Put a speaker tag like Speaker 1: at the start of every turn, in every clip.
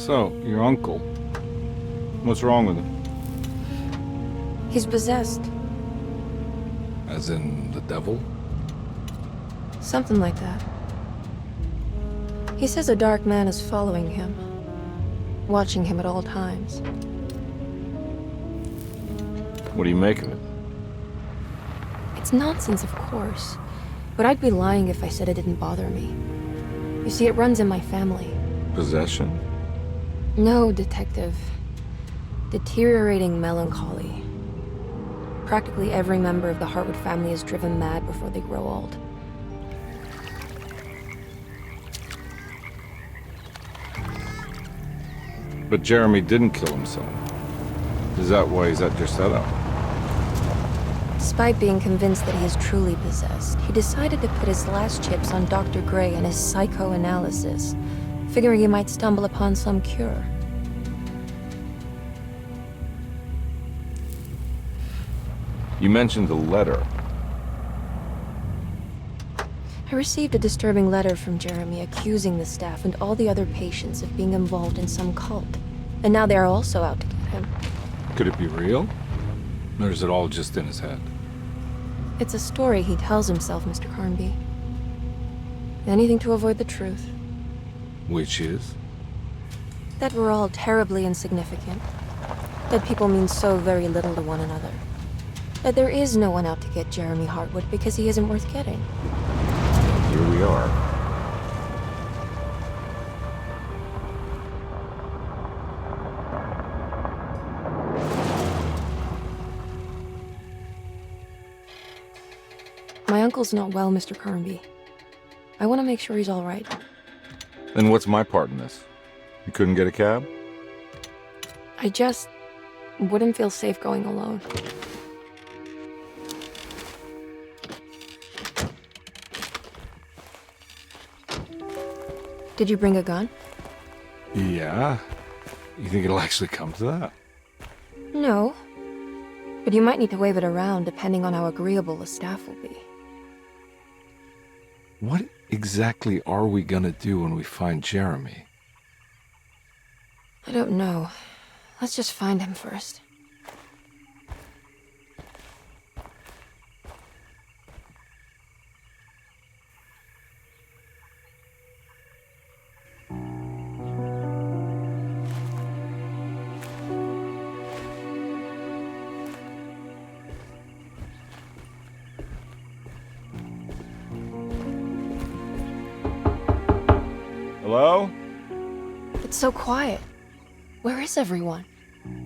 Speaker 1: So, your uncle. What's wrong with him?
Speaker 2: He's possessed.
Speaker 1: As in the devil?
Speaker 2: Something like that. He says a dark man is following him, watching him at all times.
Speaker 1: What do you make of it?
Speaker 2: It's nonsense, of course, but I'd be lying if I said it didn't bother me. You see, it runs in my family.
Speaker 1: Possession?
Speaker 2: No, Detective. Deteriorating melancholy. Practically every member of the Hartwood family is driven mad before they grow old.
Speaker 1: But Jeremy didn't kill himself. Is that why he's at Derceto?
Speaker 2: Despite being convinced that he is truly possessed, he decided to put his last chips on Dr. Gray and his psychoanalysis, figuring he might stumble upon some cure.
Speaker 1: You mentioned the letter.
Speaker 2: I received a disturbing letter from Jeremy accusing the staff and all the other patients of being involved in some cult. And now they are also out to get him.
Speaker 1: Could it be real? Or is it all just in his head?
Speaker 2: It's a story he tells himself, Mr. Carnby. Anything to avoid the truth.
Speaker 1: Which is?
Speaker 2: That we're all terribly insignificant. That people mean so very little to one another. That there is no one out to get Jeremy Hartwood because he isn't worth getting.
Speaker 1: Here we are.
Speaker 2: My uncle's not well, Mr. Carnby. I want to make sure he's all right.
Speaker 1: Then what's my part in this? You couldn't get a cab?
Speaker 2: I just wouldn't feel safe going alone. Did you bring a gun?
Speaker 1: Yeah. You think it'll actually come to that?
Speaker 2: No. But you might need to wave it around depending on how agreeable the staff will be.
Speaker 1: What exactly are we gonna do when we find Jeremy?
Speaker 2: I don't know. Let's just find him first.
Speaker 1: Hello?
Speaker 2: It's so quiet. Where is everyone?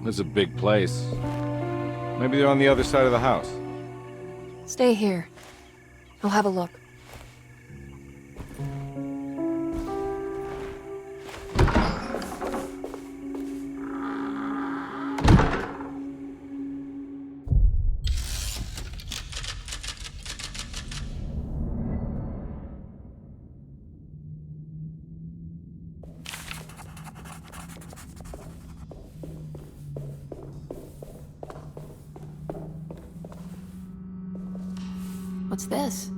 Speaker 1: This is a big place. Maybe they're on the other side of the house.
Speaker 2: Stay here. I'll have a look. What's this?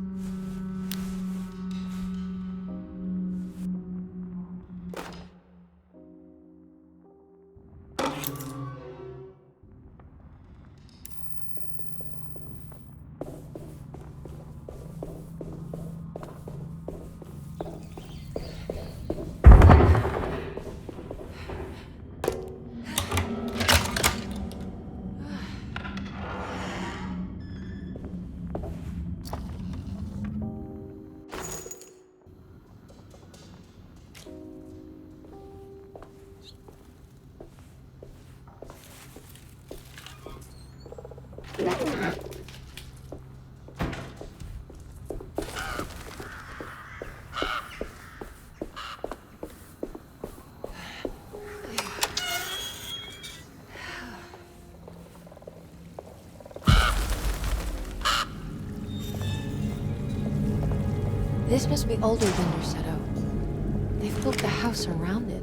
Speaker 2: This must be older than Derceto. They've built the house around it.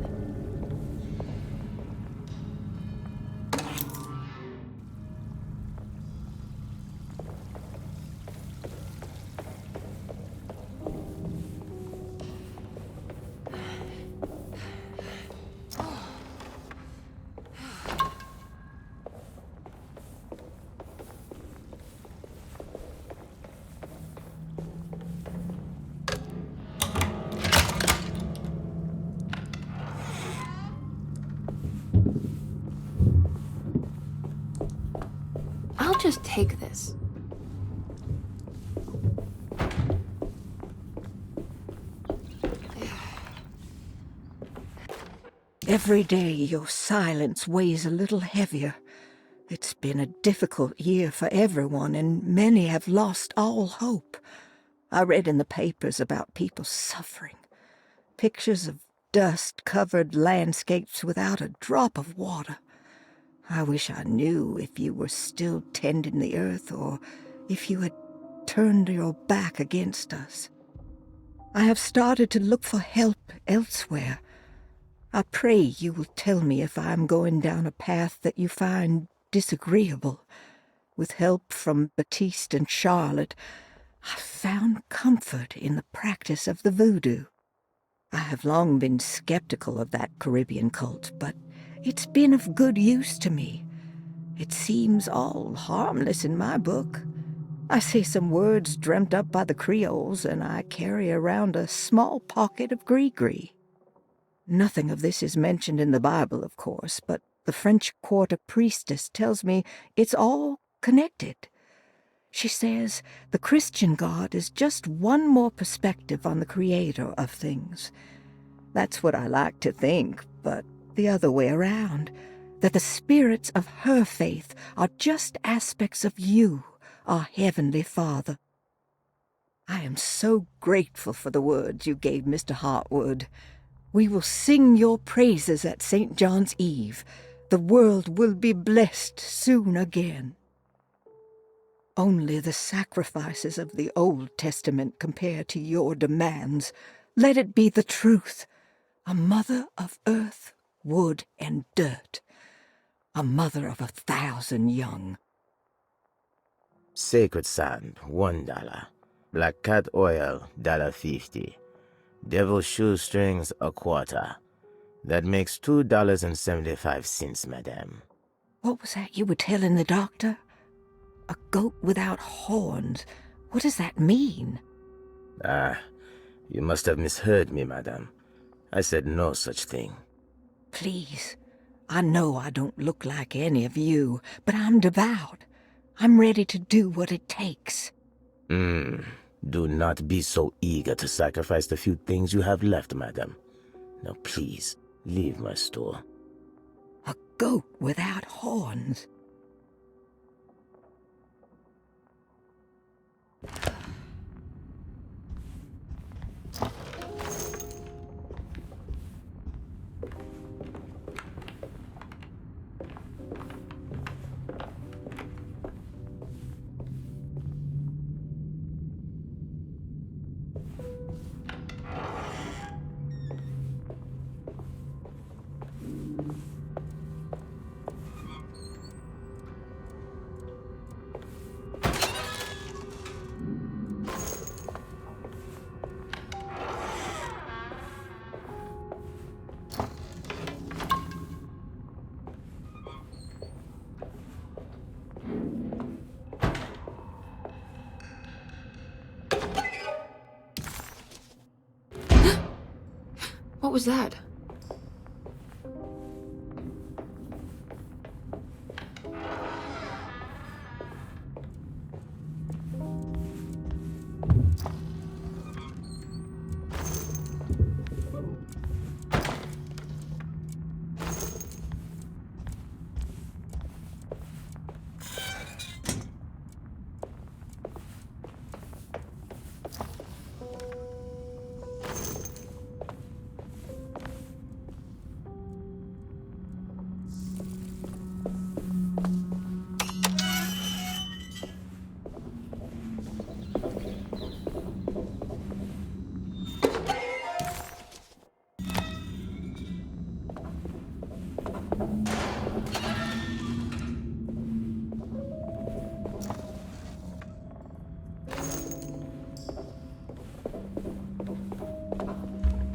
Speaker 2: not just take this?
Speaker 3: Every day your silence weighs a little heavier. It's been a difficult year for everyone, and many have lost all hope. I read in the papers about people suffering. Pictures of dust-covered landscapes without a drop of water. I wish I knew if you were still tending the earth or if you had turned your back against us. I have started to look for help elsewhere. I pray you will tell me if I am going down a path that you find disagreeable. With help from Baptiste and Charlotte, I found comfort in the practice of the voodoo. I have long been skeptical of that Caribbean cult, but it's been of good use to me. It seems all harmless in my book. I say some words dreamt up by the Creoles, and I carry around a small pocket of gree-gree. Nothing of this is mentioned in the Bible, of course, but the French Quarter priestess tells me it's all connected. She says the Christian God is just one more perspective on the creator of things. That's what I like to think, but the other way around, that the spirits of her faith are just aspects of you, our Heavenly Father. I am so grateful for the words you gave Mr. Hartwood. We will sing your praises at St. John's Eve. The world will be blessed soon again. Only the sacrifices of the Old Testament compare to your demands. Let it be the truth. A mother of earth, wood, and dirt. A mother of 1,000 young.
Speaker 4: Sacred sand, $1. Black cat oil, $1.50. Devil shoestrings, a quarter. That makes $2.75, madame.
Speaker 3: What was that you were telling the doctor? A goat without horns. What does that mean?
Speaker 4: You must have misheard me, madame. I said no such thing.
Speaker 3: Please, I know I don't look like any of you, but I'm devout. I'm ready to do what it takes.
Speaker 4: Do not be so eager to sacrifice the few things you have left, madam. Now please, leave my store.
Speaker 3: A goat without horns.
Speaker 2: What was that?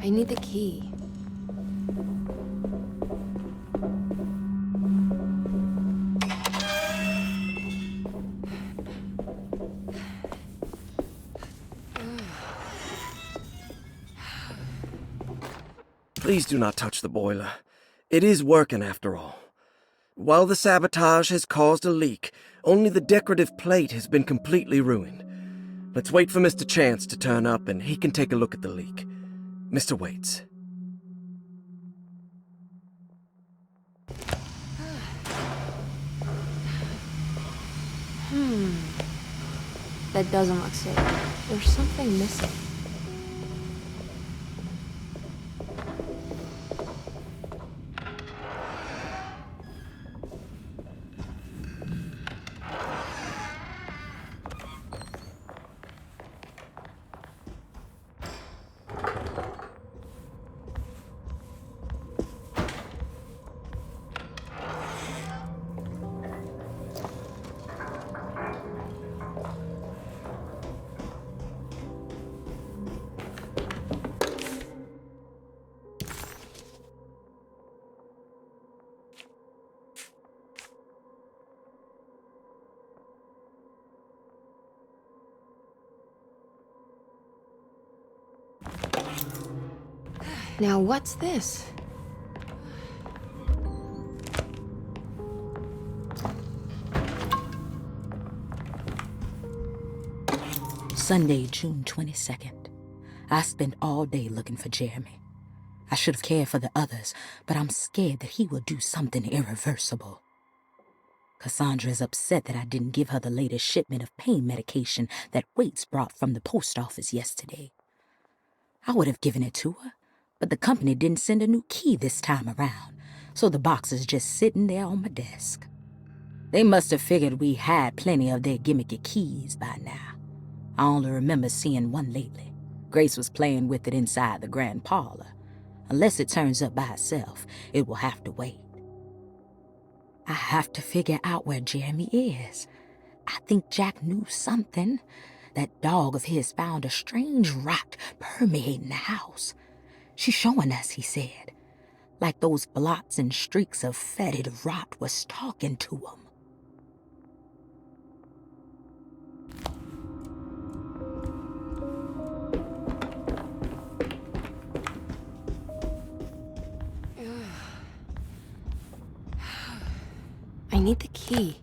Speaker 2: I need the key.
Speaker 5: Please do not touch the boiler. It is working after all. While the sabotage has caused a leak, only the decorative plate has been completely ruined. Let's wait for Mr. Chance to turn up and he can take a look at the leak. Mr. Waits.
Speaker 2: That doesn't look safe. There's something missing. Now what's this?
Speaker 6: Sunday, June 22nd. I spent all day looking for Jeremy. I should have cared for the others, but I'm scared that he will do something irreversible. Cassandra is upset that I didn't give her the latest shipment of pain medication that Waits brought from the post office yesterday. I would have given it to her, but the company didn't send a new key this time around, so the box is just sitting there on my desk. They must have figured we had plenty of their gimmicky keys by now. I only remember seeing one lately. Grace was playing with it inside the grand parlor. Unless it turns up by itself, it will have to wait. I have to figure out where Jeremy is. I think Jack knew something. That dog of his found a strange rot permeating the house. She's showing us, he said. Like those blots and streaks of fetid rot was talking to him.
Speaker 2: I need the key.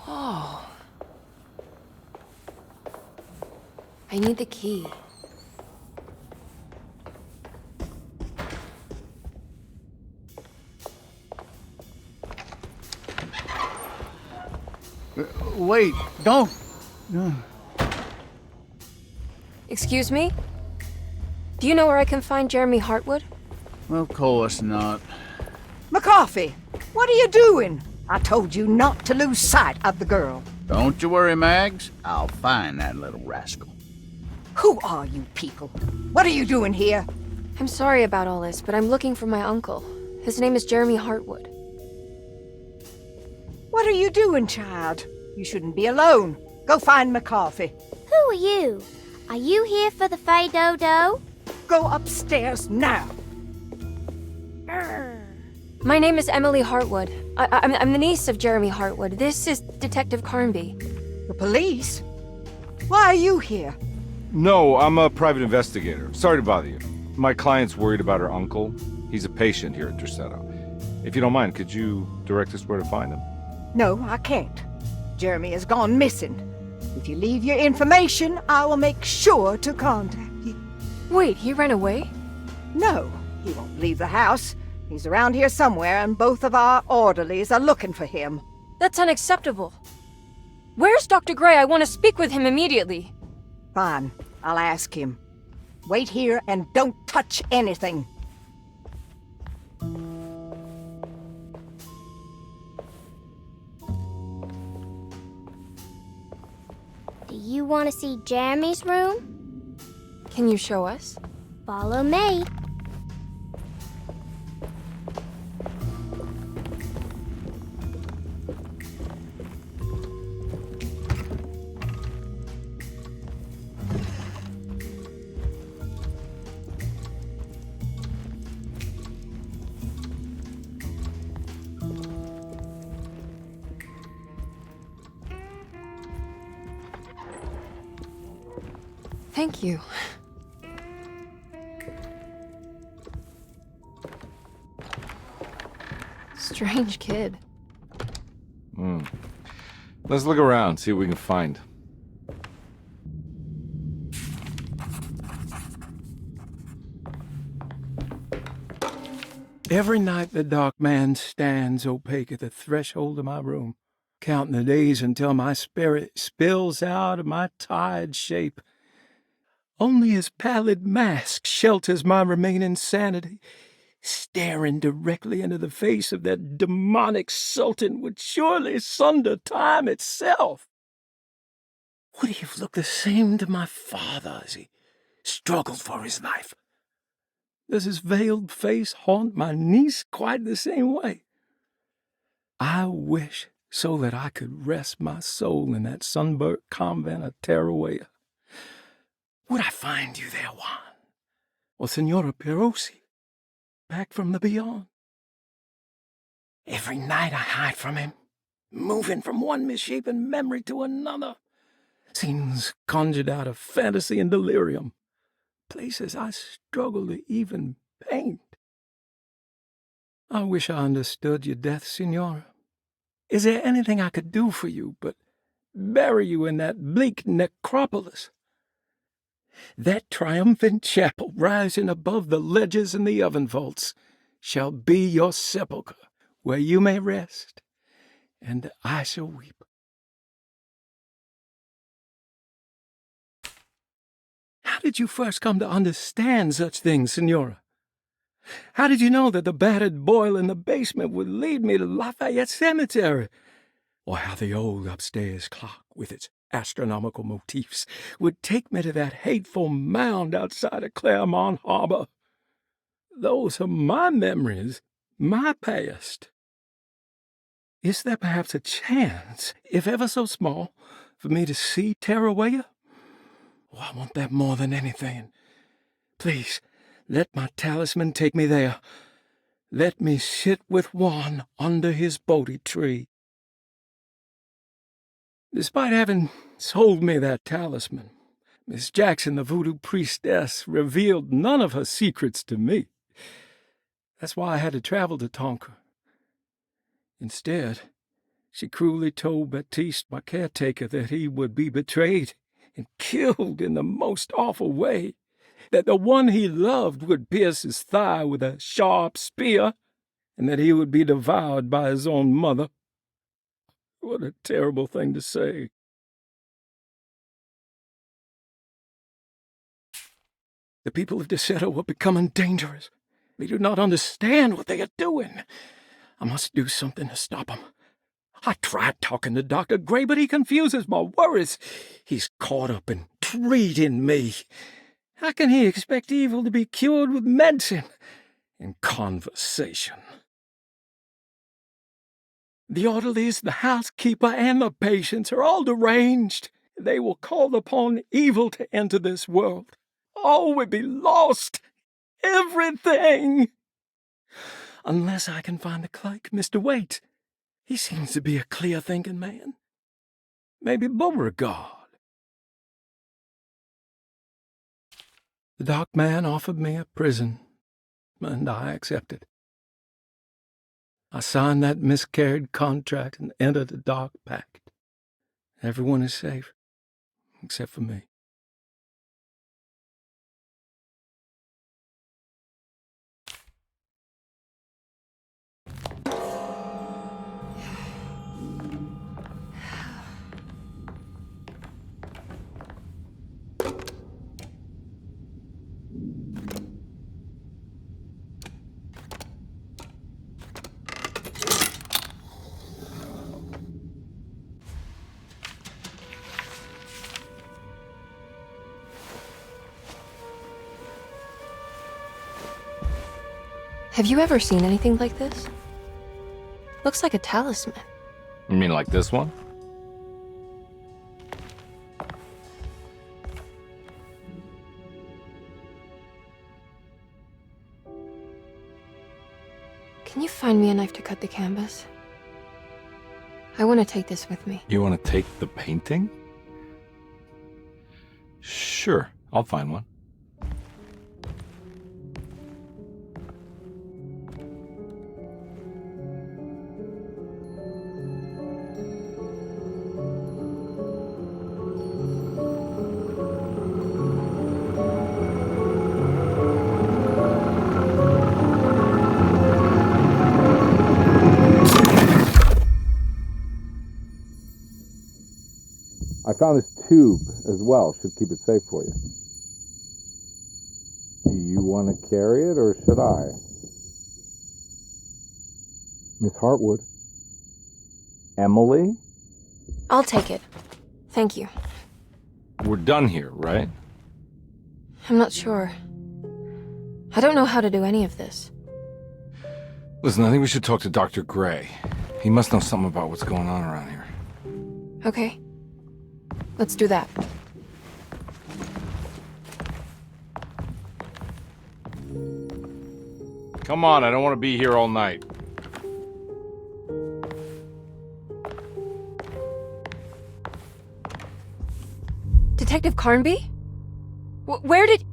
Speaker 2: Whoa. I need the key.
Speaker 7: Wait, don't.
Speaker 2: Excuse me? Do you know where I can find Jeremy Hartwood?
Speaker 7: Of course not.
Speaker 3: McCarthy, what are you doing? I told you not to lose sight of the girl.
Speaker 7: Don't you worry, Mags. I'll find that little rascal.
Speaker 3: Who are you people? What are you doing here?
Speaker 2: I'm sorry about all this, but I'm looking for my uncle. His name is Jeremy Hartwood.
Speaker 3: What are you doing, child? You shouldn't be alone. Go find McCarthy.
Speaker 8: Who are you? Are you here for the Fay Dodo?
Speaker 3: Go upstairs now.
Speaker 2: My name is Emily Hartwood. I'm the niece of Jeremy Hartwood. This is Detective Carnby.
Speaker 3: The police? Why are you here?
Speaker 1: No, I'm a private investigator. Sorry to bother you. My client's worried about her uncle. He's a patient here at Derceto. If you don't mind, could you direct us where to find him?
Speaker 3: No, I can't. Jeremy has gone missing. If you leave your information, I will make sure to contact you.
Speaker 2: Wait, he ran away?
Speaker 3: No, he won't leave the house. He's around here somewhere, and both of our orderlies are looking for him.
Speaker 2: That's unacceptable. Where's Dr. Gray? I want to speak with him immediately.
Speaker 3: Fine, I'll ask him. Wait here and don't touch anything.
Speaker 8: Do you want to see Jeremy's room?
Speaker 2: Can you show us?
Speaker 8: Follow me.
Speaker 2: Thank you. Strange kid.
Speaker 1: Let's look around, see what we can find.
Speaker 9: Every night the dark man stands opaque at the threshold of my room, counting the days until my spirit spills out of my tired shape. Only his pallid mask shelters my remaining sanity. Staring directly into the face of that demonic sultan would surely sunder time itself. Would he have looked the same to my father as he struggled for his life? Does his veiled face haunt my niece quite the same way? I wish so that I could rest my soul in that sunburnt convent of Tarawea. Would I find you there, Juan? Or Senora Perosi, back from the beyond? Every night I hide from him, moving from one misshapen memory to another. Scenes conjured out of fantasy and delirium. Places I struggle to even paint. I wish I understood your death, Signora. Is there anything I could do for you but bury you in that bleak necropolis? That triumphant chapel rising above the ledges and the oven vaults shall be your sepulchre, where you may rest, and I shall weep. How did you first come to understand such things, Signora? How did you know that the battered boiler in the basement would lead me to Lafayette Cemetery? Or how the old upstairs clock, with its astronomical motifs, would take me to that hateful mound outside of Claremont Harbor? Those are my memories, my past. Is there perhaps a chance, if ever so small, for me to see Tarawea? Oh, I want that more than anything. Please, let my talisman take me there. Let me sit with Juan under his Bodhi tree. Despite having sold me that talisman, Miss Jackson, the voodoo priestess, revealed none of her secrets to me. That's why I had to travel to Tonka. Instead, she cruelly told Baptiste, my caretaker, that he would be betrayed and killed in the most awful way, that the one he loved would pierce his thigh with a sharp spear, and that he would be devoured by his own mother. What a terrible thing to say. The people of Derceto are becoming dangerous. They do not understand what they are doing. I must do something to stop them. I tried talking to Dr. Gray, but he confuses my worries. He's caught up in treating me. How can he expect evil to be cured with medicine and conversation? The orderlies, the housekeeper, and the patients are all deranged. They will call upon evil to enter this world. All will be lost. Everything. Unless I can find the clerk, Mr. Waite. He seems to be a clear-thinking man. Maybe Beauregard. The dark man offered me a prison, and I accepted. I signed that miscarried contract and entered the dark pact. Everyone is safe, except for me.
Speaker 2: Have you ever seen anything like this? Looks like a talisman.
Speaker 1: You mean like this one?
Speaker 2: Can you find me a knife to cut the canvas? I want to take this with me.
Speaker 1: You want to take the painting? Sure, I'll find one. I found this tube as well. Should keep it safe for you. Do you want to carry it, or should I? Miss Hartwood? Emily?
Speaker 2: I'll take it. Thank you.
Speaker 1: We're done here, right?
Speaker 2: I'm not sure. I don't know how to do any of this.
Speaker 1: Listen, I think we should talk to Dr. Gray. He must know something about what's going on around here.
Speaker 2: Okay. Let's do that.
Speaker 1: Come on, I don't want to be here all night.
Speaker 2: Detective Carnby? Where did...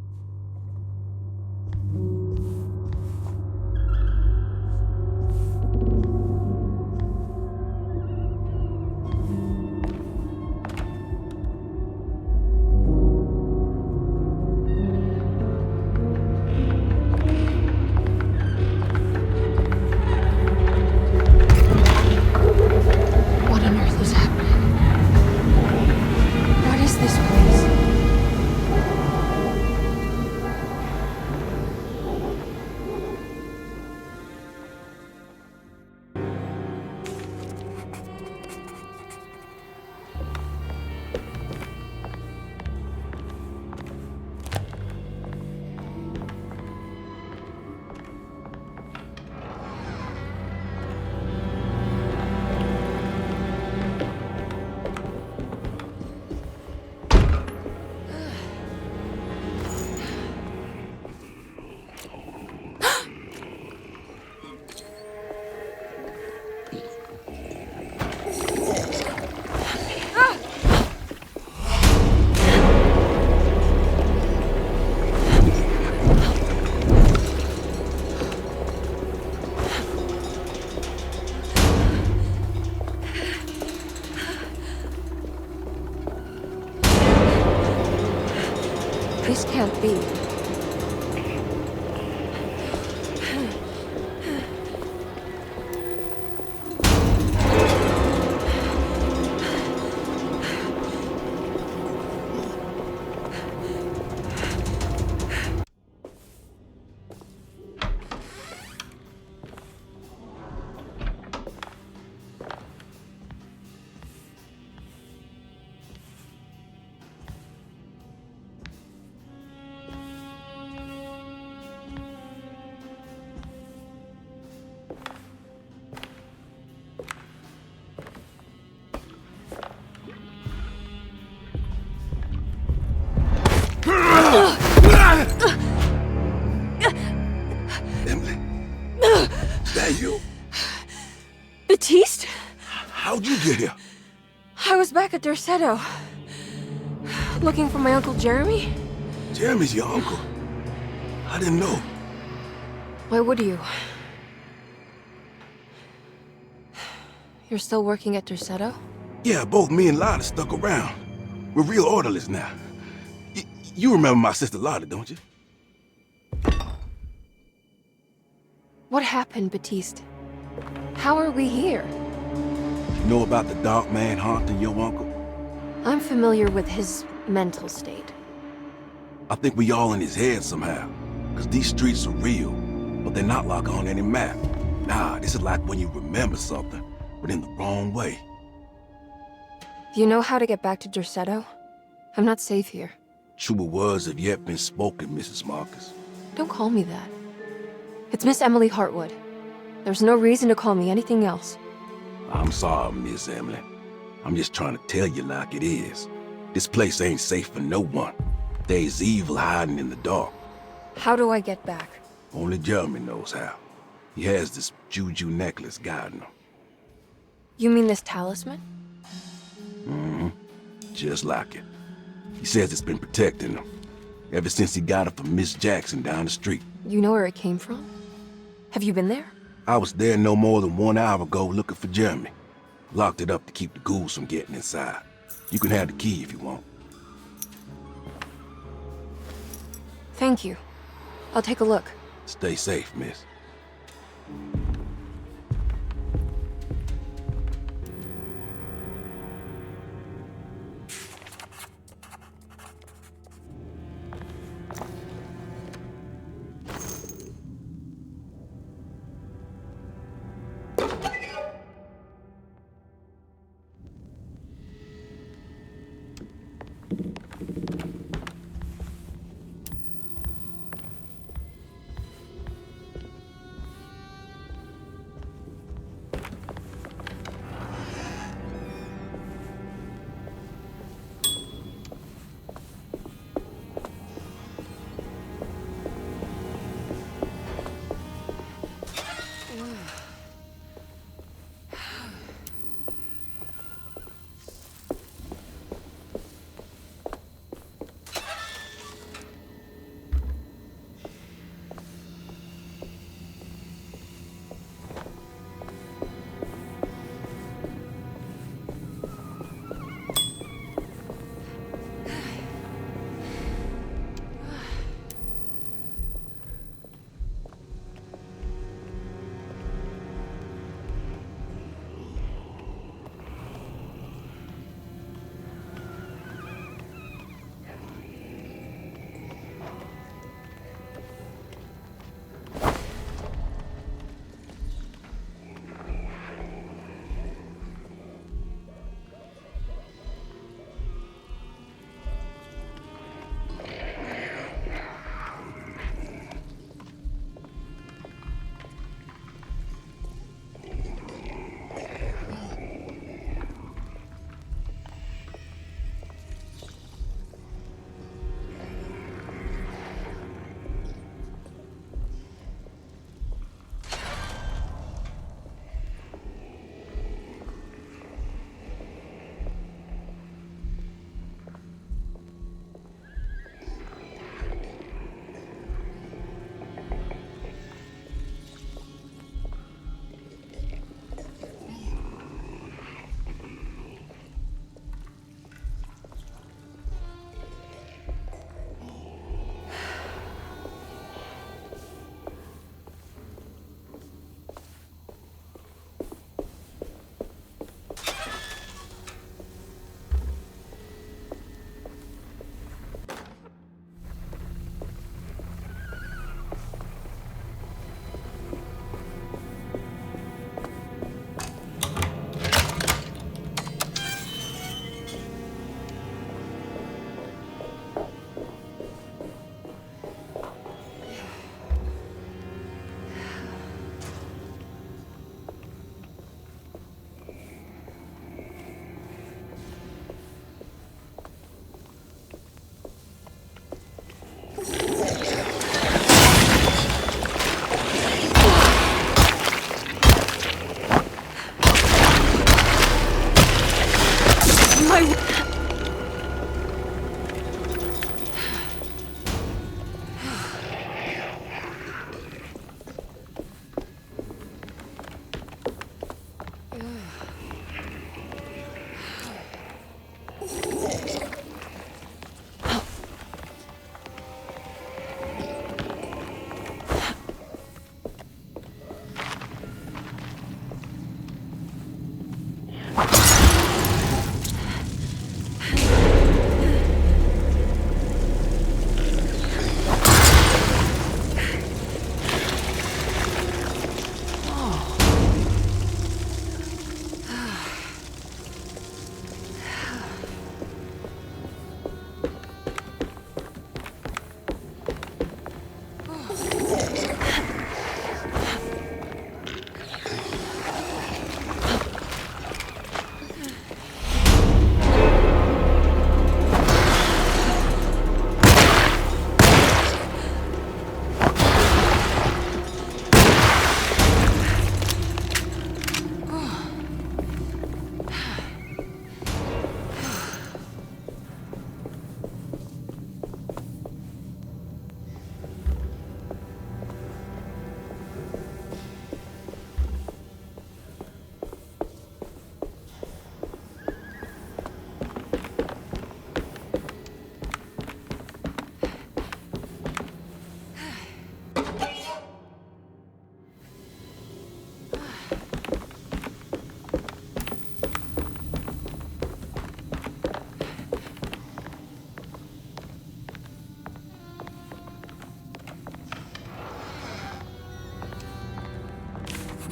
Speaker 2: What on earth is happening? What is this place? This can't be.
Speaker 10: Emily, is that you?
Speaker 2: Baptiste?
Speaker 10: How'd you get here?
Speaker 2: I was back at Derceto. Looking for my Uncle Jeremy?
Speaker 10: Jeremy's your uncle. I didn't know.
Speaker 2: Why would you? You're still working at Derceto?
Speaker 10: Yeah, both me and Lotta stuck around. We're real orderlies now. You remember my sister Lotta, don't you?
Speaker 2: What happened, Baptiste? How are we here?
Speaker 10: You know about the dark man haunting your uncle?
Speaker 2: I'm familiar with his mental state.
Speaker 10: I think we all in his head somehow. Because these streets are real, but they're not like on any map. Nah, this is like when you remember something, but in the wrong way.
Speaker 2: Do you know how to get back to Derceto? I'm not safe here.
Speaker 10: Truer words have yet been spoken, Mrs. Marcus.
Speaker 2: Don't call me that. It's Miss Emily Hartwood. There's no reason to call me anything else.
Speaker 10: I'm sorry, Miss Emily. I'm just trying to tell you like it is. This place ain't safe for no one. There's evil hiding in the dark.
Speaker 2: How do I get back?
Speaker 10: Only Jeremy knows how. He has this juju necklace guiding him.
Speaker 2: You mean this talisman?
Speaker 10: Mm-hmm. Just like it. He says it's been protecting him. Ever since he got it from Miss Jackson down the street.
Speaker 2: You know where it came from? Have you been there?
Speaker 10: I was there no more than 1 hour ago looking for Jeremy. Locked it up to keep the ghouls from getting inside. You can have the key if you want.
Speaker 2: Thank you. I'll take a look.
Speaker 10: Stay safe, miss.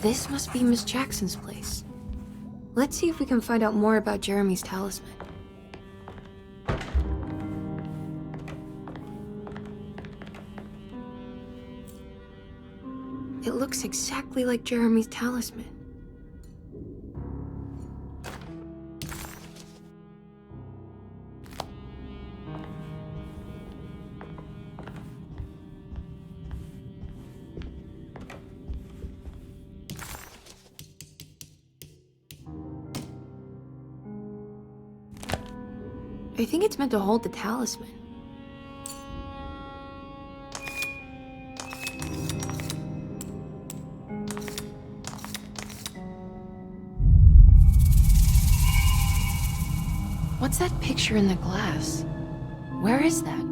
Speaker 2: This must be Miss Jackson's place. Let's see if we can find out more about Jeremy's talisman. It looks exactly like Jeremy's talisman. I think it's meant to hold the talisman. What's that picture in the glass? Where is that?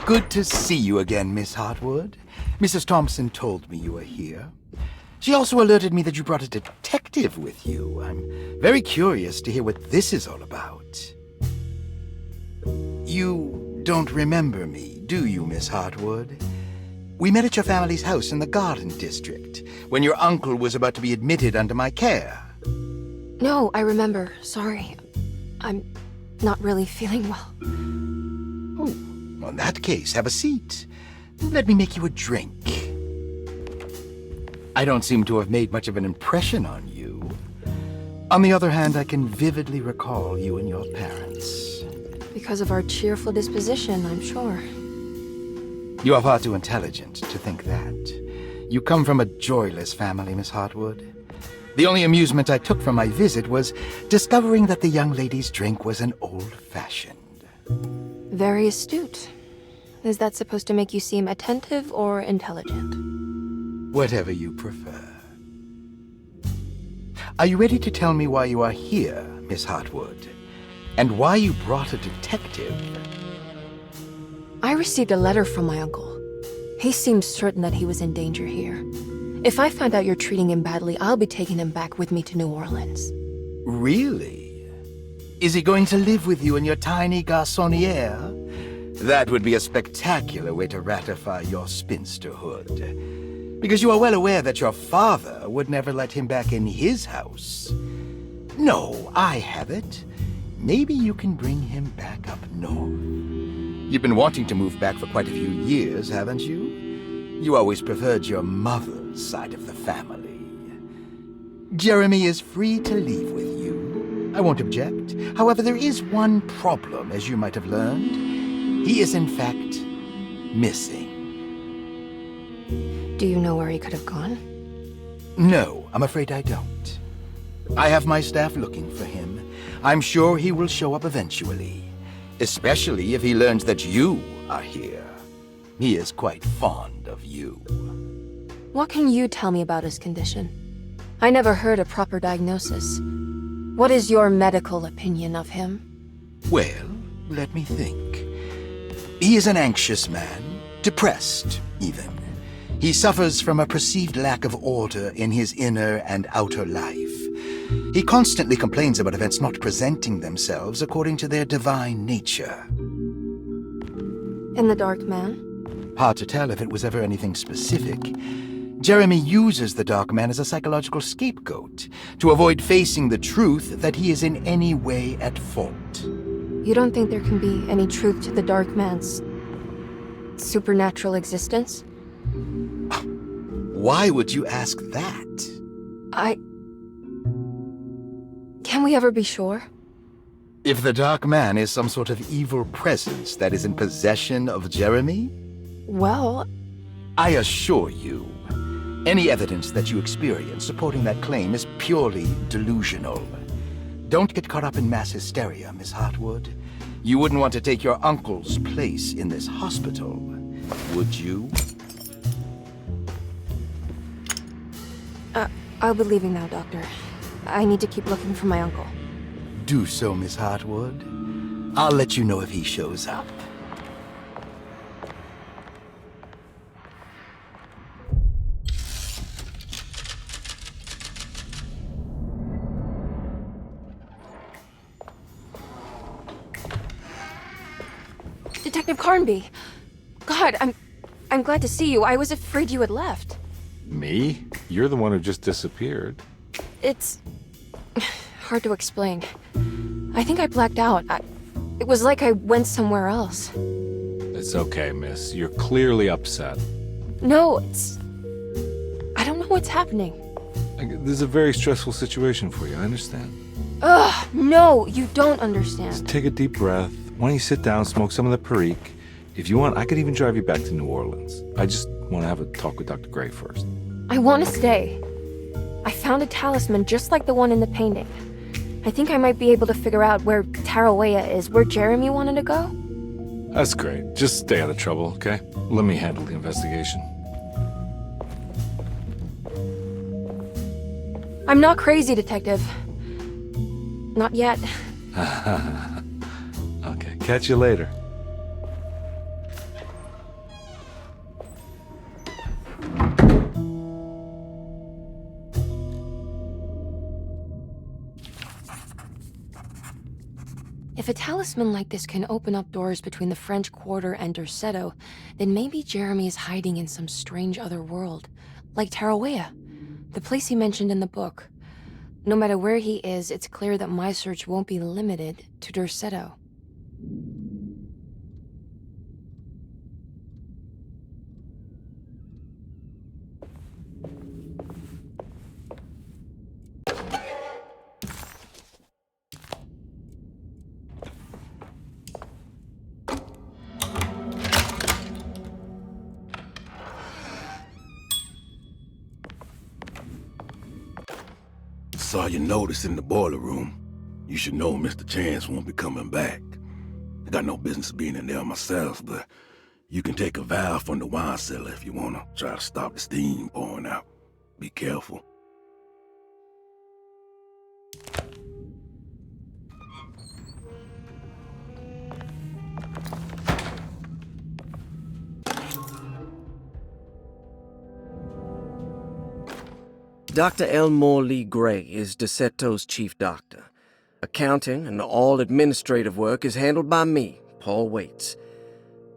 Speaker 11: Good to see you again, Miss Hartwood. Mrs. Thompson told me you were here. She also alerted me that you brought a detective with you. I'm very curious to hear what this is all about. You don't remember me, do you, Miss Hartwood? We met at your family's house in the Garden District, when your uncle was about to be admitted under my care.
Speaker 2: No, I remember. Sorry. I'm not really feeling well.
Speaker 11: Oh, well, in that case, have a seat. Let me make you a drink. I don't seem to have made much of an impression on you. On the other hand, I can vividly recall you and your parents.
Speaker 2: Because of our cheerful disposition, I'm sure.
Speaker 11: You are far too intelligent to think that. You come from a joyless family, Miss Hartwood. The only amusement I took from my visit was discovering that the young lady's drink was an old-fashioned.
Speaker 2: Very astute. Is that supposed to make you seem attentive or intelligent?
Speaker 11: Whatever you prefer. Are you ready to tell me why you are here, Miss Hartwood? And why you brought a detective?
Speaker 2: I received a letter from my uncle. He seems certain that he was in danger here. If I find out you're treating him badly, I'll be taking him back with me to New Orleans.
Speaker 11: Really? Is he going to live with you in your tiny garçonniere? That would be a spectacular way to ratify your spinsterhood. Because you are well aware that your father would never let him back in his house. No, I have it. Maybe you can bring him back up north. You've been wanting to move back for quite a few years, haven't you? You always preferred your mother's side of the family. Jeremy is free to leave with you. I won't object. However, there is one problem, as you might have learned. He is, in fact, missing.
Speaker 2: Do you know where he could have gone?
Speaker 11: No, I'm afraid I don't. I have my staff looking for him. I'm sure he will show up eventually. Especially if he learns that you are here. He is quite fond of you.
Speaker 2: What can you tell me about his condition? I never heard a proper diagnosis. What is your medical opinion of him?
Speaker 11: Well, let me think. He is an anxious man, depressed, even. He suffers from a perceived lack of order in his inner and outer life. He constantly complains about events not presenting themselves according to their divine nature.
Speaker 2: And the Dark Man?
Speaker 11: Hard to tell if it was ever anything specific. Jeremy uses the Dark Man as a psychological scapegoat to avoid facing the truth that he is in any way at fault.
Speaker 2: You don't think there can be any truth to the Dark Man's supernatural existence?
Speaker 11: Why would you ask that?
Speaker 2: Can we ever be sure?
Speaker 11: If the Dark Man is some sort of evil presence that is in possession of Jeremy?
Speaker 2: Well,
Speaker 11: I assure you, any evidence that you experience supporting that claim is purely delusional. Don't get caught up in mass hysteria, Miss Hartwood. You wouldn't want to take your uncle's place in this hospital, would you?
Speaker 2: I'll be leaving now, Doctor. I need to keep looking for my uncle.
Speaker 11: Do so, Miss Hartwood. I'll let you know if he shows up.
Speaker 2: Detective Carnby! God, I'm glad to see you. I was afraid you had left.
Speaker 1: Me? You're the one who just disappeared.
Speaker 2: It's hard to explain. I think I blacked out. It was like I went somewhere else.
Speaker 1: It's okay, miss. You're clearly upset.
Speaker 2: No, I don't know what's happening.
Speaker 1: This is a very stressful situation for you, I understand.
Speaker 2: Ugh, no, you don't understand.
Speaker 1: Just take a deep breath. Why don't you sit down, smoke some of the Perique? If you want, I could even drive you back to New Orleans. I just want to have a talk with Dr. Gray first.
Speaker 2: I want to stay. I found a talisman just like the one in the painting. I think I might be able to figure out where Tarawea is, where Jeremy wanted to go.
Speaker 1: That's great. Just stay out of trouble, okay? Let me handle the investigation.
Speaker 2: I'm not crazy, Detective. Not yet.
Speaker 1: Okay, catch you later.
Speaker 2: If a talisman like this can open up doors between the French Quarter and Derceto, then maybe Jeremy is hiding in some strange other world, like Tarawea, the place he mentioned in the book. No matter where he is, it's clear that my search won't be limited to Derceto.
Speaker 10: Saw your notice in the boiler room. You should know Mr. Chance won't be coming back. I got no business being in there myself, but you can take a valve from the wine cellar if you want to try to stop the steam pouring out. Be careful.
Speaker 5: Dr. Elmore Lee Gray is Derceto's chief doctor. Accounting and all administrative work is handled by me, Paul Waits.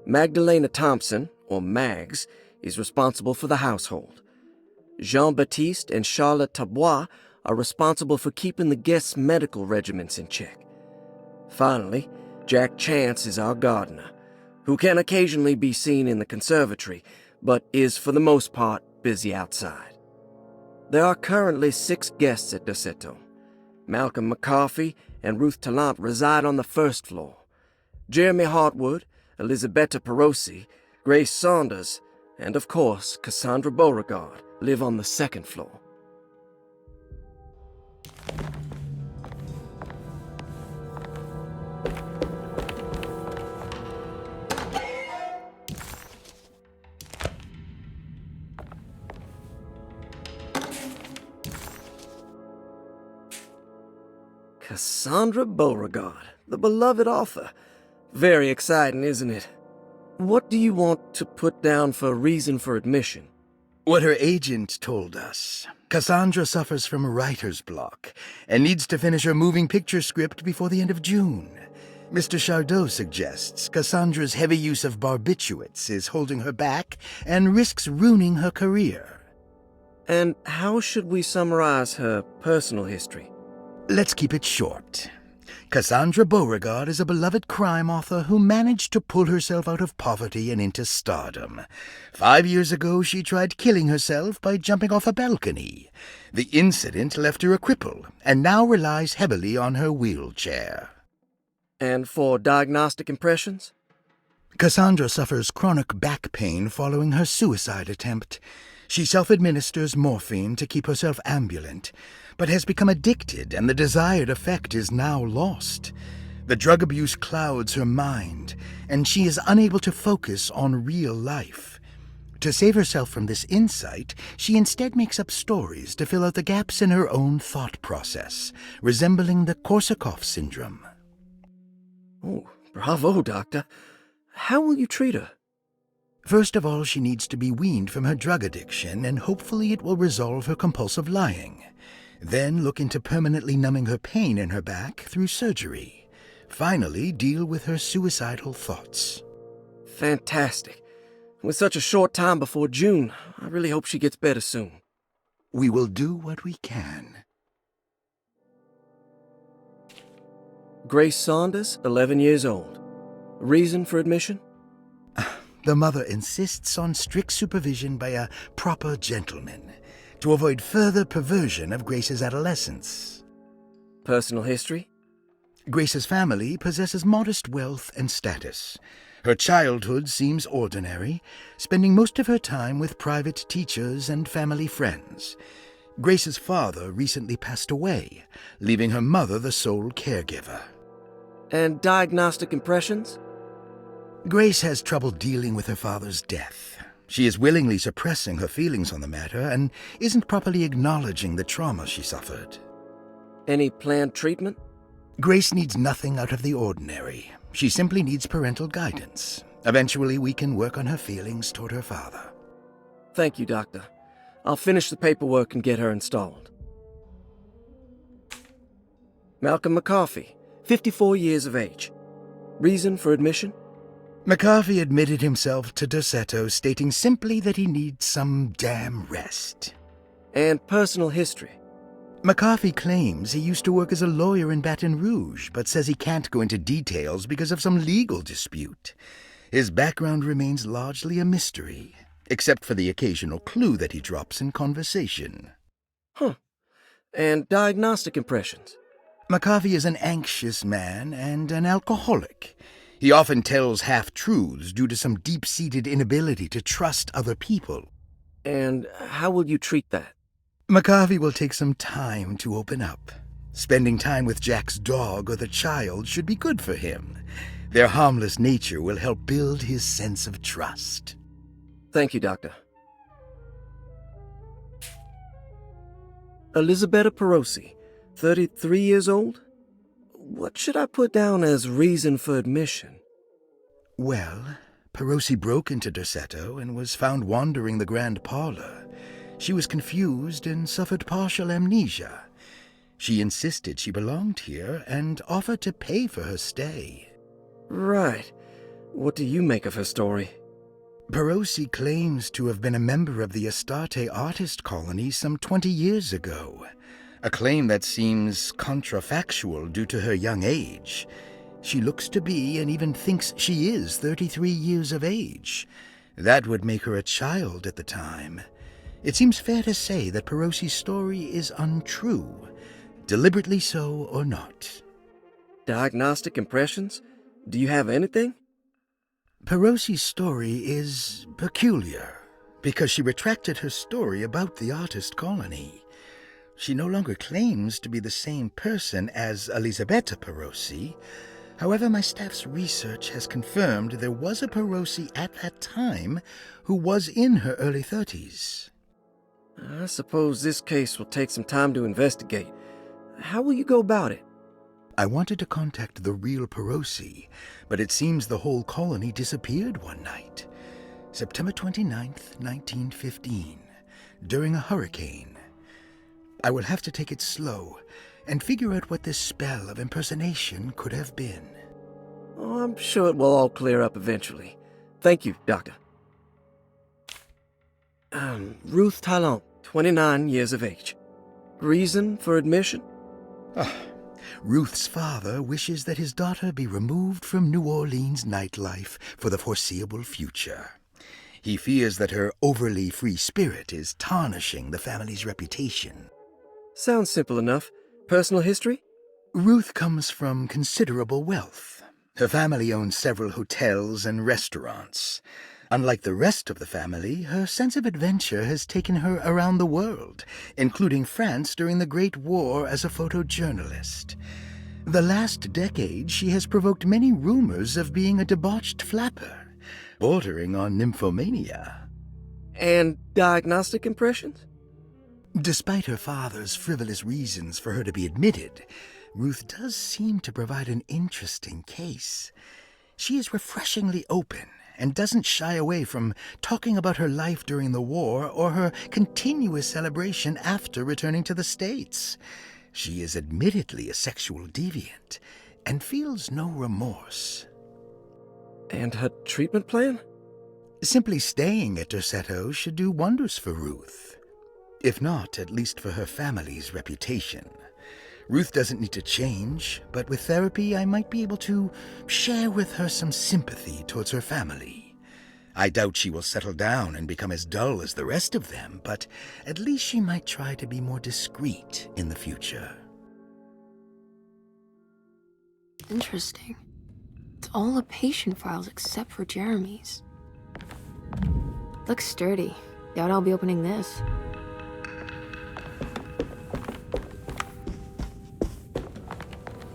Speaker 5: Magdalena Thompson, or Mags, is responsible for the household. Jean-Baptiste and Charlotte Tabois are responsible for keeping the guests' medical regimens in check. Finally, Jack Chance is our gardener, who can occasionally be seen in the conservatory, but is for the most part busy outside. There are currently 6 guests at Derceto. Malcolm McCarthy and Ruth Tallant reside on the first floor. Jeremy Hartwood, Elisabetta Perosi, Grace Saunders, and of course Cassandra Beauregard live on the second floor. Cassandra Beauregard, the beloved author. Very exciting, isn't it? What do you want to put down for reason for admission?
Speaker 11: What her agent told us. Cassandra suffers from writer's block and needs to finish her moving picture script before the end of June. Mr. Chardot suggests Cassandra's heavy use of barbiturates is holding her back and risks ruining her career.
Speaker 5: And how should we summarize her personal history?
Speaker 11: Let's keep it short. Cassandra Beauregard is a beloved crime author who managed to pull herself out of poverty and into stardom. 5 years ago, she tried killing herself by jumping off a balcony. The incident left her a cripple, and now relies heavily on her wheelchair.
Speaker 5: And for diagnostic impressions?
Speaker 11: Cassandra suffers chronic back pain following her suicide attempt. She self-administers morphine to keep herself ambulant, but has become addicted and the desired effect is now lost. The drug abuse clouds her mind, and she is unable to focus on real life. To save herself from this insight, she instead makes up stories to fill out the gaps in her own thought process, resembling the Korsakoff syndrome.
Speaker 5: Oh, bravo, Doctor. How will you treat her?
Speaker 11: First of all, she needs to be weaned from her drug addiction, and hopefully it will resolve her compulsive lying. Then look into permanently numbing her pain in her back through surgery. Finally, deal with her suicidal thoughts.
Speaker 5: Fantastic. With such a short time before June, I really hope she gets better soon.
Speaker 11: We will do what we can.
Speaker 5: Grace Saunders, 11 years old. Reason for admission?
Speaker 11: The mother insists on strict supervision by a proper gentleman to avoid further perversion of Grace's adolescence.
Speaker 5: Personal history?
Speaker 11: Grace's family possesses modest wealth and status. Her childhood seems ordinary, spending most of her time with private teachers and family friends. Grace's father recently passed away, leaving her mother the sole caregiver.
Speaker 5: And diagnostic impressions?
Speaker 11: Grace has trouble dealing with her father's death. She is willingly suppressing her feelings on the matter and isn't properly acknowledging the trauma she suffered.
Speaker 5: Any planned treatment?
Speaker 11: Grace needs nothing out of the ordinary. She simply needs parental guidance. Eventually, we can work on her feelings toward her father.
Speaker 5: Thank you, Doctor. I'll finish the paperwork and get her installed. Malcolm McCarthy, 54 years of age. Reason for admission?
Speaker 11: McCarthy admitted himself to Derceto, stating simply that he needs some damn rest.
Speaker 5: And personal history?
Speaker 11: McCarthy claims he used to work as a lawyer in Baton Rouge, but says he can't go into details because of some legal dispute. His background remains largely a mystery, except for the occasional clue that he drops in conversation.
Speaker 5: Huh. And diagnostic impressions?
Speaker 11: McCarthy is an anxious man and an alcoholic. He often tells half-truths due to some deep-seated inability to trust other people.
Speaker 5: And how will you treat that?
Speaker 11: McCarthy will take some time to open up. Spending time with Jack's dog or the child should be good for him. Their harmless nature will help build his sense of trust.
Speaker 5: Thank you, Doctor. Elisabetta Perosi, 33 years old? What should I put down as reason for admission?
Speaker 11: Well, Perosi broke into Derceto and was found wandering the grand parlor. She was confused and suffered partial amnesia. She insisted she belonged here and offered to pay for her stay.
Speaker 5: Right. What do you make of her story?
Speaker 11: Perosi claims to have been a member of the Astarte artist colony some 20 years ago. A claim that seems contrafactual due to her young age. She looks to be and even thinks she is 33 years of age. That would make her a child at the time. It seems fair to say that Perosi's story is untrue, deliberately so or not.
Speaker 5: Diagnostic impressions? Do you have anything?
Speaker 11: Perosi's story is peculiar, because she retracted her story about the artist colony. She no longer claims to be the same person as Elisabetta Perosi. However, my staff's research has confirmed there was a Perosi at that time who was in her early 30s.
Speaker 5: I suppose this case will take some time to investigate. How will you go about it?
Speaker 11: I wanted to contact the real Perosi, but it seems the whole colony disappeared one night. September 29th, 1915, during a hurricane. I will have to take it slow and figure out what this spell of impersonation could have been.
Speaker 5: Oh, I'm sure it will all clear up eventually. Thank you, Doctor. Ruth Talon, 29 years of age. Reason for admission?
Speaker 11: Ruth's father wishes that his daughter be removed from New Orleans nightlife for the foreseeable future. He fears that her overly free spirit is tarnishing the family's reputation.
Speaker 5: Sounds simple enough. Personal history?
Speaker 11: Ruth comes from considerable wealth. Her family owns several hotels and restaurants. Unlike the rest of the family, her sense of adventure has taken her around the world, including France during the Great War as a photojournalist. The last decade, she has provoked many rumors of being a debauched flapper, bordering on nymphomania.
Speaker 5: And diagnostic impressions?
Speaker 11: Despite her father's frivolous reasons for her to be admitted, Ruth does seem to provide an interesting case. She is refreshingly open and doesn't shy away from talking about her life during the war or her continuous celebration after returning to the States. She is admittedly a sexual deviant and feels no remorse.
Speaker 5: And her treatment plan?
Speaker 11: Simply staying at Derceto should do wonders for Ruth. If not, at least for her family's reputation. Ruth doesn't need to change, but with therapy I might be able to share with her some sympathy towards her family. I doubt she will settle down and become as dull as the rest of them, but at least she might try to be more discreet in the future.
Speaker 2: Interesting. It's all the patient files except for Jeremy's. Looks sturdy. Doubt I'll be opening this.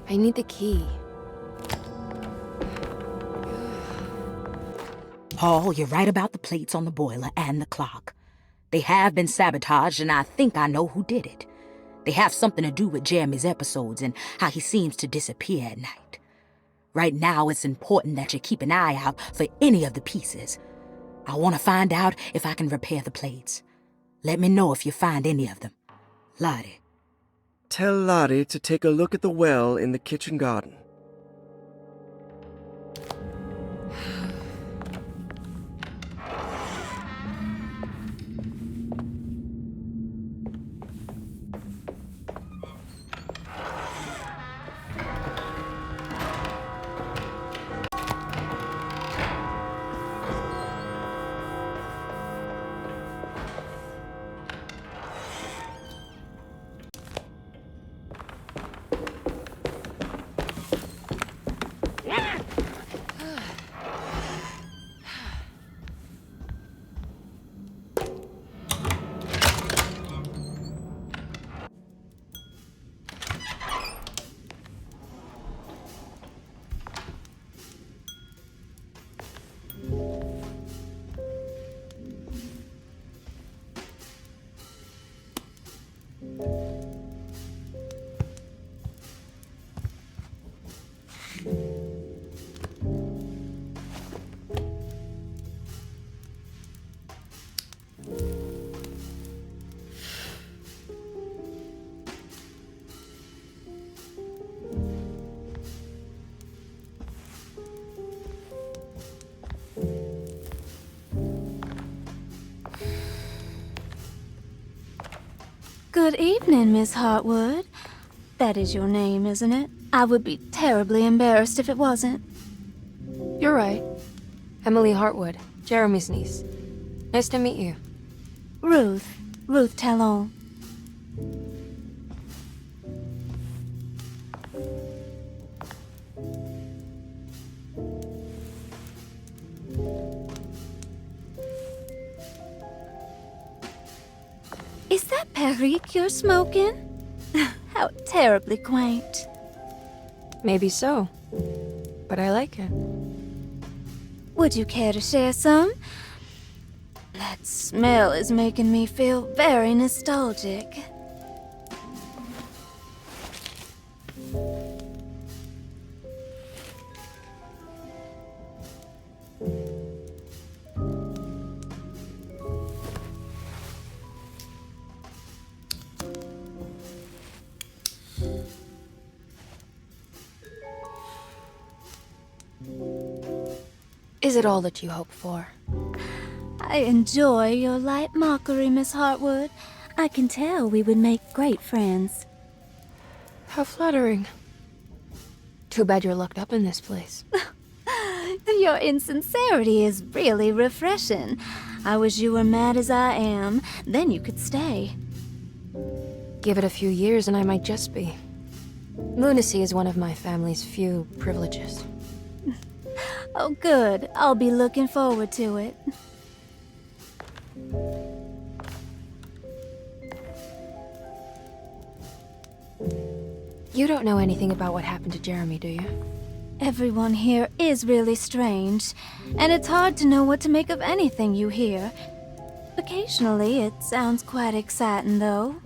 Speaker 2: I need the key.
Speaker 6: Paul, you're right about the plates on the boiler and the clock. They have been sabotaged, and I think I know who did it. They have something to do with Jeremy's episodes and how he seems to disappear at night. Right now, it's important that you keep an eye out for any of the pieces. I want to find out if I can repair the plates. Let me know if you find any of them. Lottie.
Speaker 5: Tell Lottie to take a look at the well in the kitchen garden.
Speaker 12: Good evening, Miss Hartwood. That is your name, isn't it? I would be terribly embarrassed if it wasn't.
Speaker 2: You're right. Emily Hartwood, Jeremy's niece. Nice to meet you.
Speaker 12: Ruth Talon. Is that Perique you're smoking? How terribly quaint.
Speaker 2: Maybe so, but I like it.
Speaker 12: Would you care to share some? That smell is making me feel very nostalgic.
Speaker 2: Is it all that you hope for?
Speaker 12: I enjoy your light mockery, Miss Hartwood. I can tell we would make great friends.
Speaker 2: How flattering. Too bad you're locked up in this place.
Speaker 12: Your insincerity is really refreshing. I wish you were mad as I am, then you could stay.
Speaker 2: Give it a few years and I might just be. Lunacy is one of my family's few privileges.
Speaker 12: Oh, good. I'll be looking forward to it.
Speaker 2: You don't know anything about what happened to Jeremy, do you?
Speaker 12: Everyone here is really strange, and it's hard to know what to make of anything you hear. Occasionally, it sounds quite exciting, though.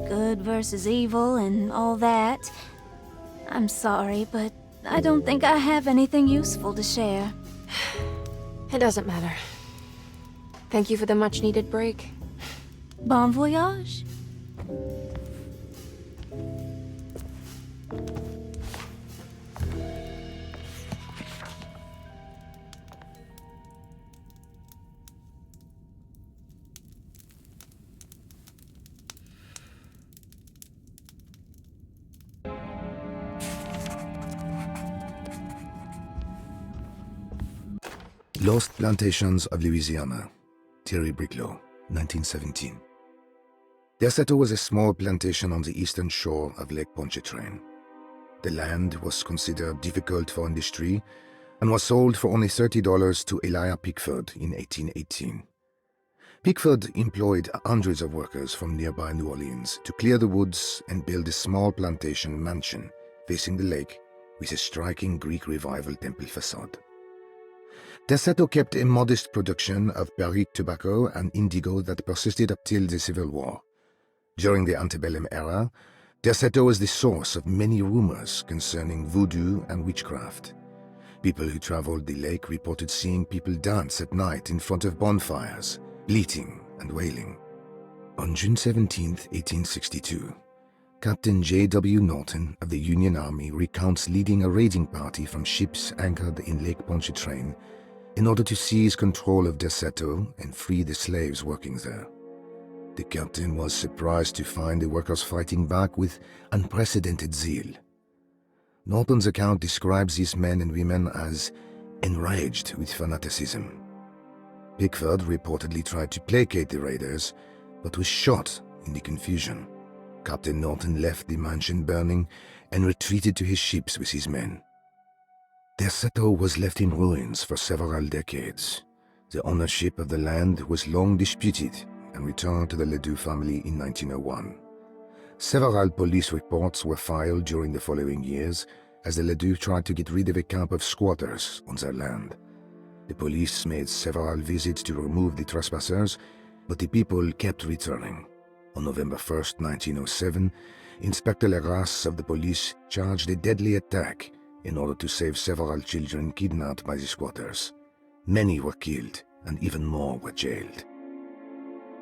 Speaker 12: Good versus evil and all that. I'm sorry, but I don't think I have anything useful to share.
Speaker 2: It doesn't matter. Thank you for the much-needed break.
Speaker 12: Bon voyage.
Speaker 13: Lost Plantations of Louisiana, Thierry Briclot, 1917. Derceto was a small plantation on the eastern shore of Lake Pontchartrain. The land was considered difficult for industry and was sold for only $30 to Elijah Pickford in 1818. Pickford employed hundreds of workers from nearby New Orleans to clear the woods and build a small plantation mansion facing the lake with a striking Greek Revival temple facade. Derceto kept a modest production of Perique tobacco and indigo that persisted up till the Civil War. During the antebellum era, Derceto was the source of many rumors concerning voodoo and witchcraft. People who traveled the lake reported seeing people dance at night in front of bonfires, bleating and wailing. On June 17, 1862, Captain J.W. Norton of the Union Army recounts leading a raiding party from ships anchored in Lake Pontchartrain in order to seize control of Derceto and free the slaves working there. The captain was surprised to find the workers fighting back with unprecedented zeal. Norton's account describes these men and women as enraged with fanaticism. Pickford reportedly tried to placate the raiders, but was shot in the confusion. Captain Norton left the mansion burning and retreated to his ships with his men. Derceto was left in ruins for several decades. The ownership of the land was long disputed and returned to the Ledoux family in 1901. Several police reports were filed during the following years as the Ledoux tried to get rid of a camp of squatters on their land. The police made several visits to remove the trespassers, but the people kept returning. On November 1, 1907, Inspector Legrasse of the police charged a deadly attack in order to save several children kidnapped by the squatters. Many were killed, and even more were jailed.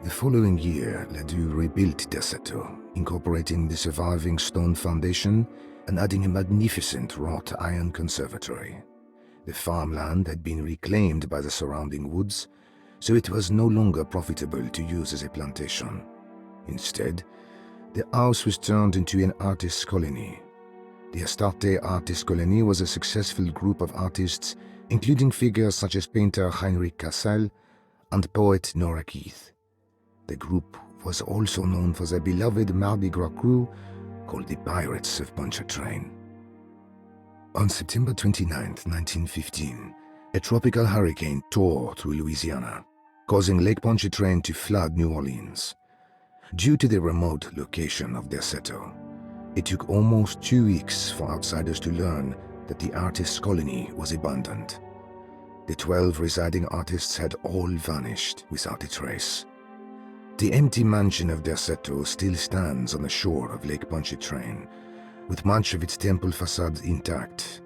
Speaker 13: The following year, Ledoux rebuilt Derceto, incorporating the surviving stone foundation and adding a magnificent wrought iron conservatory. The farmland had been reclaimed by the surrounding woods, so it was no longer profitable to use as a plantation. Instead, the house was turned into an artist's colony. The Astarte Artist Colony was a successful group of artists, including figures such as painter Heinrich Cassel and poet Nora Keith. The group was also known for their beloved Mardi Gras crew called the Pirates of Pontchartrain. On September 29, 1915, a tropical hurricane tore through Louisiana, causing Lake Pontchartrain to flood New Orleans. Due to the remote location of Derceto, it took almost 2 weeks for outsiders to learn that the artist's colony was abandoned. The 12 residing artists had all vanished without a trace. The empty mansion of Derceto still stands on the shore of Lake Pontchartrain, with much of its temple facade intact.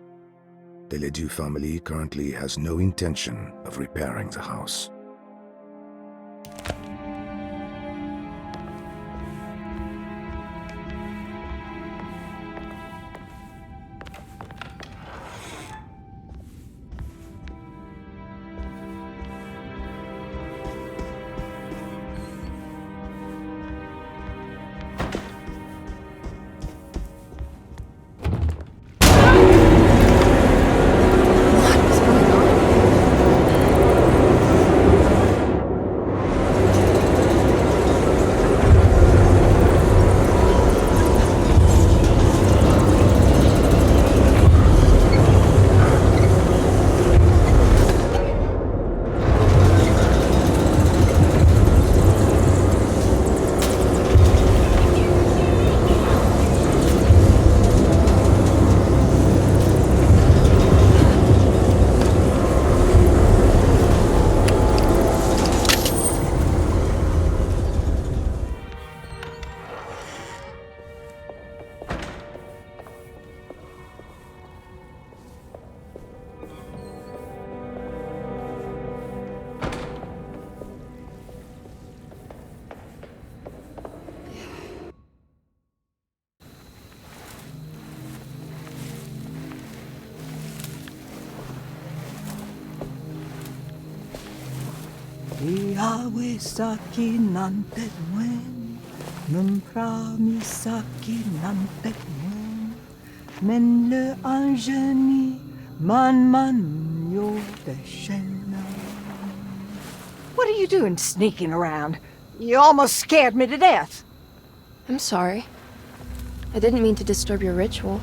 Speaker 13: The Ledoux family currently has no intention of repairing the house.
Speaker 3: Yahweh saki nantet mwen, memprami saki nantet mwen, men le anjeni man yo de shena. you doing sneaking around? You almost scared me to death.
Speaker 2: I'm sorry. I didn't mean to disturb your ritual.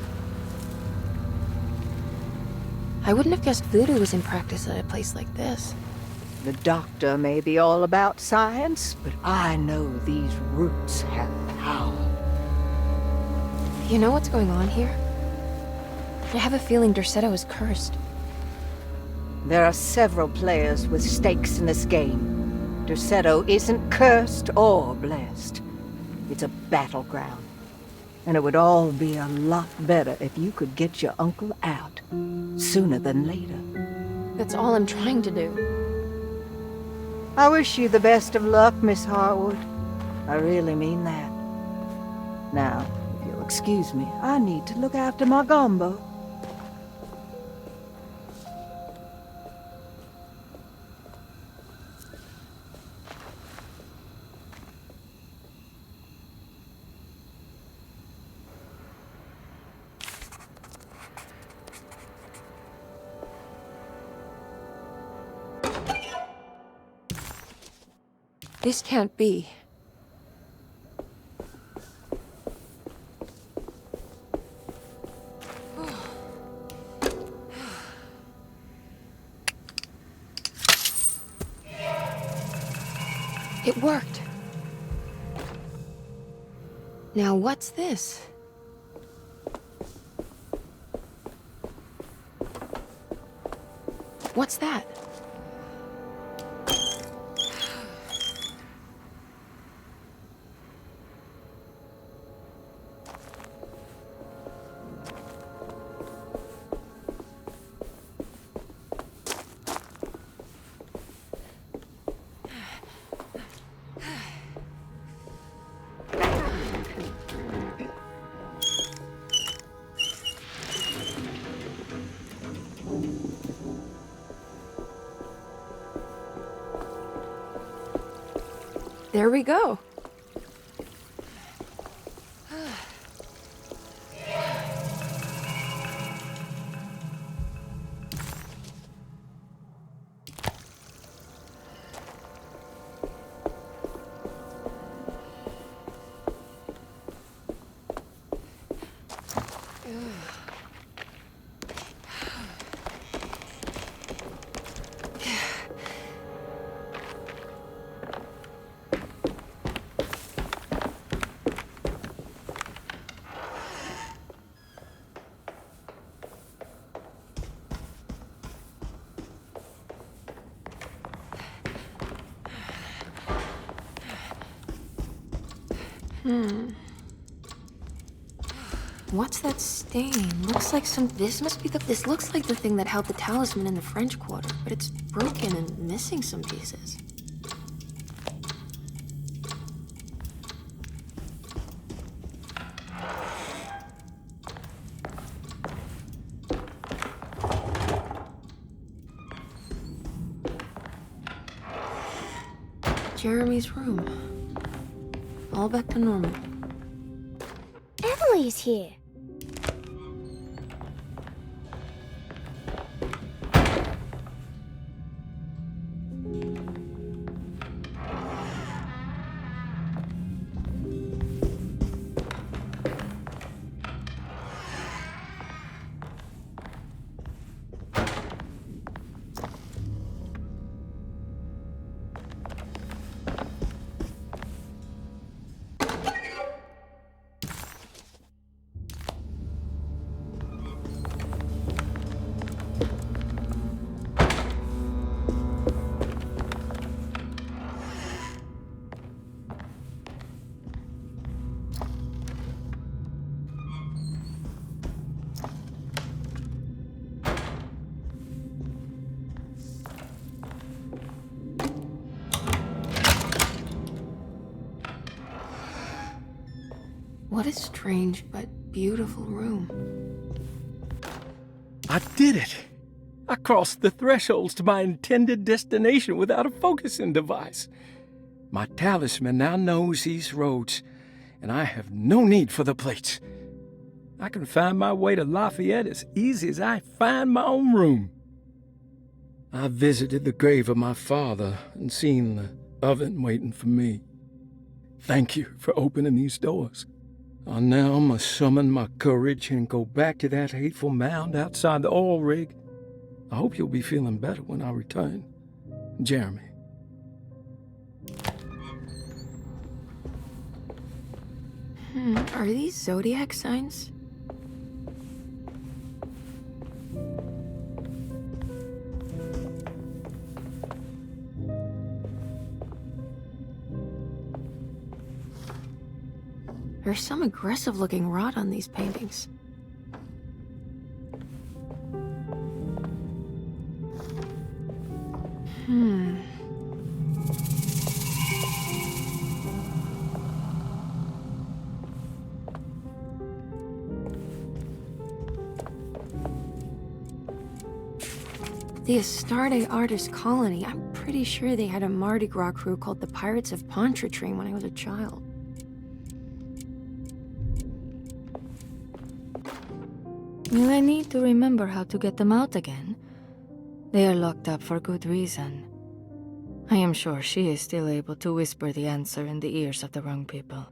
Speaker 2: I wouldn't have guessed voodoo was in practice at a place like this.
Speaker 3: The doctor may be all about science, but I know these roots have power.
Speaker 2: You know what's going on here? I have a feeling Derceto is cursed.
Speaker 3: There are several players with stakes in this game. Derceto isn't cursed or blessed. It's a battleground. And it would all be a lot better if you could get your uncle out sooner than later.
Speaker 2: That's all I'm trying to do.
Speaker 3: I wish you the best of luck, Miss Hartwood. I really mean that. Now, if you'll excuse me, I need to look after my gumbo.
Speaker 2: This can't be. It worked. Now what's this? What's that? There we go. What's that stain? Looks like this looks like the thing that held the talisman in the French Quarter, but it's broken and missing some pieces. Jeremy's room. All back to normal.
Speaker 8: Emily's here.
Speaker 2: What a strange but beautiful room.
Speaker 9: I did it! I crossed the thresholds to my intended destination without a focusing device. My talisman now knows these roads, and I have no need for the plates. I can find my way to Lafayette as easy as I find my own room. I visited the grave of my father and seen the oven waiting for me. Thank you for opening these doors. I now must summon my courage and go back to that hateful mound outside the oil rig. I hope you'll be feeling better when I return. Jeremy.
Speaker 2: Are these zodiac signs? There's some aggressive-looking rot on these paintings. The Astarte Artist Colony. I'm pretty sure they had a Mardi Gras crew called the Pirates of Pontchartrain when I was a child.
Speaker 14: Will I need to remember how to get them out again? They are locked up for good reason. I am sure she is still able to whisper the answer in the ears of the wrong people.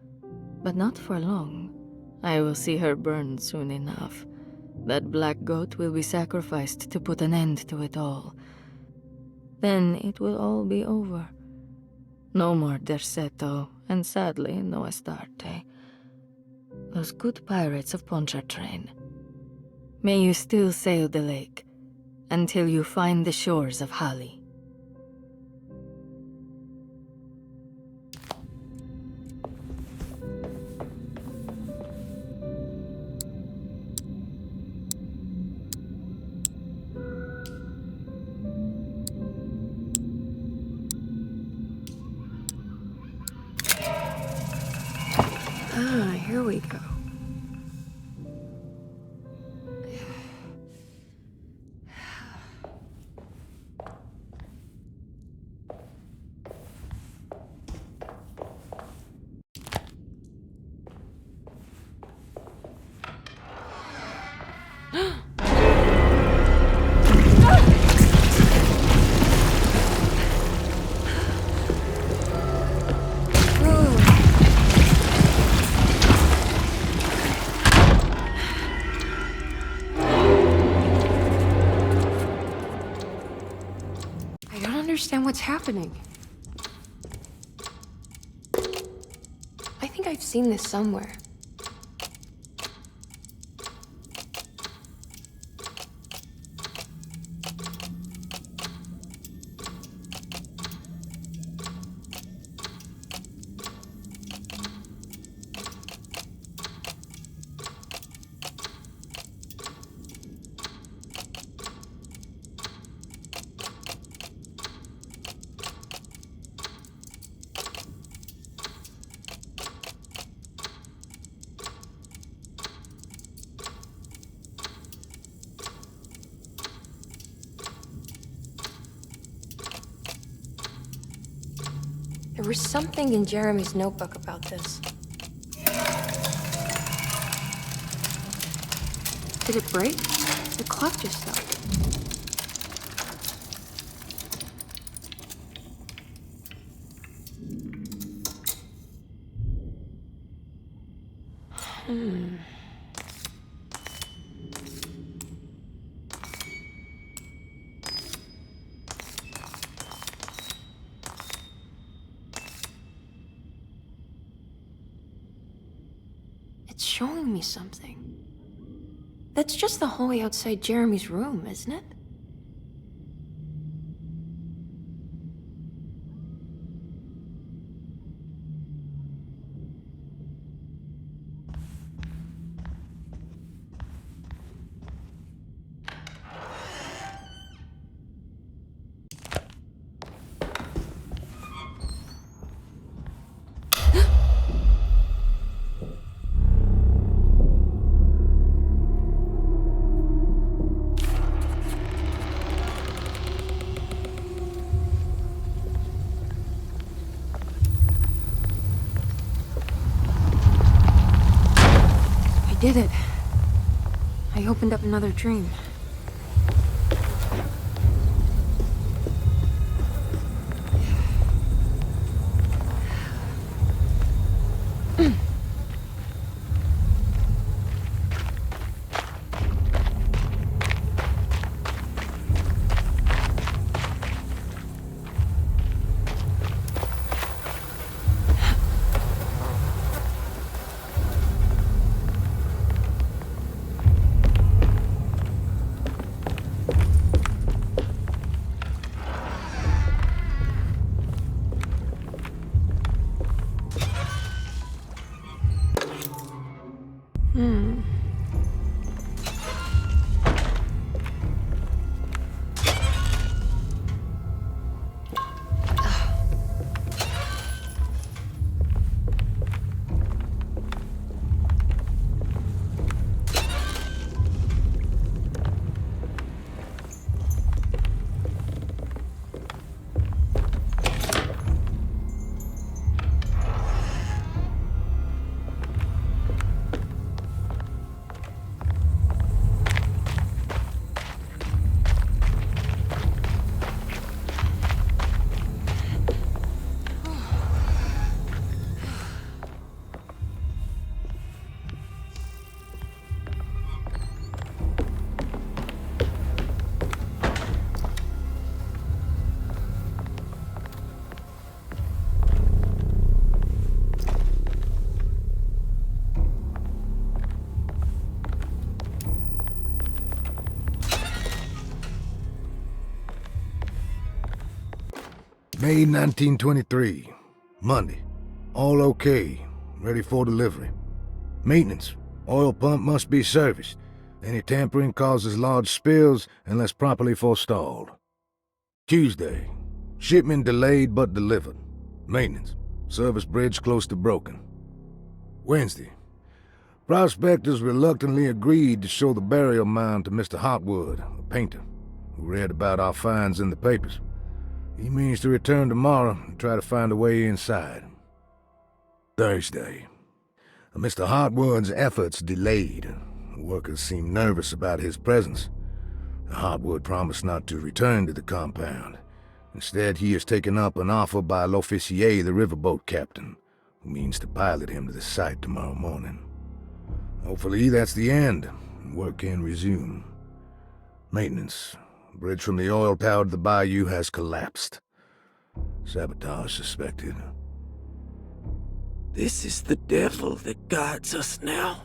Speaker 14: But not for long. I will see her burned soon enough. That black goat will be sacrificed to put an end to it all. Then it will all be over. No more Derceto, and sadly, no Astarte. Those good pirates of Pontchartrain. May you still sail the lake, until you find the shores of Hali.
Speaker 2: Here we go. Understand what's happening. I think I've seen this somewhere. There was something in Jeremy's notebook about this. Did it break? The clock just stopped. It's showing me something. That's just the hallway outside Jeremy's room, isn't it? I did it. I opened up another dream.
Speaker 13: May 1923. Monday. All okay. Ready for delivery. Maintenance. Oil pump must be serviced. Any tampering causes large spills unless properly forestalled. Tuesday. Shipment delayed but delivered. Maintenance. Service bridge close to broken. Wednesday. Prospectors reluctantly agreed to show the burial mound to Mr. Hartwood, a painter, who read about our finds in the papers. He means to return tomorrow and try to find a way inside. Thursday. Mr. Hartwood's efforts delayed. The workers seemed nervous about his presence. Hartwood promised not to return to the compound. Instead, he has taken up an offer by L'Officier, the riverboat captain, who means to pilot him to the site tomorrow morning. Hopefully that's the end, and work can resume. Maintenance. Bridge from the oil tower to the bayou has collapsed. Sabotage suspected.
Speaker 5: This is the devil that guides us now.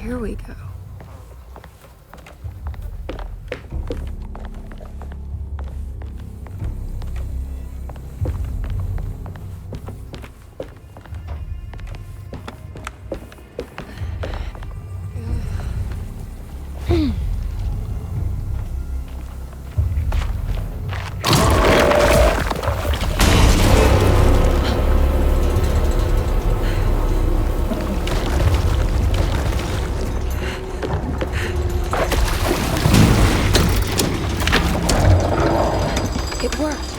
Speaker 2: Here we go. It worked.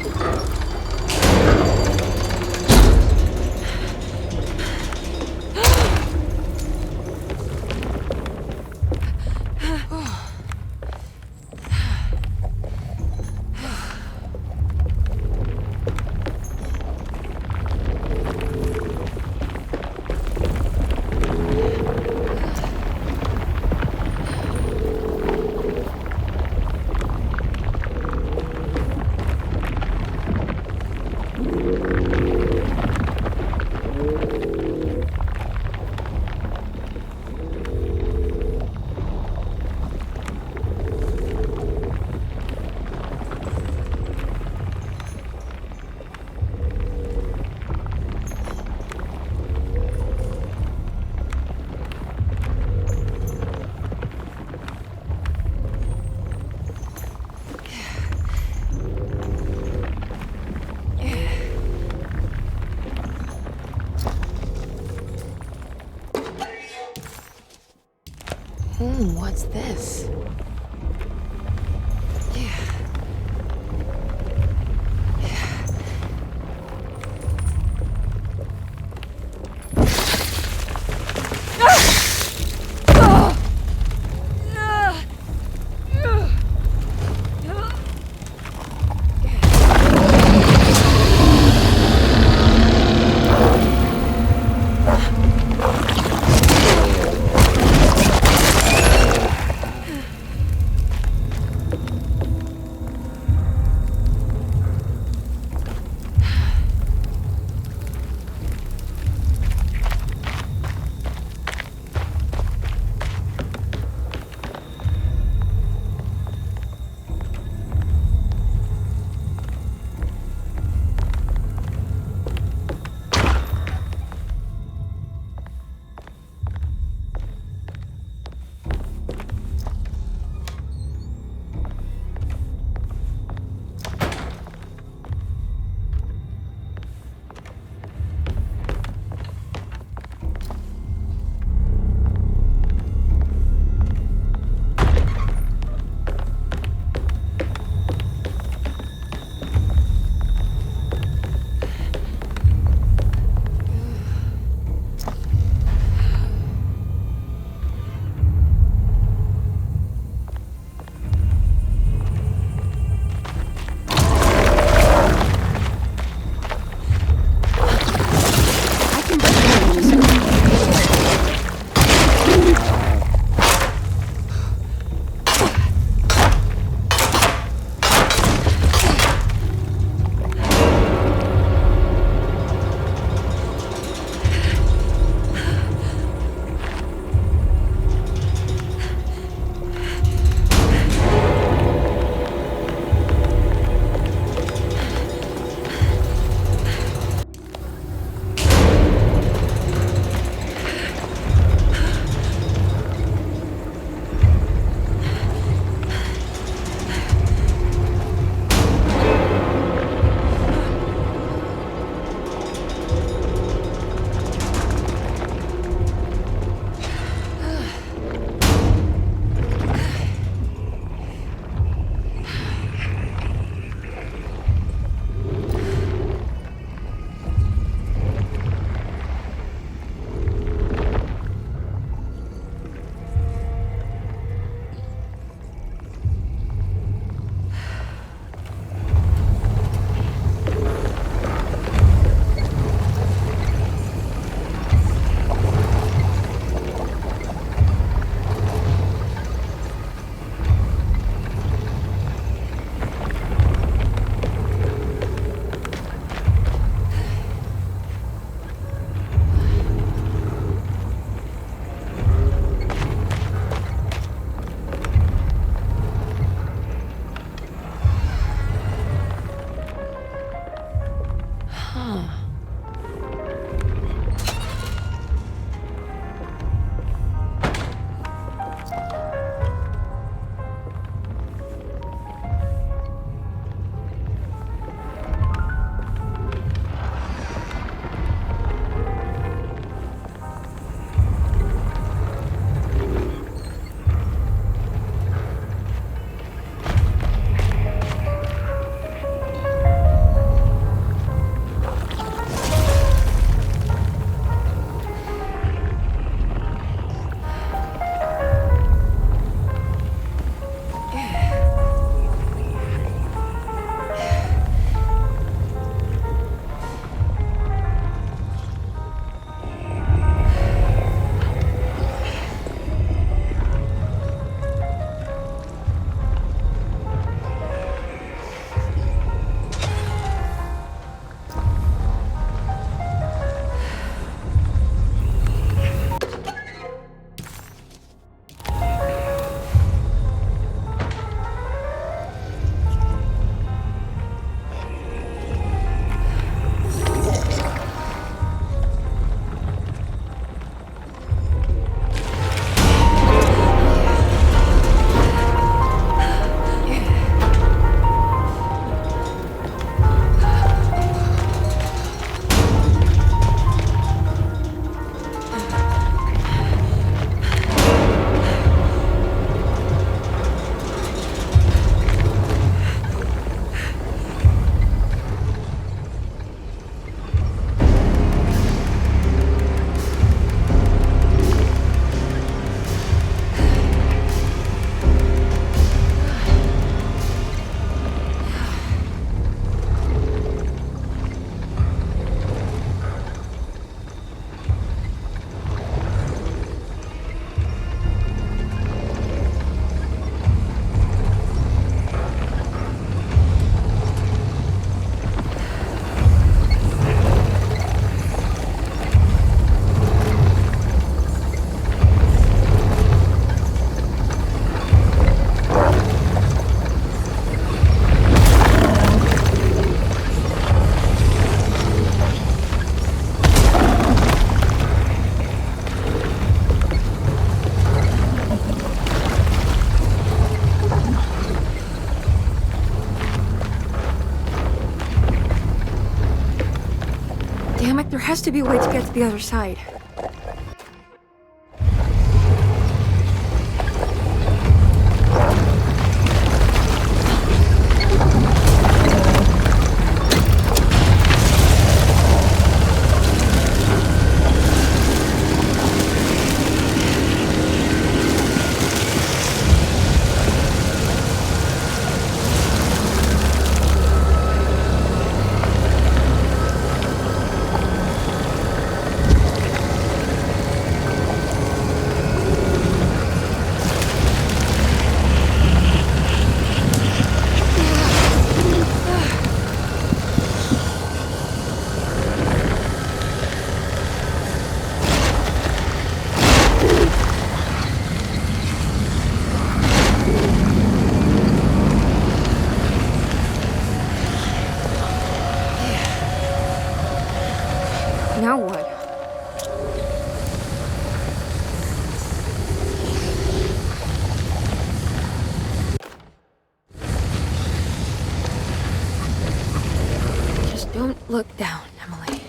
Speaker 2: What's this? There has to be a way to get to the other side. Now what? Just don't look down, Emily.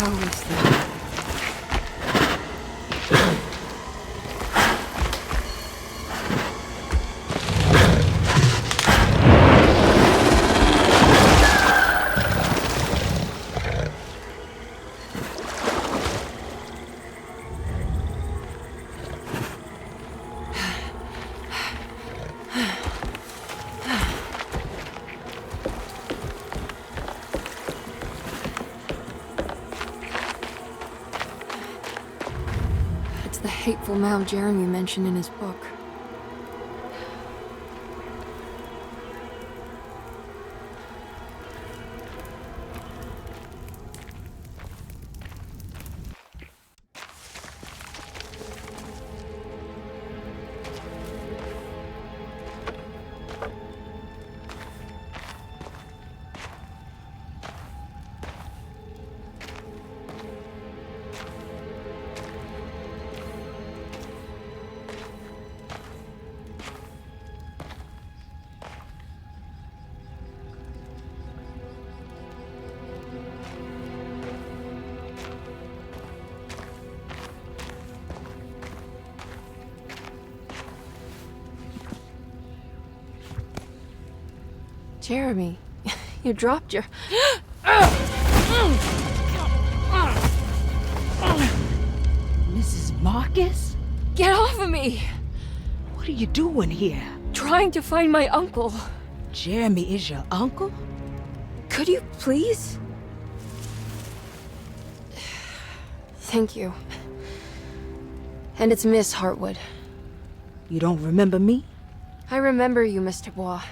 Speaker 2: How is that? The hateful mound Jeremy mentioned in his book. Jeremy, you dropped your...
Speaker 3: Mrs. Marcus?
Speaker 2: Get off of me!
Speaker 3: What are you doing here?
Speaker 2: Trying to find my uncle.
Speaker 3: Jeremy is your uncle?
Speaker 2: Could you please? Thank you. And it's Miss Hartwood.
Speaker 3: You don't remember me?
Speaker 2: I remember you, Mr. Bois.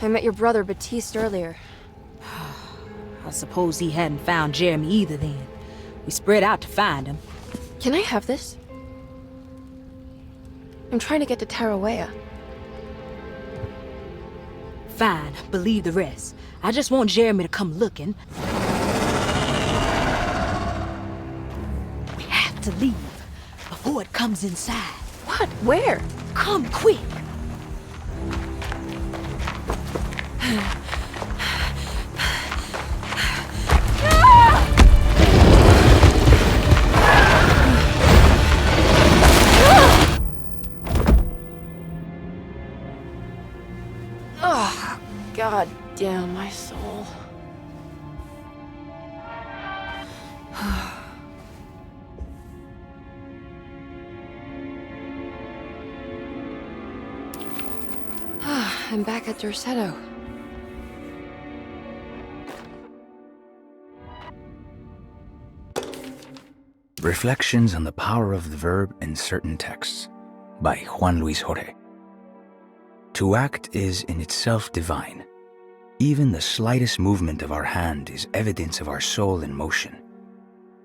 Speaker 2: I met your brother Baptiste earlier.
Speaker 3: I suppose he hadn't found Jeremy either then. We spread out to find him.
Speaker 2: Can I have this? I'm trying to get to Tarawea.
Speaker 3: Fine, believe the rest. I just want Jeremy to come looking. We have to leave before it comes inside.
Speaker 2: What? Where?
Speaker 3: Come quick!
Speaker 2: Oh, God damn my soul. I'm back at Derceto.
Speaker 15: Reflections on the Power of the Verb in Certain Texts by Juan Luis Jorge. To act is in itself divine. Even the slightest movement of our hand is evidence of our soul in motion.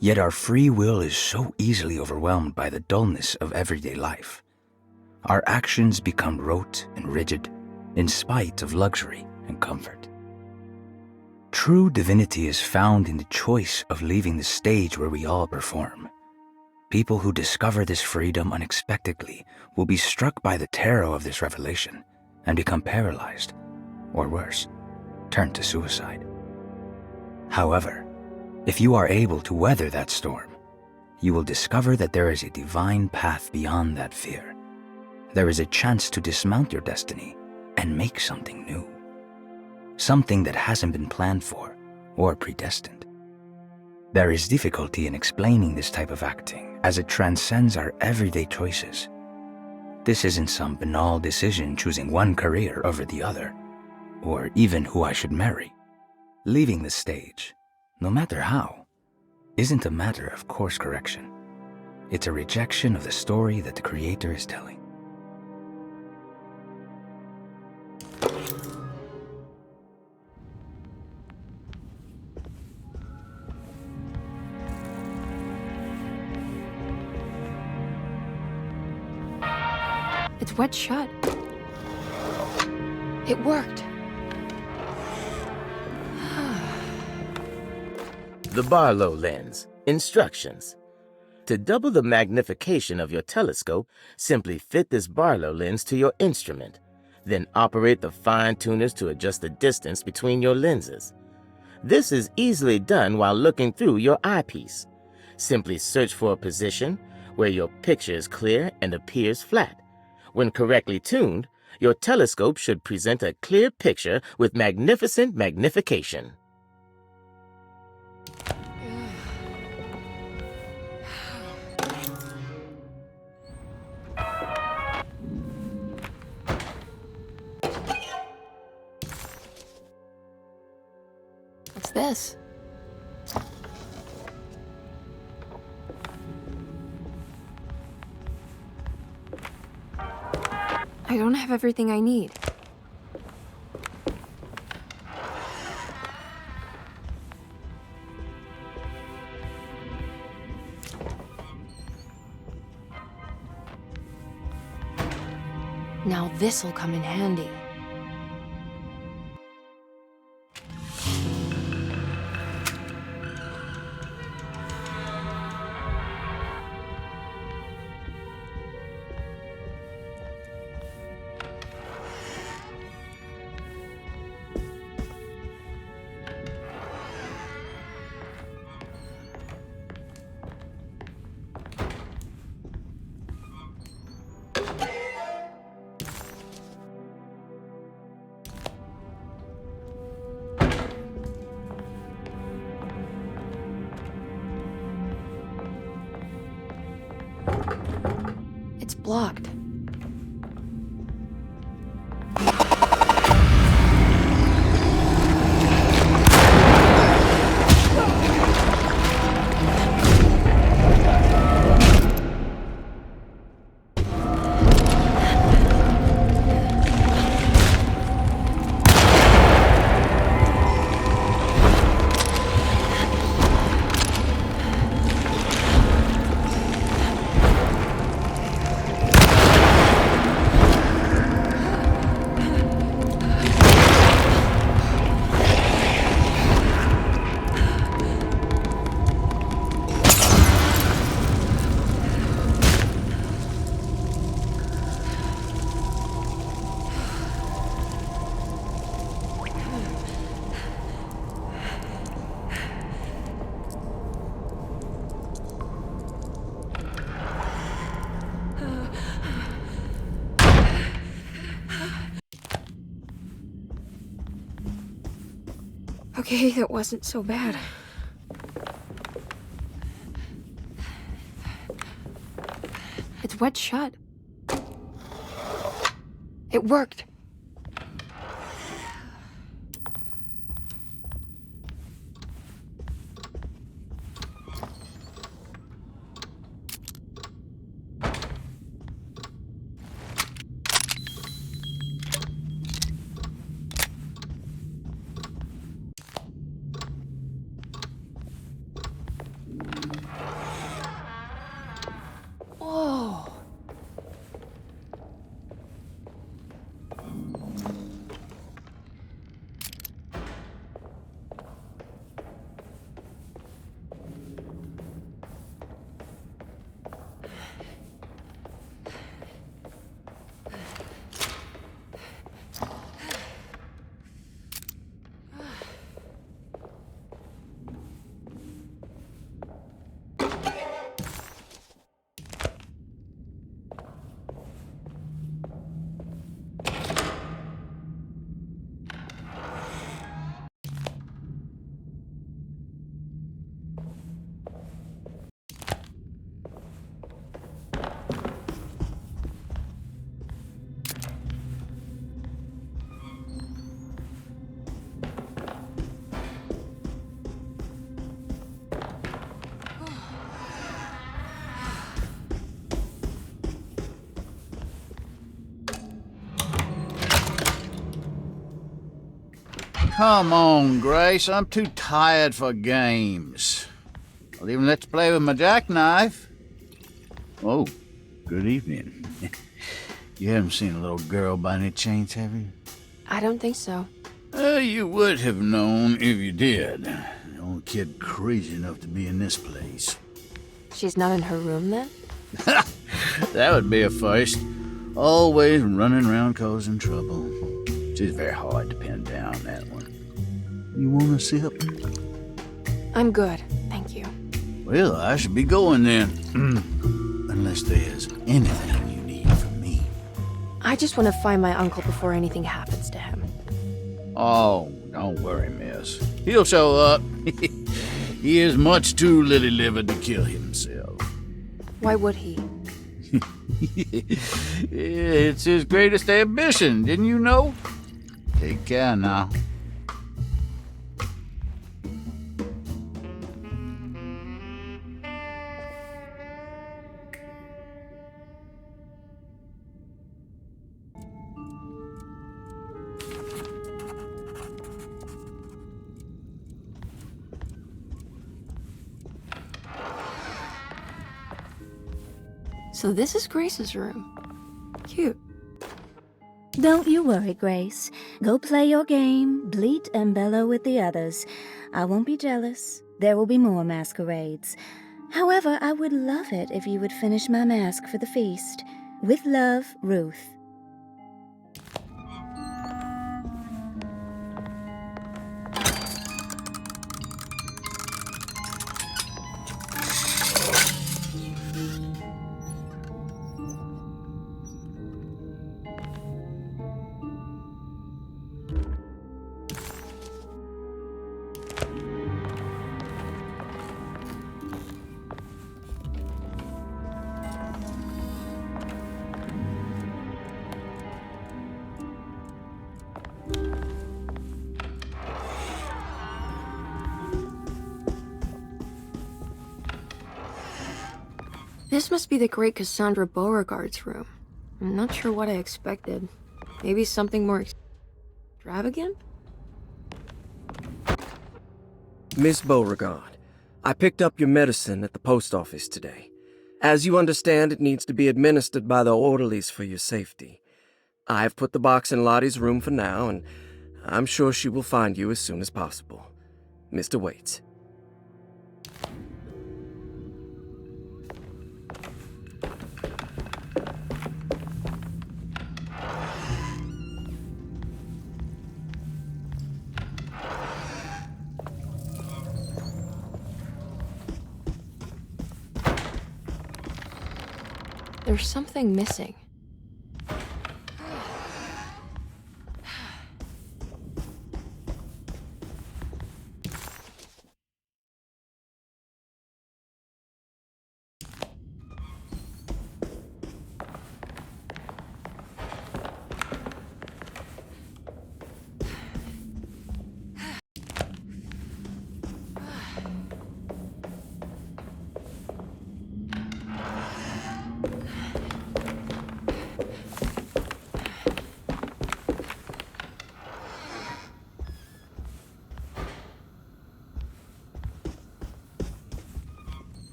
Speaker 15: Yet our free will is so easily overwhelmed by the dullness of everyday life. Our actions become rote and rigid in spite of luxury and comfort. True divinity is found in the choice of leaving the stage where we all perform. People who discover this freedom unexpectedly will be struck by the terror of this revelation and become paralyzed, or worse, turn to suicide. However, if you are able to weather that storm, you will discover that there is a divine path beyond that fear. There is a chance to dismount your destiny and make something new. Something that hasn't been planned for or predestined. There is difficulty in explaining this type of acting as it transcends our everyday choices. This isn't some banal decision choosing one career over the other, or even who I should marry. Leaving the stage, no matter how, isn't a matter of course correction. It's a rejection of the story that the Creator is telling.
Speaker 2: It's wet shut. It worked.
Speaker 4: The Barlow lens. Instructions. To double the magnification of your telescope, simply fit this Barlow lens to your instrument. Then operate the fine tuners to adjust the distance between your lenses. This is easily done while looking through your eyepiece. Simply search for a position where your picture is clear and appears flat. When correctly tuned, your telescope should present a clear picture with magnificent magnification.
Speaker 2: What's this? I don't have everything I need. Now this'll come in handy. It's blocked. Okay, that wasn't so bad. It's wet shut. It worked.
Speaker 7: Come on, Grace. I'm too tired for games. I'll even let you play with my jackknife. Oh, good evening. You haven't seen a little girl by any chance, have you?
Speaker 2: I don't think so.
Speaker 7: You would have known if you did. The only kid crazy enough to be in this place.
Speaker 2: She's not in her room then?
Speaker 7: That would be a first. Always running around causing trouble. She's very hard to pin down, that one. You want a sip?
Speaker 2: I'm good, thank you.
Speaker 7: Well, I should be going then. Unless there's anything you need from me.
Speaker 2: I just want to find my uncle before anything happens to him.
Speaker 7: Oh, don't worry, miss. He'll show up. He is much too lily-livered to kill himself.
Speaker 2: Why would he?
Speaker 7: It's his greatest ambition, didn't you know? Take care now.
Speaker 2: So this is Grace's room. Cute.
Speaker 12: Don't you worry, Grace. Go play your game, bleat and bellow with the others. I won't be jealous. There will be more masquerades. However, I would love it if you would finish my mask for the feast. With love, Ruth.
Speaker 2: This must be the great Cassandra Beauregard's room. I'm not sure what I expected. Maybe something more extravagant?
Speaker 5: Miss Beauregard, I picked up your medicine at the post office today. As you understand, it needs to be administered by the orderlies for your safety. I've put the box in Lottie's room for now, and I'm sure she will find you as soon as possible. Mr. Waits.
Speaker 2: There's something missing.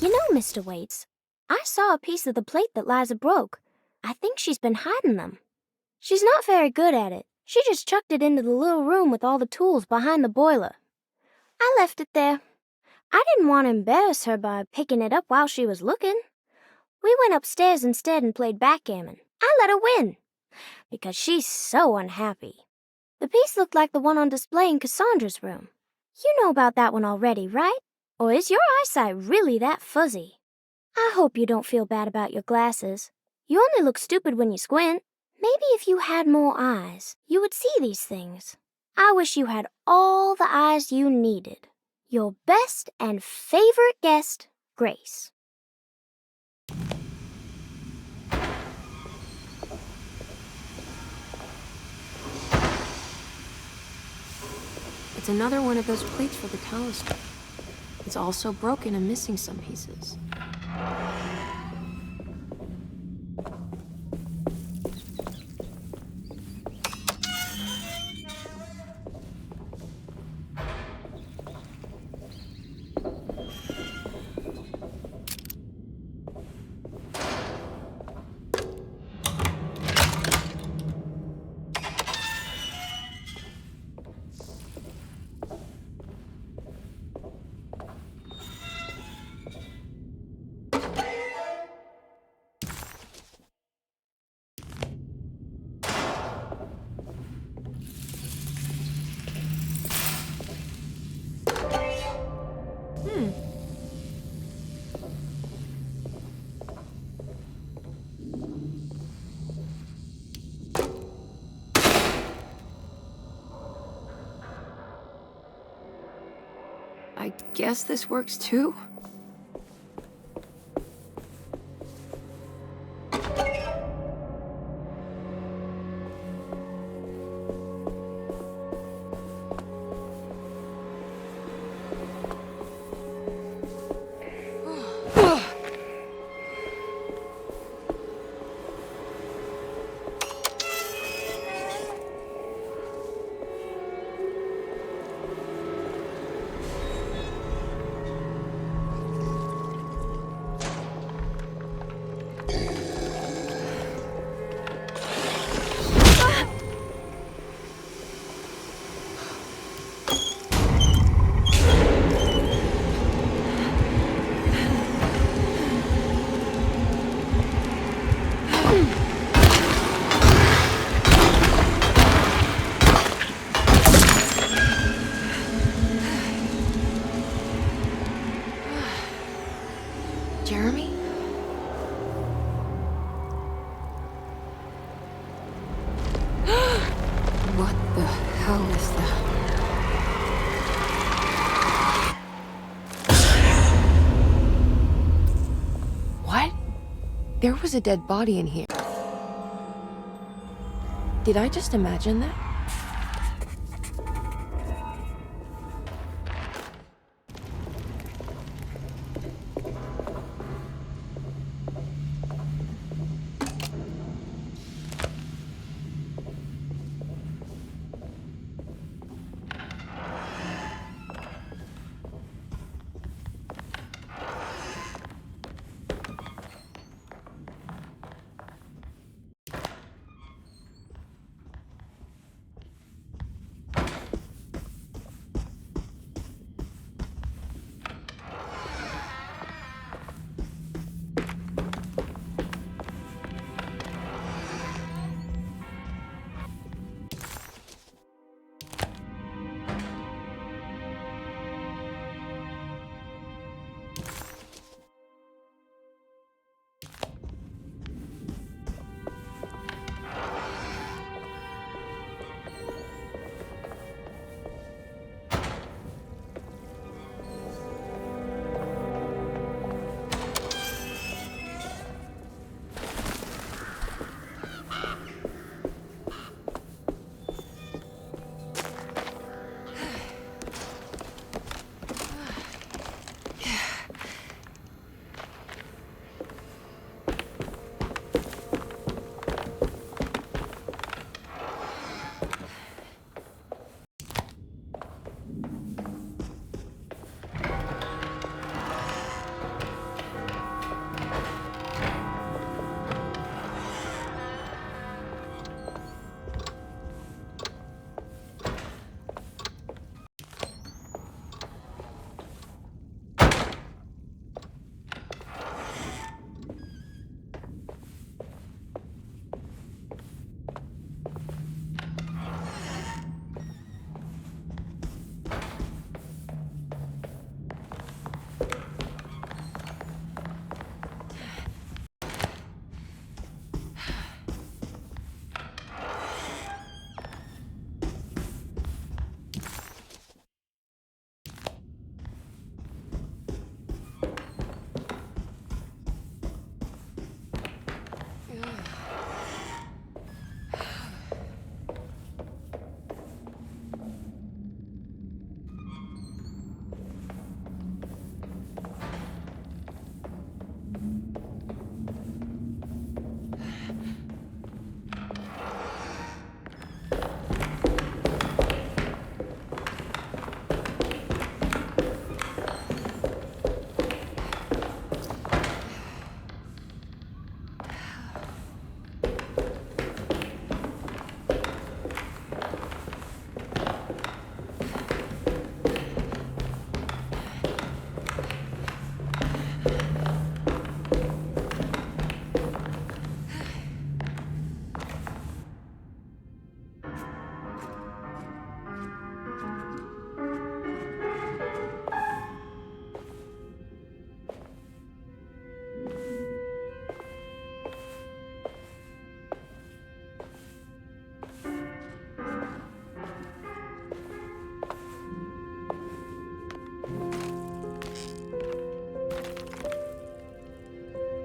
Speaker 8: You know, Mr. Waits, I saw a piece of the plate that Liza broke. I think she's been hiding them. She's not very good at it. She just chucked it into the little room with all the tools behind the boiler. I left it there. I didn't want to embarrass her by picking it up while she was looking. We went upstairs instead and played backgammon. I let her win, because she's so unhappy. The piece looked like the one on display in Cassandra's room. You know about that one already, right? Or is your eyesight really that fuzzy? I hope you don't feel bad about your glasses. You only look stupid when you squint. Maybe if you had more eyes, you would see these things. I wish you had all the eyes you needed. Your best and favorite guest, Grace.
Speaker 2: It's another one of those plates for the telescope. It's also broken and missing some pieces. I guess this works too? Jeremy? What the hell is that? What? There was a dead body in here. Did I just imagine that?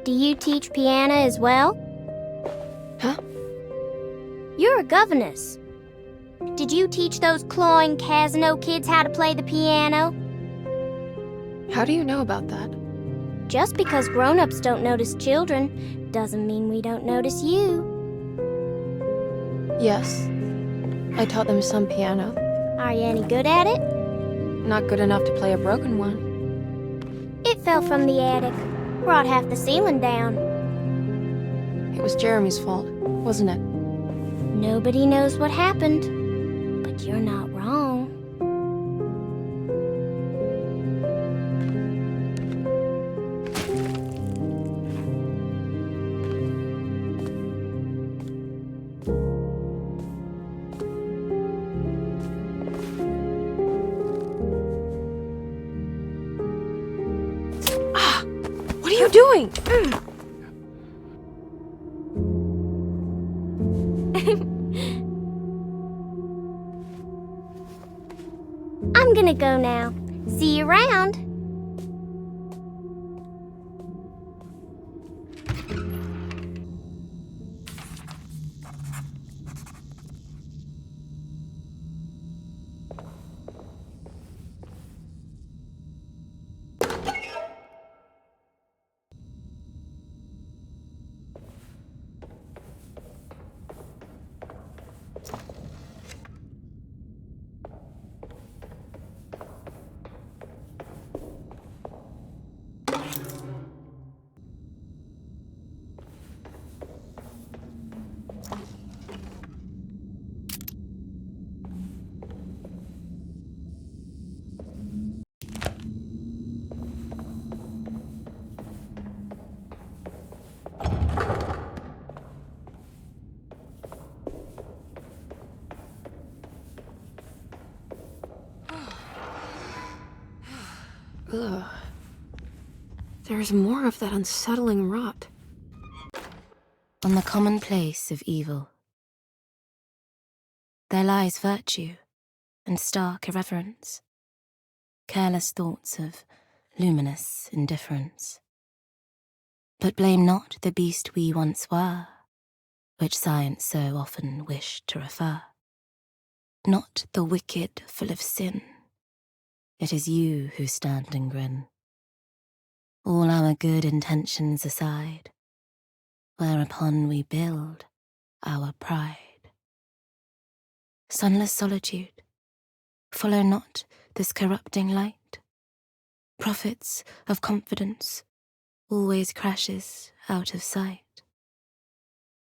Speaker 8: Do you teach piano as well?
Speaker 2: Huh?
Speaker 8: You're a governess. Did you teach those clawing Casino kids how to play the piano?
Speaker 2: How do you know about that?
Speaker 8: Just because grown-ups don't notice children doesn't mean we don't notice you.
Speaker 2: Yes. I taught them some piano.
Speaker 8: Are you any good at it?
Speaker 2: Not good enough to play a broken one.
Speaker 8: It fell from the attic. Brought half the ceiling down.
Speaker 2: It was Jeremy's fault, wasn't it?
Speaker 8: Nobody knows what happened, but you're not wrong.
Speaker 2: What are you doing?
Speaker 8: I'm gonna go now. See you around.
Speaker 2: Ugh. There's more of that unsettling rot.
Speaker 6: On the commonplace of evil, there lies virtue and stark irreverence, careless thoughts of luminous indifference. But blame not the beast we once were, which science so often wished to refer. Not the wicked full of sin, it is you who stand and grin. All our good intentions aside, whereupon we build our pride. Sunless solitude, follow not this corrupting light. Prophets of confidence always crashes out of sight.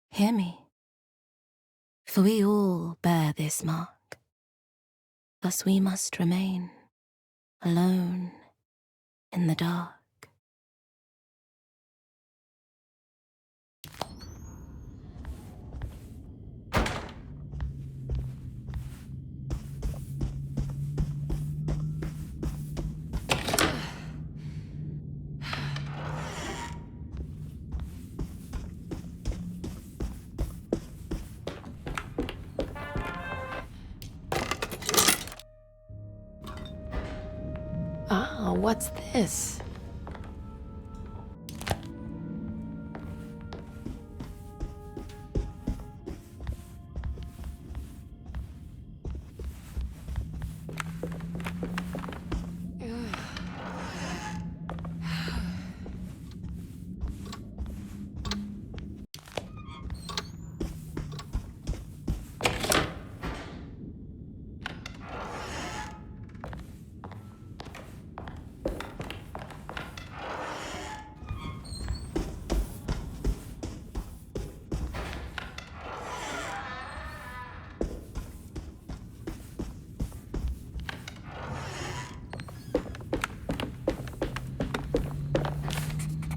Speaker 6: Hear me, for we all bear this mark. Thus we must remain alone in the dark.
Speaker 2: Ah, what's this?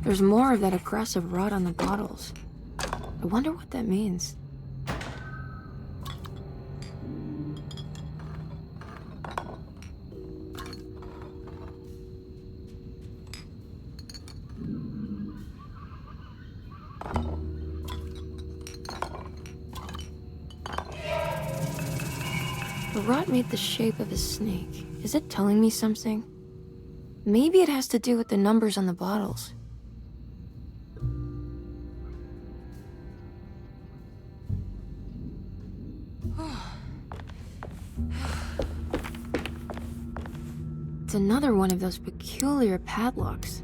Speaker 2: There's more of that aggressive rot on the bottles. I wonder what that means. The rot made the shape of a snake. Is it telling me something? Maybe it has to do with the numbers on the bottles. It's another one of those peculiar padlocks.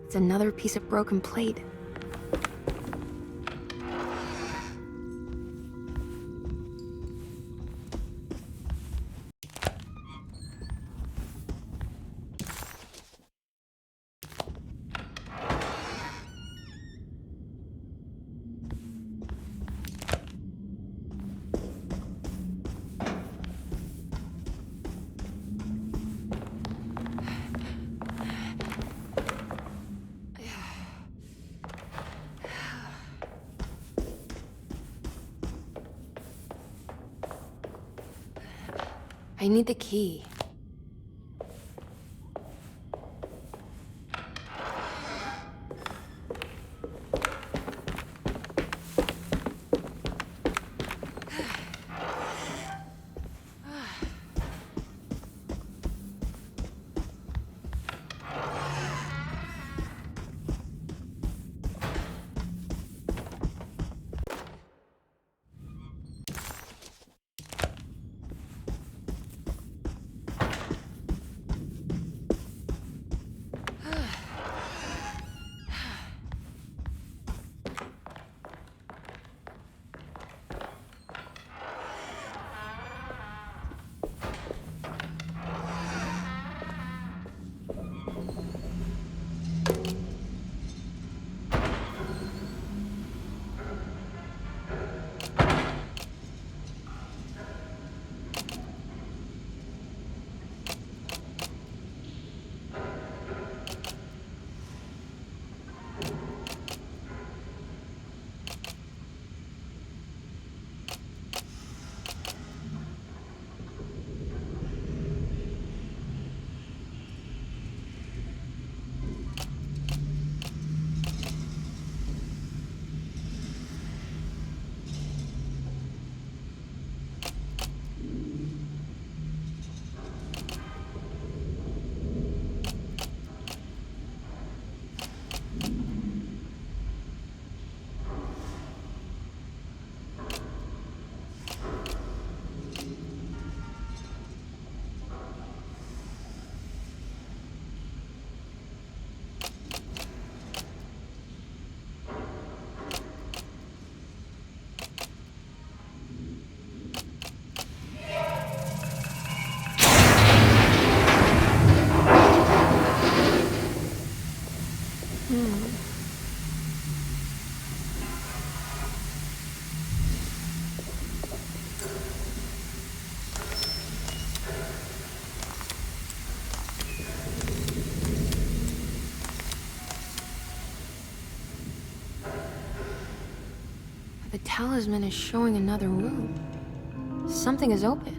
Speaker 2: It's another piece of broken plate. I need the key. The talisman is showing another room. Something is open.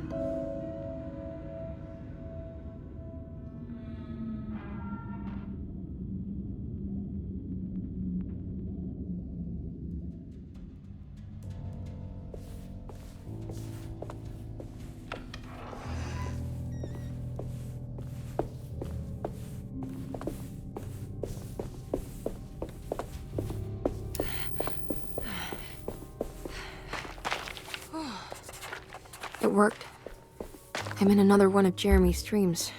Speaker 2: It worked. I'm in another one of Jeremy's dreams.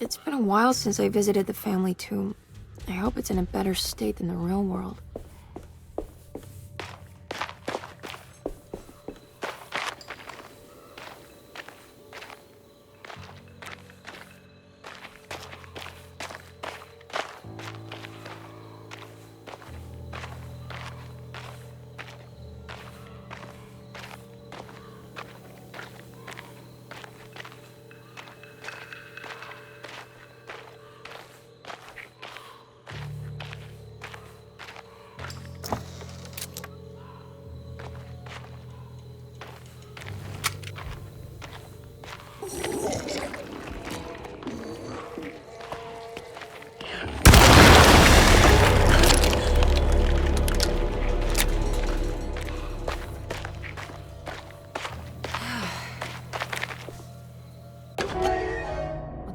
Speaker 2: It's been a while since I visited the family tomb. I hope it's in a better state than the real world.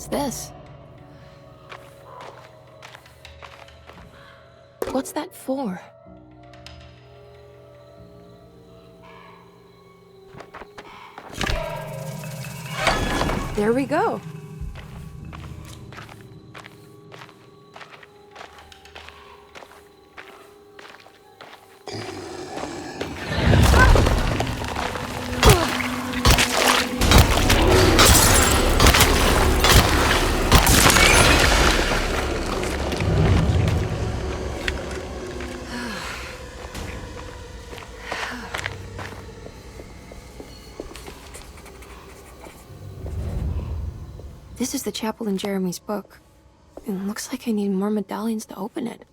Speaker 2: this? What's that for? There we go. This is the chapel in Jeremy's book. It looks like I need more medallions to open it.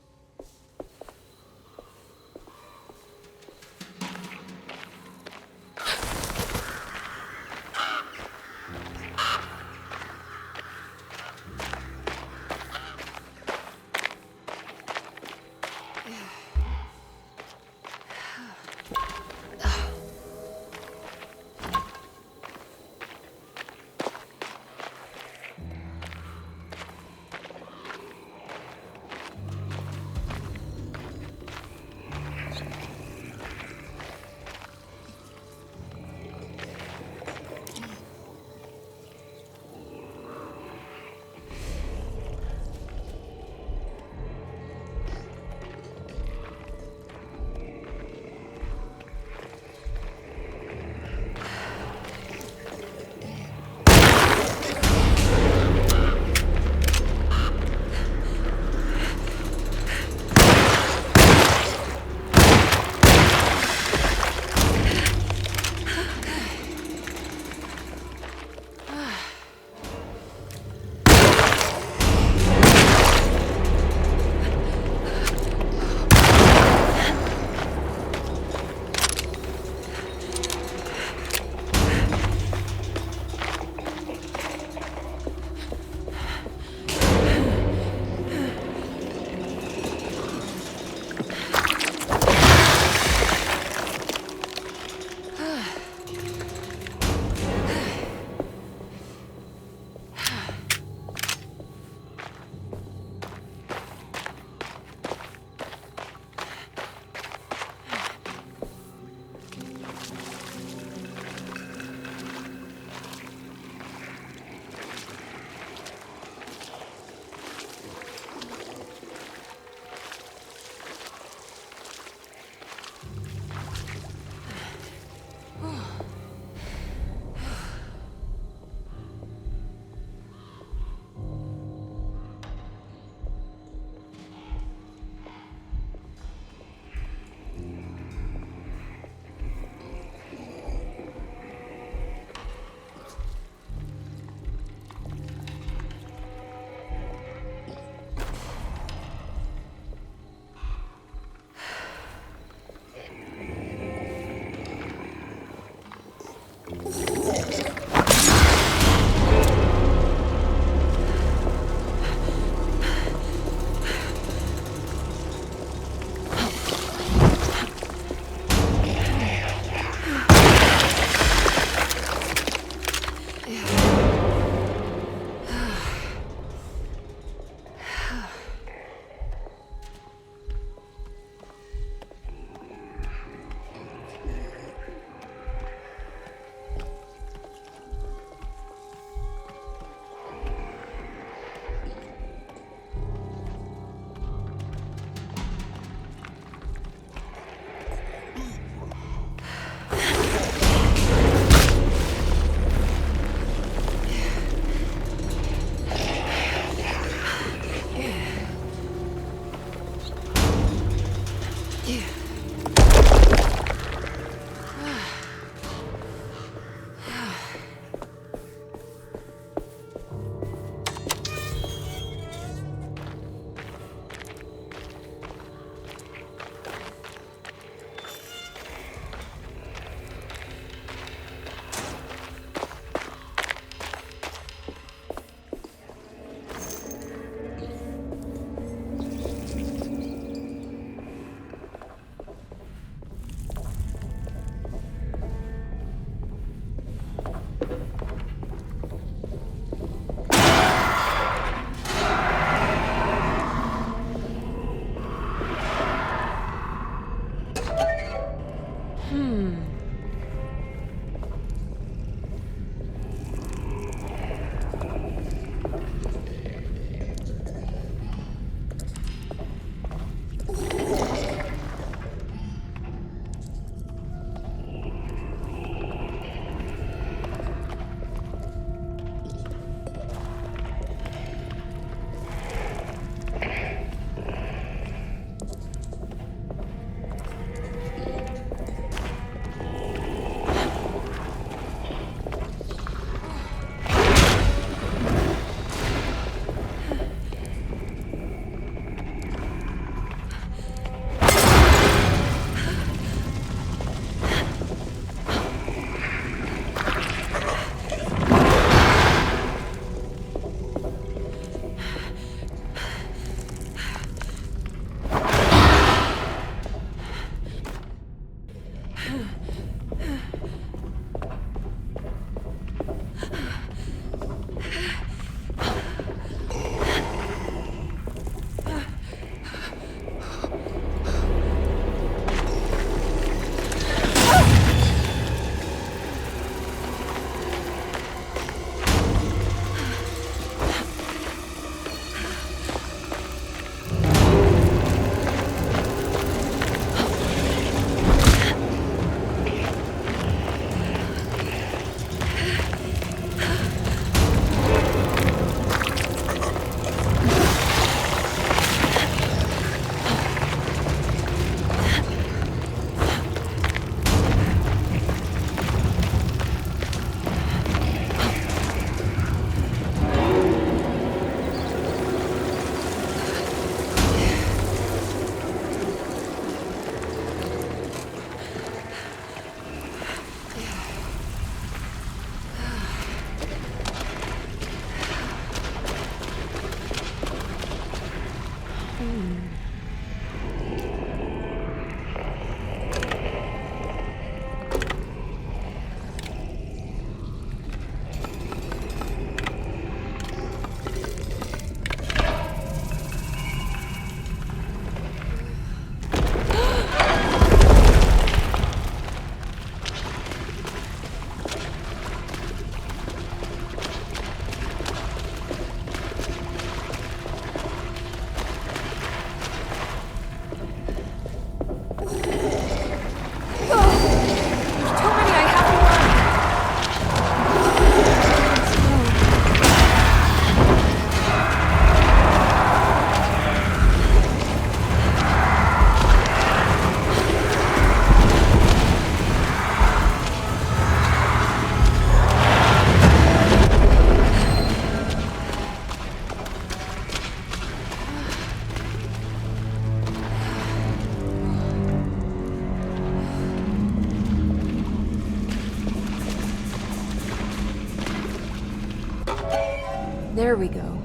Speaker 2: There we go.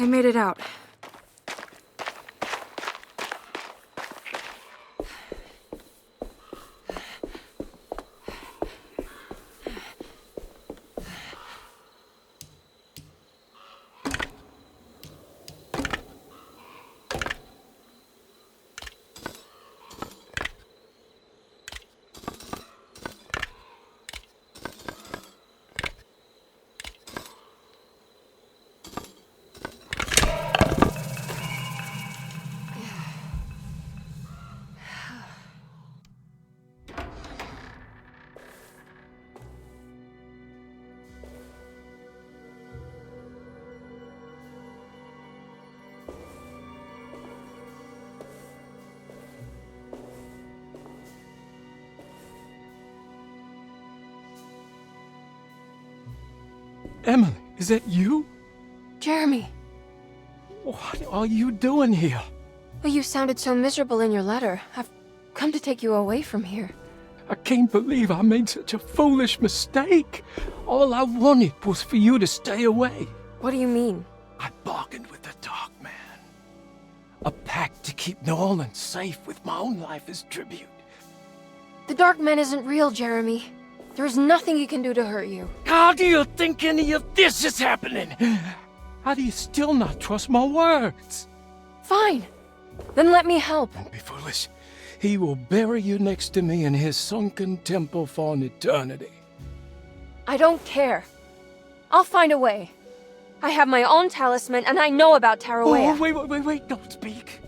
Speaker 14: I made it out.
Speaker 9: Emily, is that you?
Speaker 2: Jeremy!
Speaker 9: What are you doing here?
Speaker 2: Well, you sounded so miserable in your letter. I've come to take you away from here.
Speaker 9: I can't believe I made such a foolish mistake. All I wanted was for you to stay away.
Speaker 2: What do you mean?
Speaker 9: I bargained with the Dark Man. A pact to keep New Orleans safe with my own life as tribute.
Speaker 2: The Dark Man isn't real, Jeremy. There is nothing he can do to hurt you.
Speaker 9: How do you think any of this is happening? How do you still not trust my words?
Speaker 2: Fine. Then let me help.
Speaker 9: Don't be foolish. He will bury you next to me in his sunken temple for an eternity.
Speaker 2: I don't care. I'll find a way. I have my own talisman, and I know about Tarawea.
Speaker 9: Oh, wait, don't speak.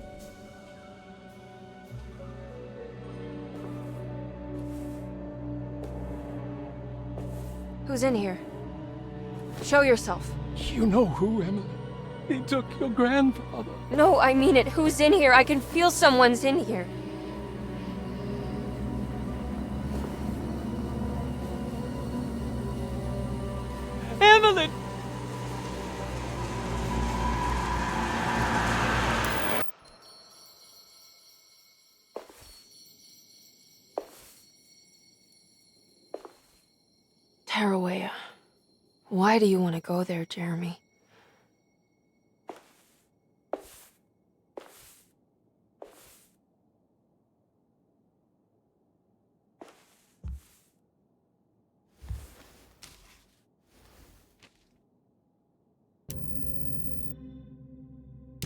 Speaker 2: Who's in here? Show yourself.
Speaker 9: You know who, Emily. He took your grandfather.
Speaker 2: No, I mean it. Who's in here? I can feel someone's in here.
Speaker 9: Emily!
Speaker 2: Tarawea. Why do you want to go there, Jeremy?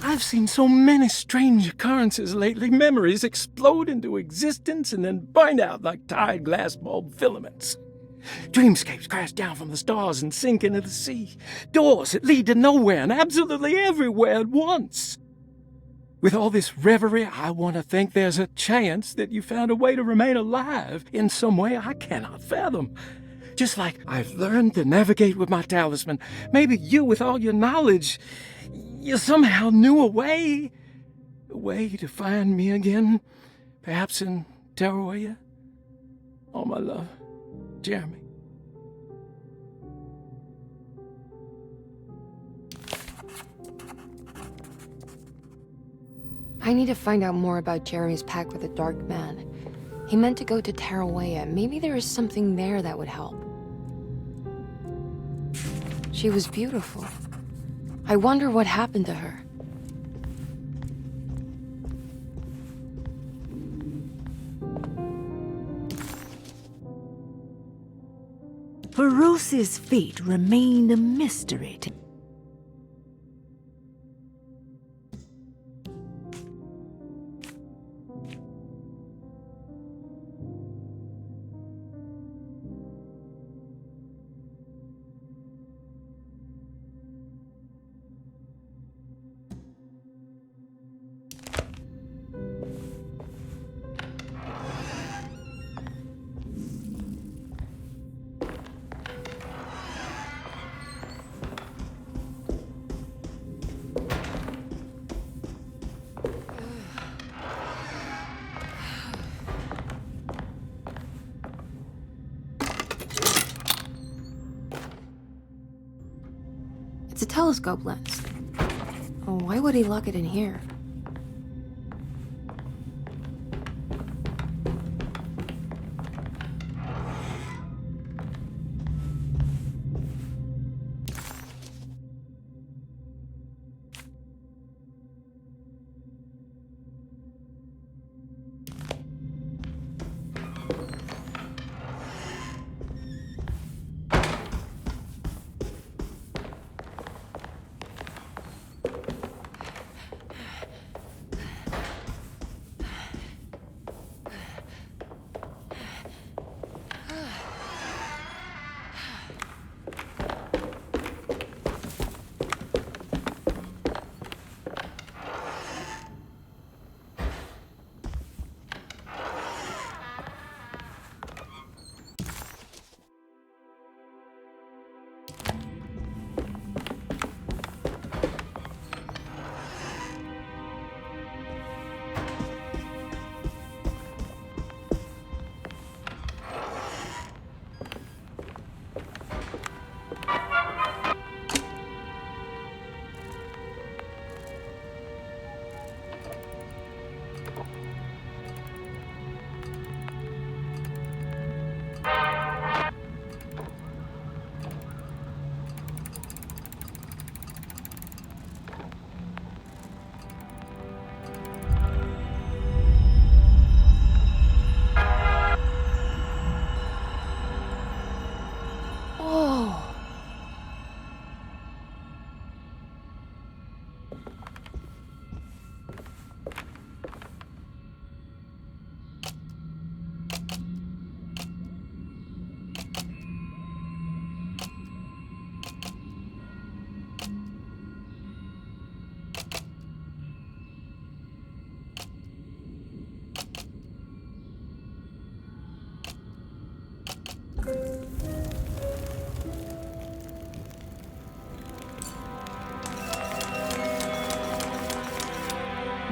Speaker 9: I've seen so many strange occurrences lately. Memories explode into existence and then burn out like tired glass bulb filaments. Dreamscapes crash down from the stars and sink into the sea. Doors that lead to nowhere and absolutely everywhere at once. With all this reverie, I want to think there's a chance that you found a way to remain alive in some way I cannot fathom. Just like I've learned to navigate with my talisman. Maybe you, with all your knowledge, you somehow knew a way to find me again. Perhaps in Tarawea. All my love, Jeremy.
Speaker 2: I need to find out more about Jeremy's pact with the Dark Man. He meant to go to Tarawea. Maybe there is something there that would help. She was beautiful. I wonder what happened to her.
Speaker 3: Feroce's fate remained a mystery to
Speaker 2: It's a telescope lens. Oh, why would he lock it in here?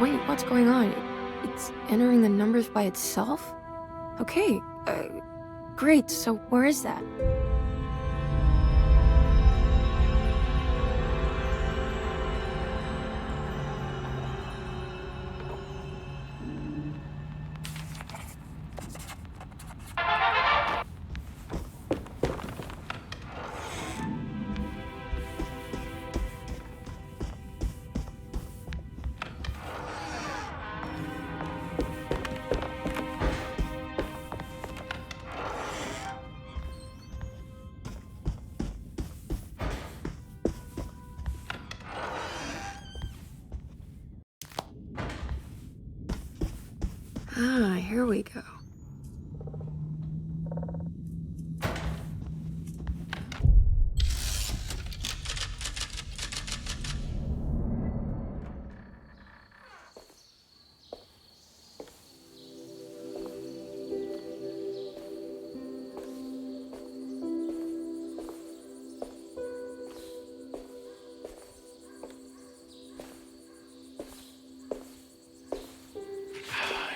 Speaker 2: Wait, what's going on? It's entering the numbers by itself? Okay, great, so where is that? Ah, here we go.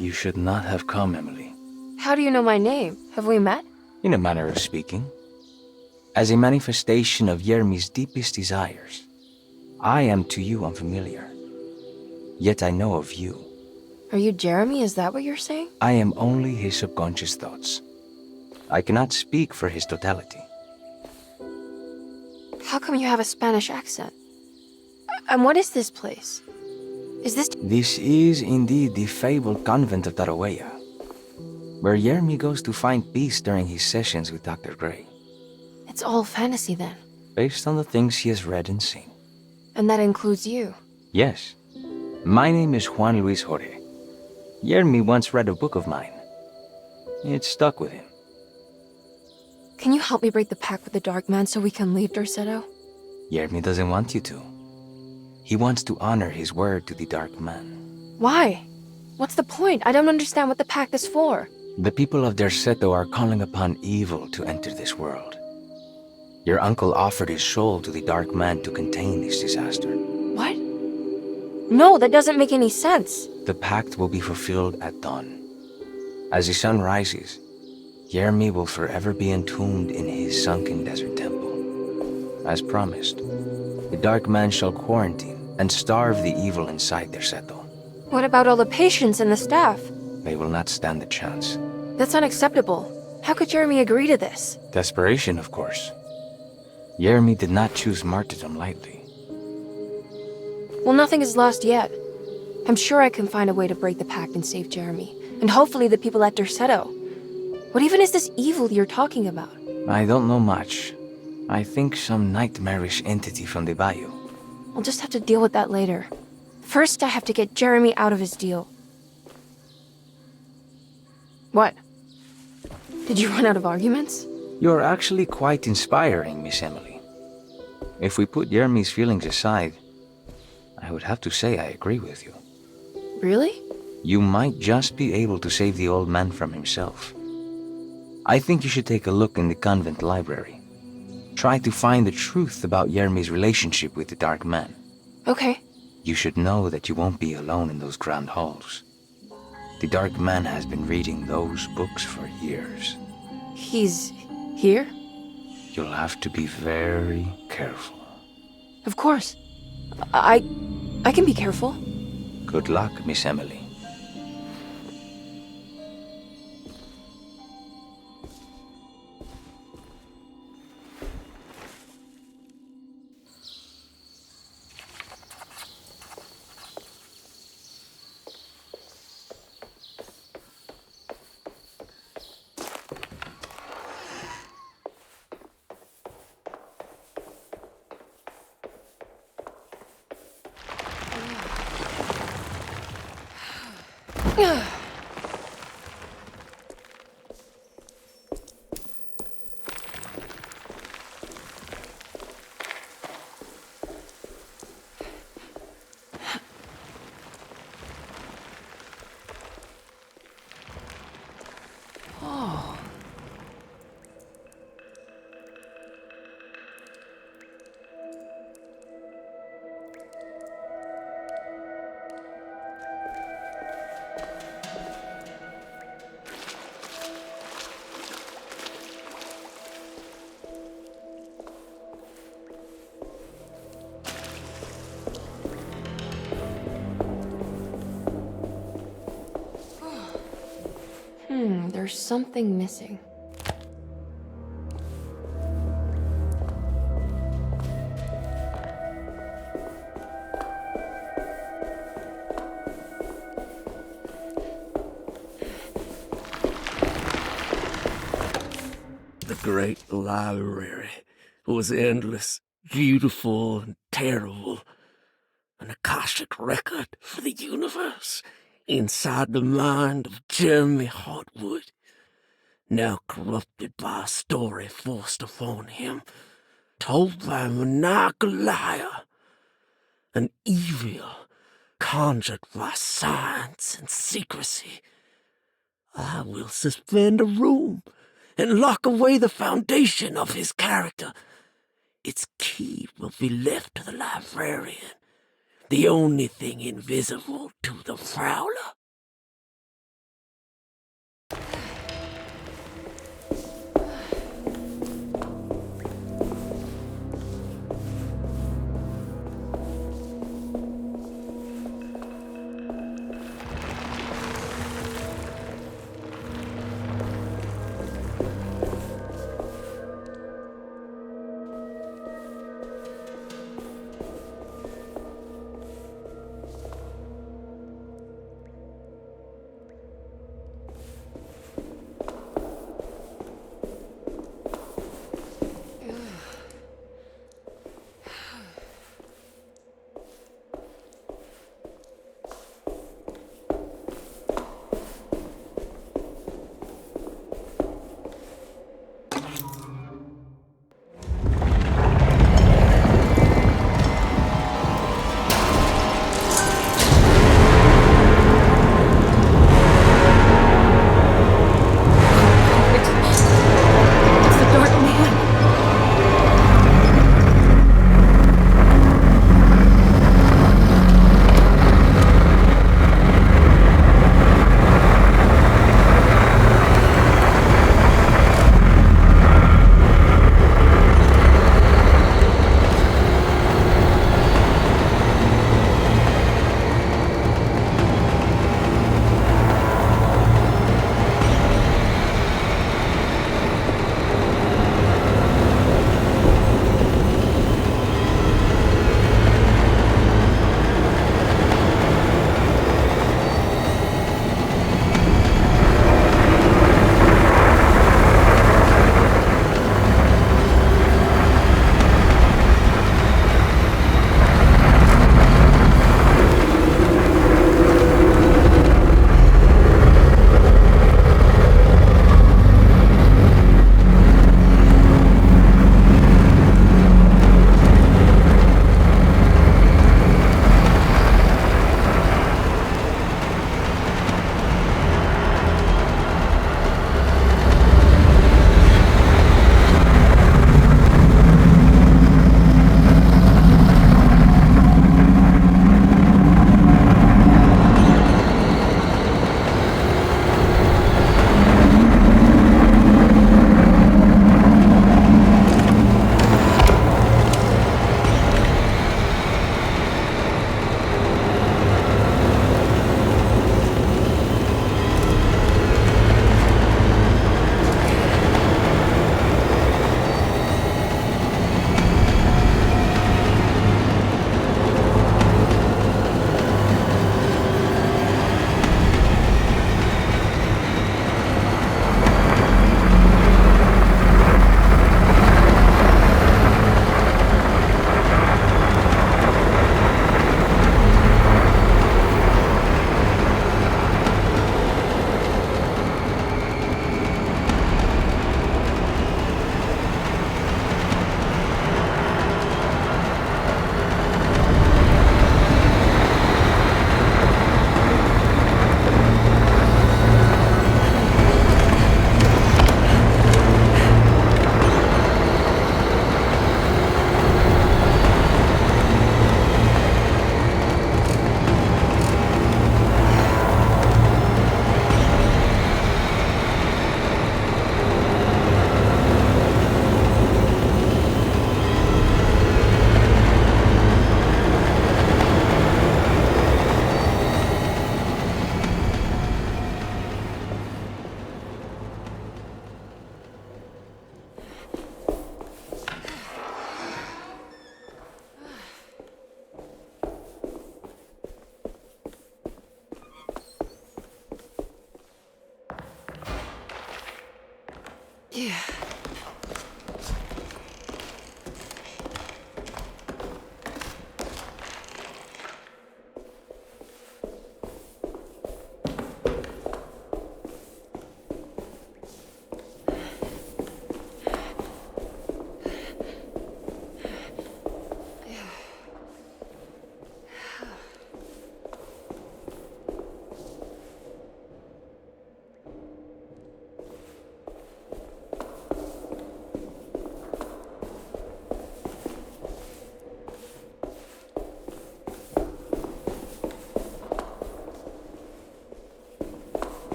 Speaker 15: You should not have come, Emily.
Speaker 2: How do you know my name? Have we met?
Speaker 15: In a manner of speaking. As a manifestation of Yermi's deepest desires, I am to you unfamiliar. Yet I know of you.
Speaker 2: Are you Jeremy? Is that what you're saying?
Speaker 15: I am only his subconscious thoughts. I cannot speak for his totality.
Speaker 2: How come you have a Spanish accent? And what is this place? Is this...
Speaker 15: This is indeed the fabled convent of Tarawea, where Yermi goes to find peace during his sessions with Dr. Gray.
Speaker 2: It's all fantasy then.
Speaker 15: Based on the things he has read and seen.
Speaker 2: And that includes you.
Speaker 15: Yes. My name is Juan Luis Jorge. Yermi once read a book of mine. It stuck with him.
Speaker 2: Can you help me break the pact with the Dark Man so we can leave Derceto?
Speaker 15: Yermi doesn't want you to. He wants to honor his word to the Dark Man.
Speaker 2: Why? What's the point? I don't understand what the pact is for.
Speaker 15: The people of Derceto are calling upon evil to enter this world. Your uncle offered his soul to the Dark Man to contain this disaster.
Speaker 2: What? No, that doesn't make any sense.
Speaker 15: The pact will be fulfilled at dawn. As the sun rises, Yermi will forever be entombed in his sunken desert temple. As promised. The Dark Man shall quarantine and starve the evil inside Derceto.
Speaker 2: What about all the patients and the staff?
Speaker 15: They will not stand a chance.
Speaker 2: That's unacceptable. How could Jeremy agree to this?
Speaker 15: Desperation, of course. Jeremy did not choose martyrdom lightly.
Speaker 2: Well, nothing is lost yet. I'm sure I can find a way to break the pact and save Jeremy. And hopefully the people at Derceto. What even is this evil you're talking about?
Speaker 15: I don't know much. I think some nightmarish entity from the bayou.
Speaker 2: I'll just have to deal with that later. First, I have to get Jeremy out of his deal. What? Did you run out of arguments?
Speaker 15: You're actually quite inspiring, Miss Emily. If we put Jeremy's feelings aside, I would have to say I agree with you.
Speaker 2: Really?
Speaker 15: You might just be able to save the old man from himself. I think you should take a look in the convent library. Try to find the truth about Jeremy's relationship with the Dark Man.
Speaker 2: Okay.
Speaker 15: You should know that you won't be alone in those grand halls. The Dark Man has been reading those books for years.
Speaker 2: He's here?
Speaker 15: You'll have to be very careful.
Speaker 2: Of course. I can be careful.
Speaker 15: Good luck, Miss Emily.
Speaker 2: There's something missing.
Speaker 5: The great library was endless, beautiful, and terrible. An Akashic record for the universe inside the mind of Emily Hartwood, now corrupted by a story forced upon him, told by a maniacal liar, an evil conjured by science and secrecy. I will suspend a room and lock away the foundation of his character. Its key will be left to the librarian, the only thing invisible to the prowler.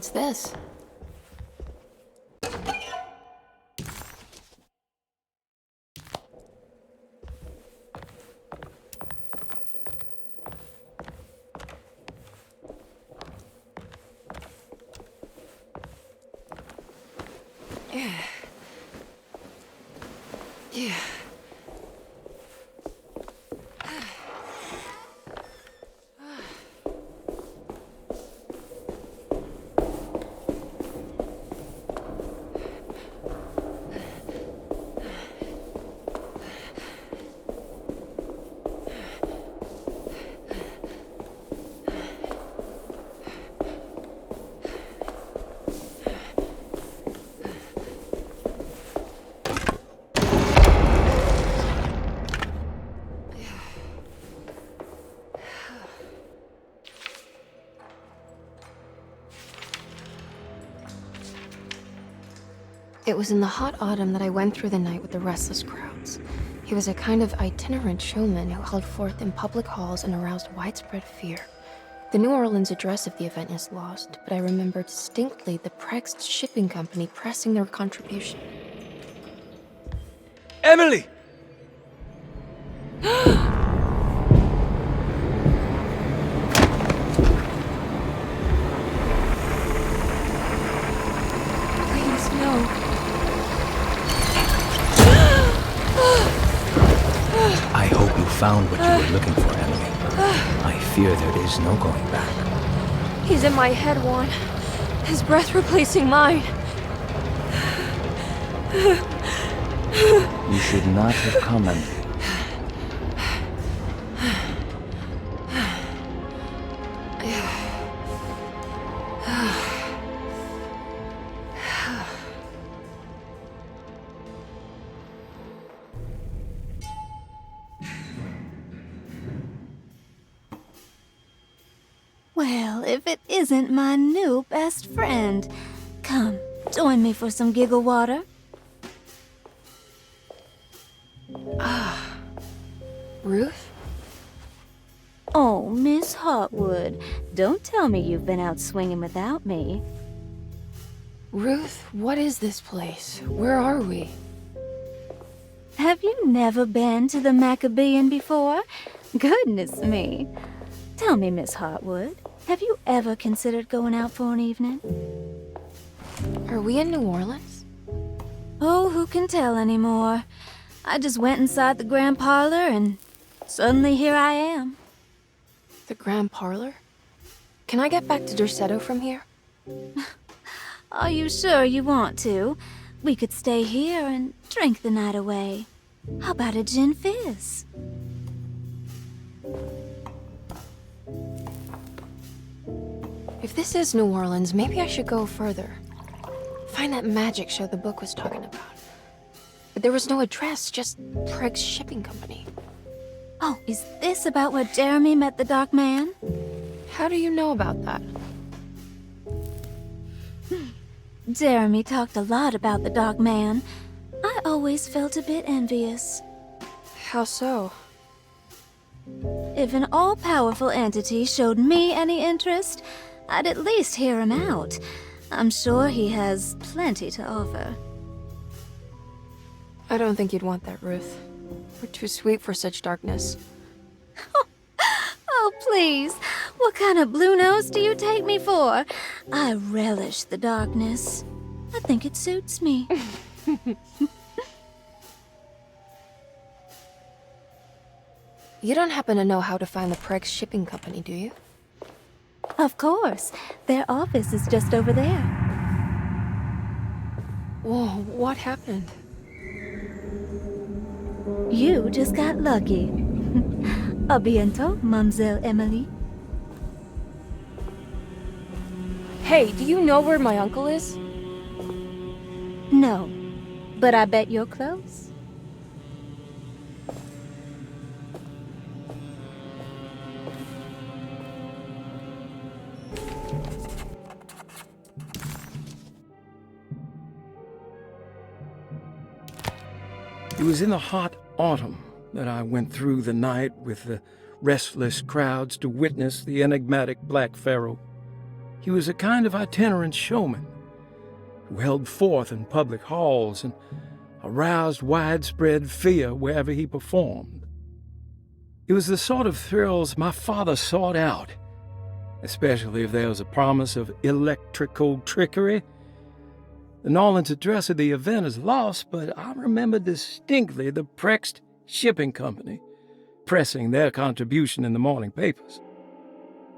Speaker 2: What's this? Yeah. Yeah. It was in the hot autumn that I went through the night with the restless crowds. He was a kind of itinerant showman who held forth in public halls and aroused widespread fear. The New Orleans address of the event is lost, but I remember distinctly the Prext shipping company pressing their contribution.
Speaker 9: Emily!
Speaker 2: Please, no.
Speaker 15: I hope you found what you were looking for, Emily. I fear there is no going back.
Speaker 2: He's in my head, Juan. His breath replacing mine.
Speaker 15: You should not have come, Emily.
Speaker 12: Well, if it isn't my new best friend. Come, join me for some giggle water.
Speaker 2: Ruth?
Speaker 12: Oh, Miss Hartwood, don't tell me you've been out swinging without me.
Speaker 2: Ruth, what is this place? Where are we?
Speaker 12: Have you never been to the Maccabean before? Goodness me. Tell me, Miss Hartwood, have you ever considered going out for an evening?
Speaker 2: Are we in New Orleans?
Speaker 12: Oh, who can tell anymore? I just went inside the grand parlor and suddenly here I am.
Speaker 2: The Grand Parlor? Can I get back to Derceto from here?
Speaker 12: Are you sure you want to? We could stay here and drink the night away. How about a gin fizz?
Speaker 2: If this is New Orleans, maybe I should go further. Find that magic show the book was talking about. But there was no address, just Prext Shipping Company.
Speaker 12: Oh, is this about where Jeremy met the Dark Man?
Speaker 2: How do you know about that?
Speaker 12: Jeremy talked a lot about the Dark Man. I always felt a bit envious.
Speaker 2: How so?
Speaker 12: If an all-powerful entity showed me any interest, I'd at least hear him out. I'm sure he has plenty to offer.
Speaker 2: I don't think you'd want that, Ruth. We're too sweet for such darkness.
Speaker 12: Oh, please. What kind of blue nose do you take me for? I relish the darkness. I think it suits me.
Speaker 2: You don't happen to know how to find the Prext Shipping Company, do you?
Speaker 12: Of course. Their office is just over there.
Speaker 2: Whoa, what happened?
Speaker 12: You just got lucky. A bientôt, Mademoiselle Emily.
Speaker 2: Hey, do you know where my uncle is?
Speaker 12: No, but I bet you're close.
Speaker 9: It was in the hot autumn that I went through the night with the restless crowds to witness the enigmatic Black Pharaoh. He was a kind of itinerant showman who held forth in public halls and aroused widespread fear wherever he performed. It was the sort of thrills my father sought out, especially if there was a promise of electrical trickery. The Nolan's address of the event is lost, but I remember distinctly the Prext Shipping Company pressing their contribution in the morning papers.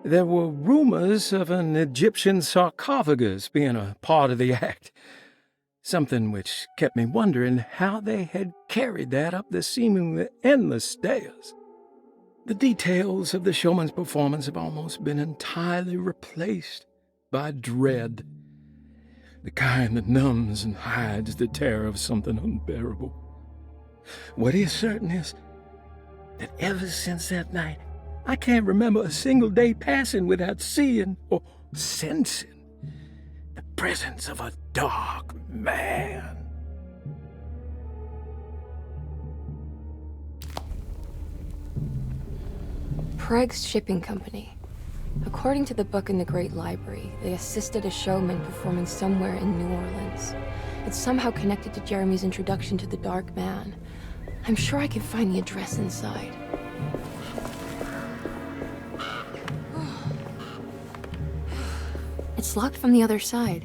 Speaker 9: There were rumors of an Egyptian sarcophagus being a part of the act, something which kept me wondering how they had carried that up the seemingly endless stairs. The details of the showman's performance have almost been entirely replaced by dread, the kind that numbs and hides the terror of something unbearable. What is certain is that ever since that night, I can't remember a single day passing without seeing or sensing the presence of a dark man.
Speaker 2: Prext Shipping Company. According to the book in the Great Library, they assisted a showman performing somewhere in New Orleans. It's somehow connected to Jeremy's introduction to the Dark Man. I'm sure I can find the address inside. It's locked from the other side.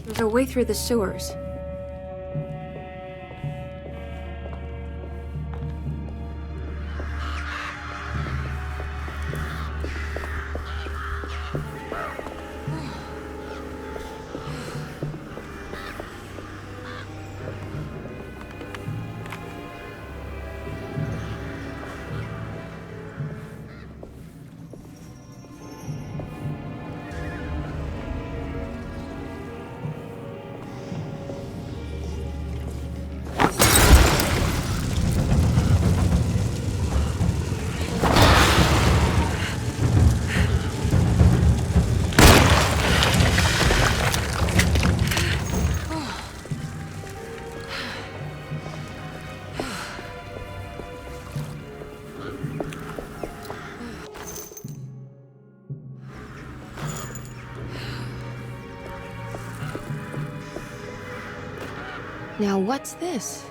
Speaker 2: There's a way through the sewers. Now what's this?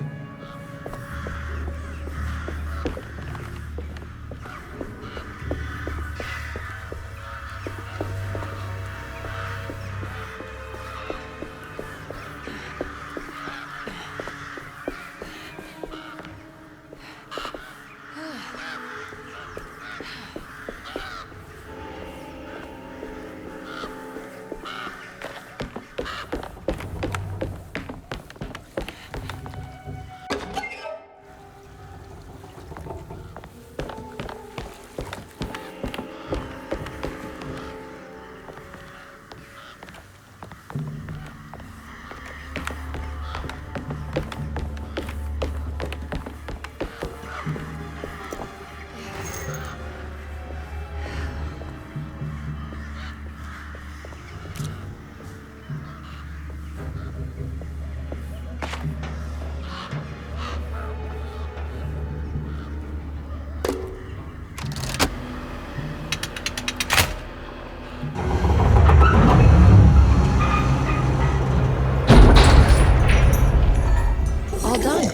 Speaker 2: All done.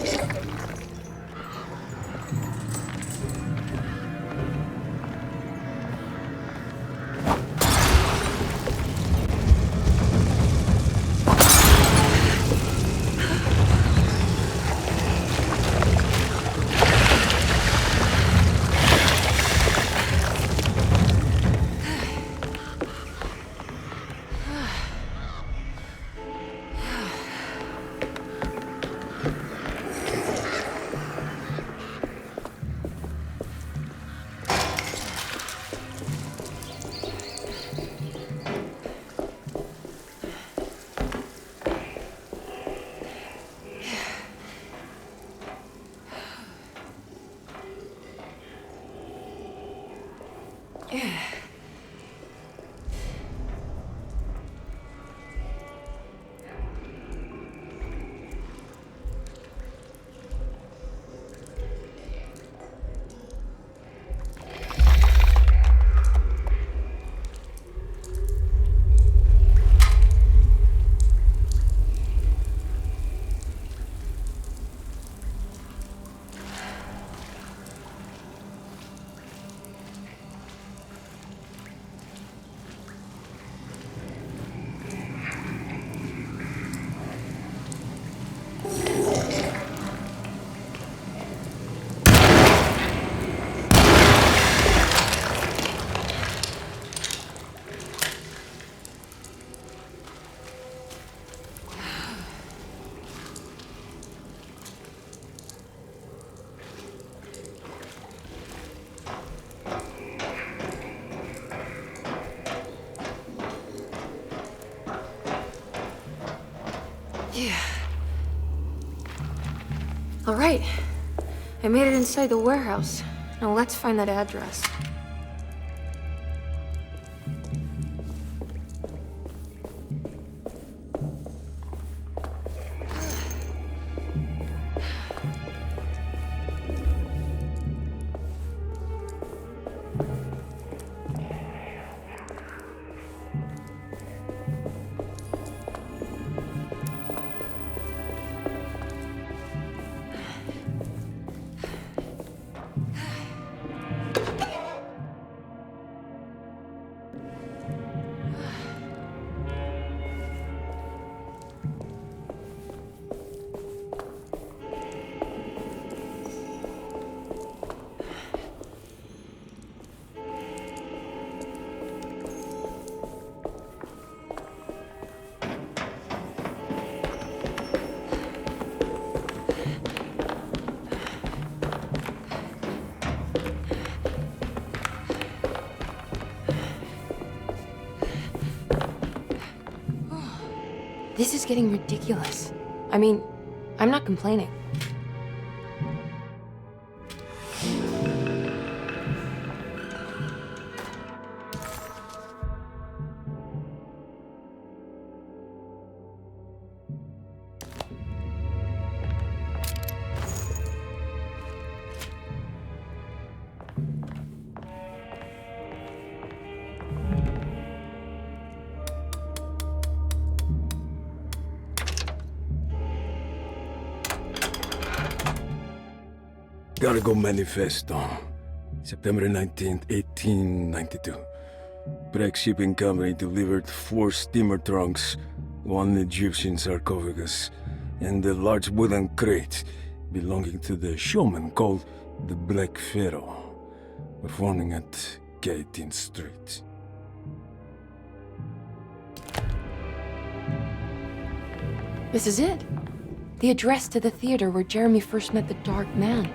Speaker 2: Yeah. All right. I made it inside the warehouse. Now let's find that address. This is getting ridiculous. I mean, I'm not complaining.
Speaker 10: Cargo Manifesto, September 19th, 1892. Breck Shipping Company delivered 4 steamer trunks, 1 Egyptian sarcophagus, and a large wooden crate belonging to the showman called the Black Pharaoh, performing at 18th Street.
Speaker 2: This is it. The address to the theater where Jeremy first met the Dark Man.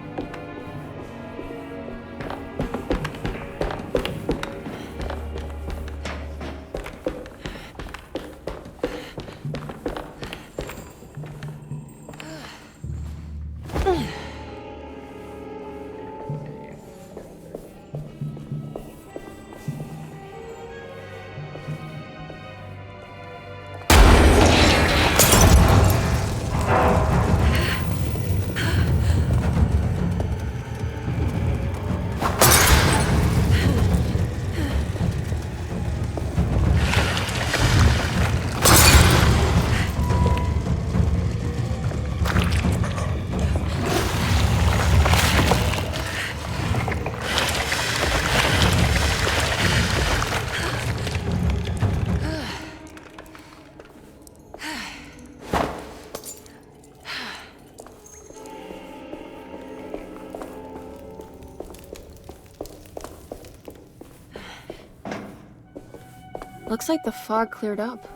Speaker 2: Looks like the fog cleared up.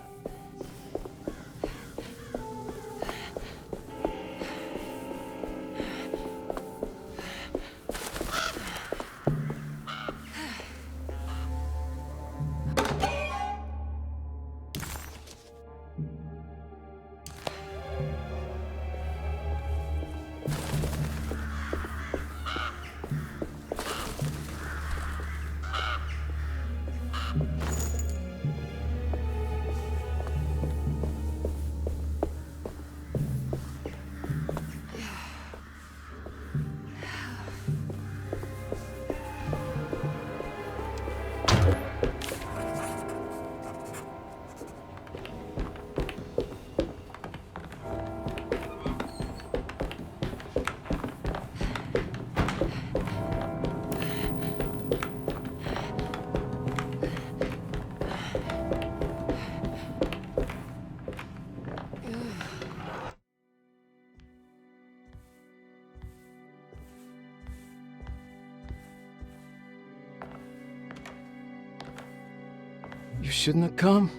Speaker 9: You shouldn't have come.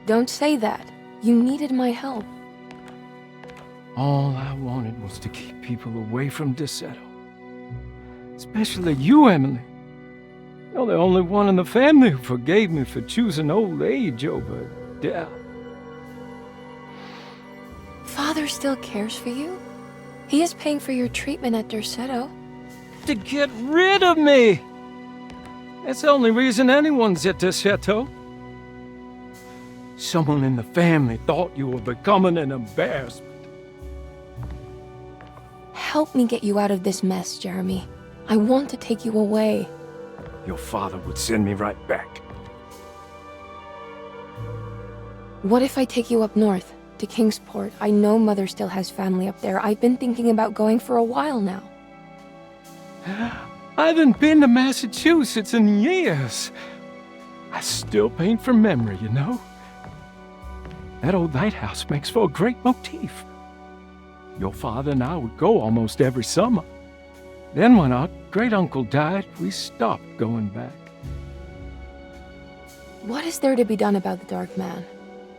Speaker 2: Don't say that. You needed my help.
Speaker 9: All I wanted was to keep people away from Derceto. Especially you, Emily. You're the only one in the family who forgave me for choosing old age over death.
Speaker 2: Father still cares for you? He is paying for your treatment at Derceto.
Speaker 9: To get rid of me! That's the only reason anyone's at Derceto. Someone in the family thought you were becoming an embarrassment.
Speaker 2: Help me get you out of this mess, Jeremy. I want to take you away.
Speaker 9: Your father would send me right back.
Speaker 2: What if I take you up north, to Kingsport? I know Mother still has family up there. I've been thinking about going for a while now.
Speaker 9: I haven't been to Massachusetts in years. I still paint from memory, you know? That old lighthouse makes for a great motif. Your father and I would go almost every summer. Then when our great-uncle died, we stopped going back.
Speaker 2: What is there to be done about the Dark Man?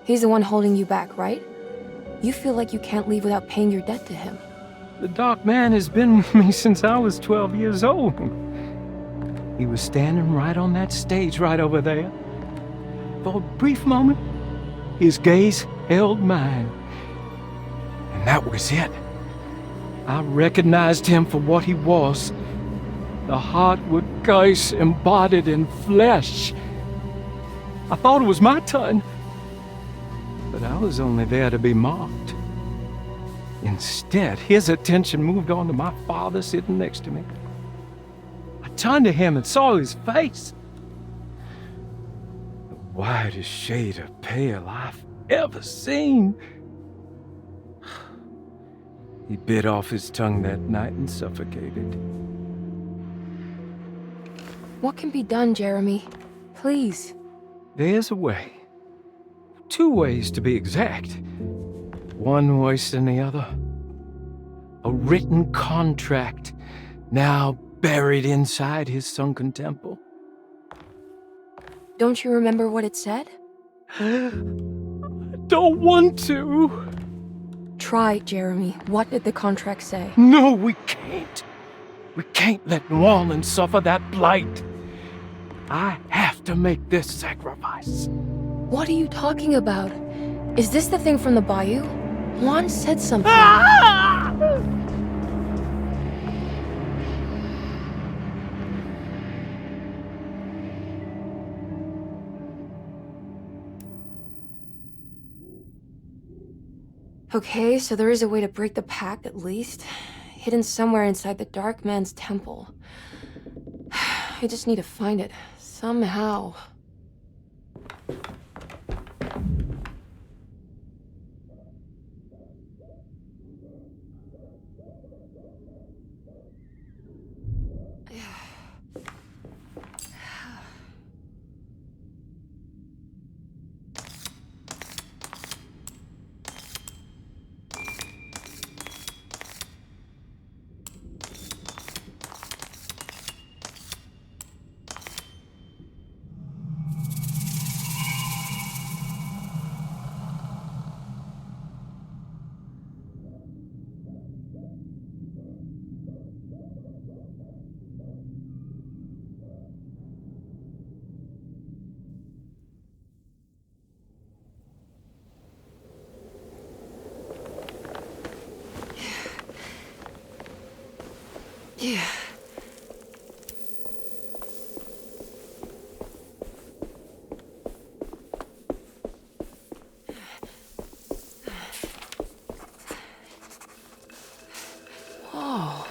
Speaker 2: He's the one holding you back, right? You feel like you can't leave without paying your debt to him.
Speaker 9: The Dark Man has been with me since I was 12 years old. He was standing right on that stage right over there. For a brief moment, His gaze held mine. And that was it. I recognized him for what he was. The Hartwood curse embodied in flesh. I thought it was my turn, but I was only there to be mocked. Instead, his attention moved on to my father sitting next to me. I turned to him and saw his face. The whitest shade of pale I've ever seen. He bit off his tongue that night and suffocated.
Speaker 2: What can be done, Jeremy? Please.
Speaker 9: There's a way. 2 ways to be exact. One worse than the other. A written contract, now buried inside his sunken temple.
Speaker 2: Don't you remember what it said?
Speaker 9: I don't want to.
Speaker 2: Try, Jeremy. What did the contract say?
Speaker 9: No, we can't. We can't let New Orleans suffer that blight. I have to make this sacrifice.
Speaker 2: What are you talking about? Is this the thing from the bayou? Juan said something. Okay, so there is a way to break the pact at least. Hidden somewhere inside the Dark Man's temple. I just need to find it. Somehow. Yeah. Whoa.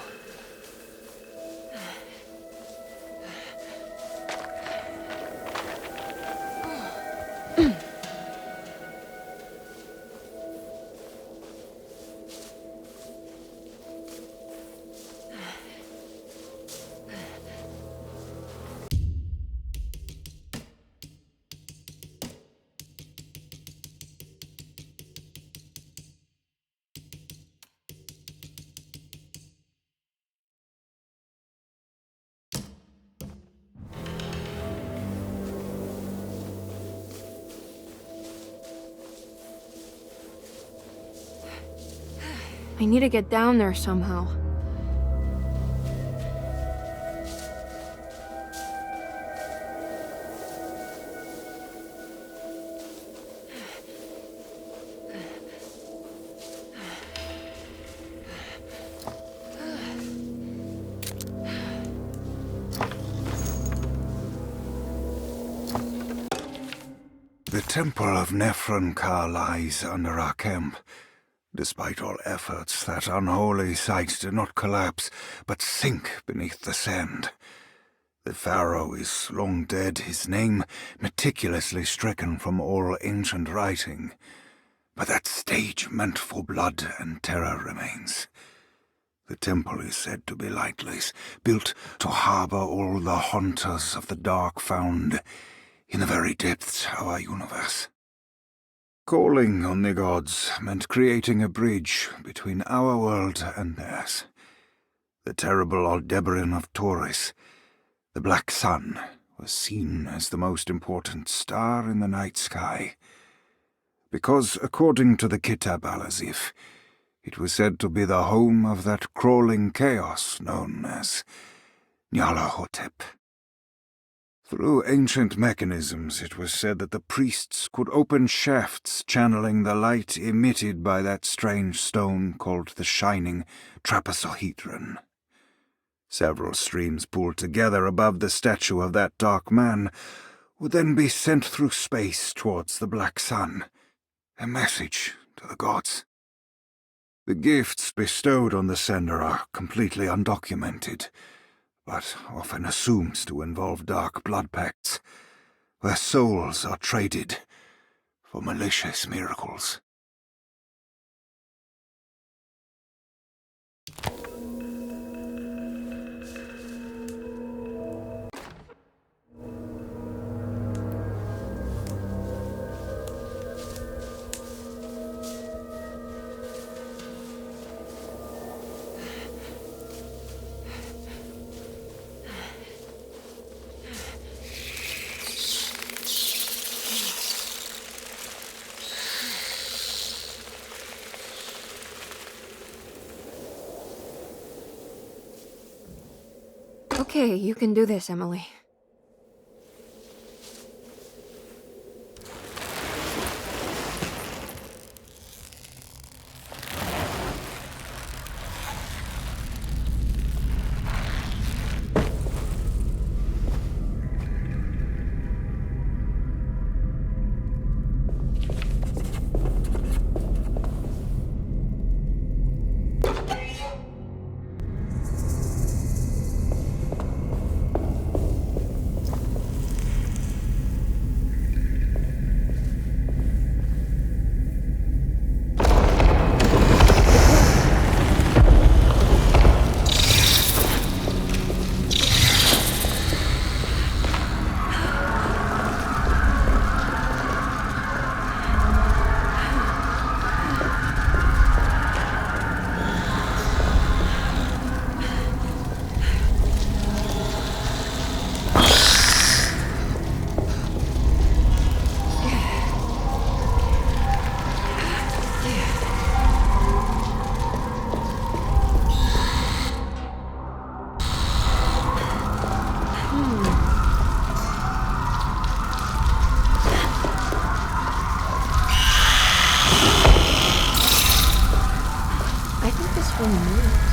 Speaker 2: I need to get down there somehow.
Speaker 16: The Temple of Nephron-Ka lies under our camp. Despite all efforts, that unholy site did not collapse, but sink beneath the sand. The pharaoh is long dead, his name meticulously stricken from all ancient writing. But that stage meant for blood and terror remains. The temple is said to be lightless, built to harbor all the haunters of the dark found in the very depths of our universe. Calling on the gods meant creating a bridge between our world and theirs. The terrible Aldebaran of Taurus, the Black Sun, was seen as the most important star in the night sky, because, according to the Kitab al-Azif, it was said to be the home of that crawling chaos known as Nyarlathotep. Through ancient mechanisms, it was said that the priests could open shafts channeling the light emitted by that strange stone called the Shining Trapezohedron. Several streams pooled together above the statue of that dark man would then be sent through space towards the Black Sun, a message to the gods. The gifts bestowed on the sender are completely undocumented, but often assumed to involve dark blood pacts, where souls are traded for malicious miracles.
Speaker 2: Okay, you can do this, Emily. I think this one moves.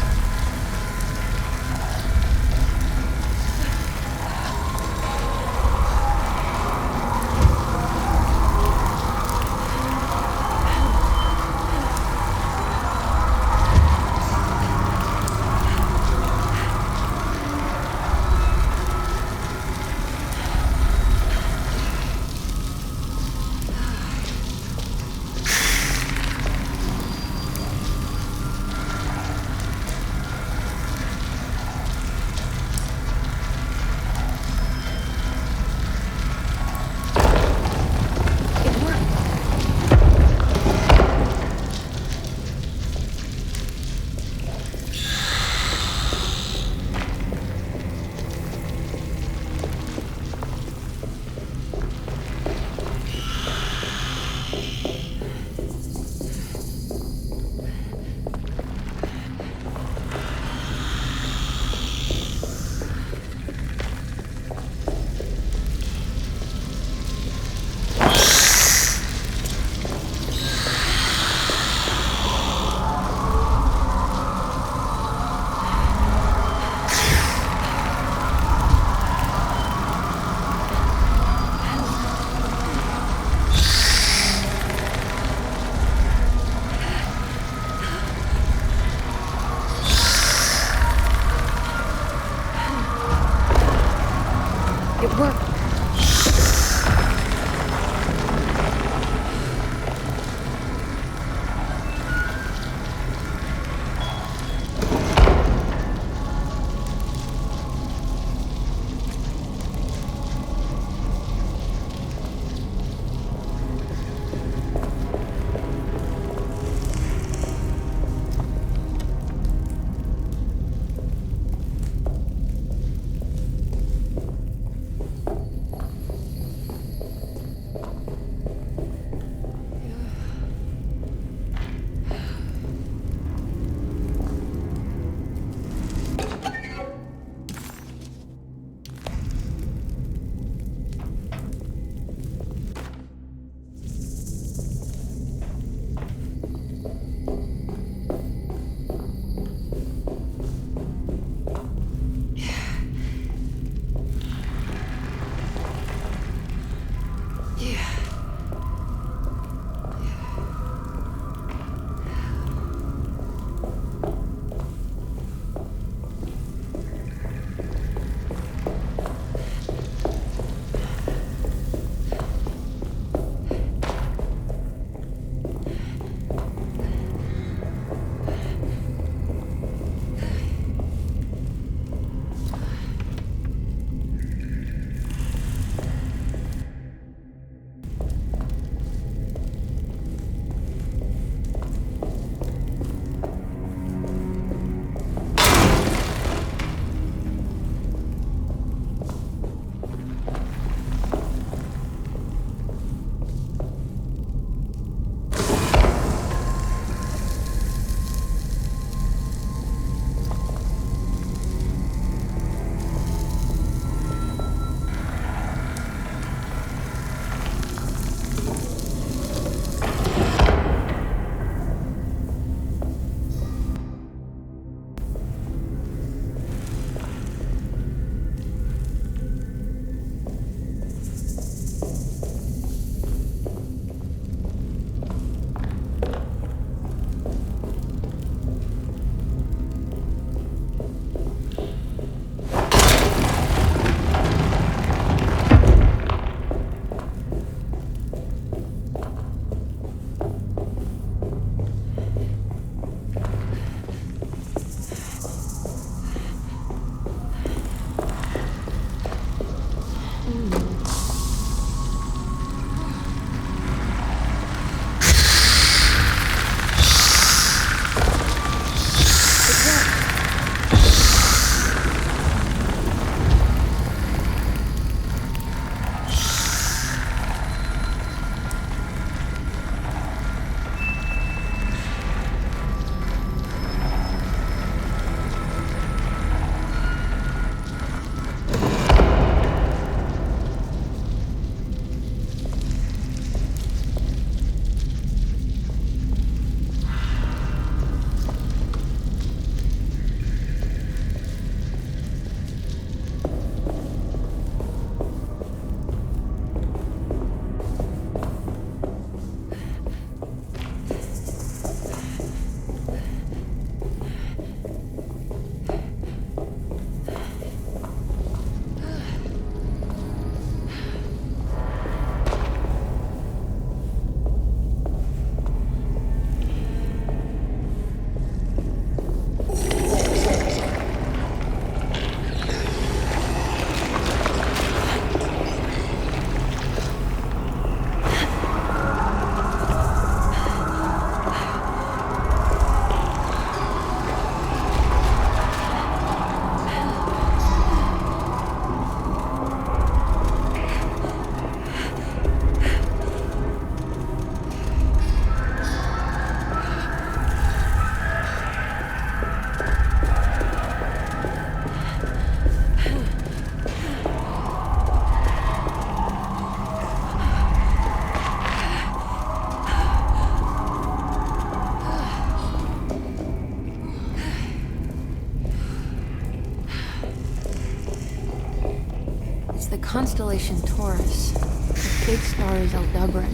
Speaker 2: constellation Taurus. The big star is Aldebaran.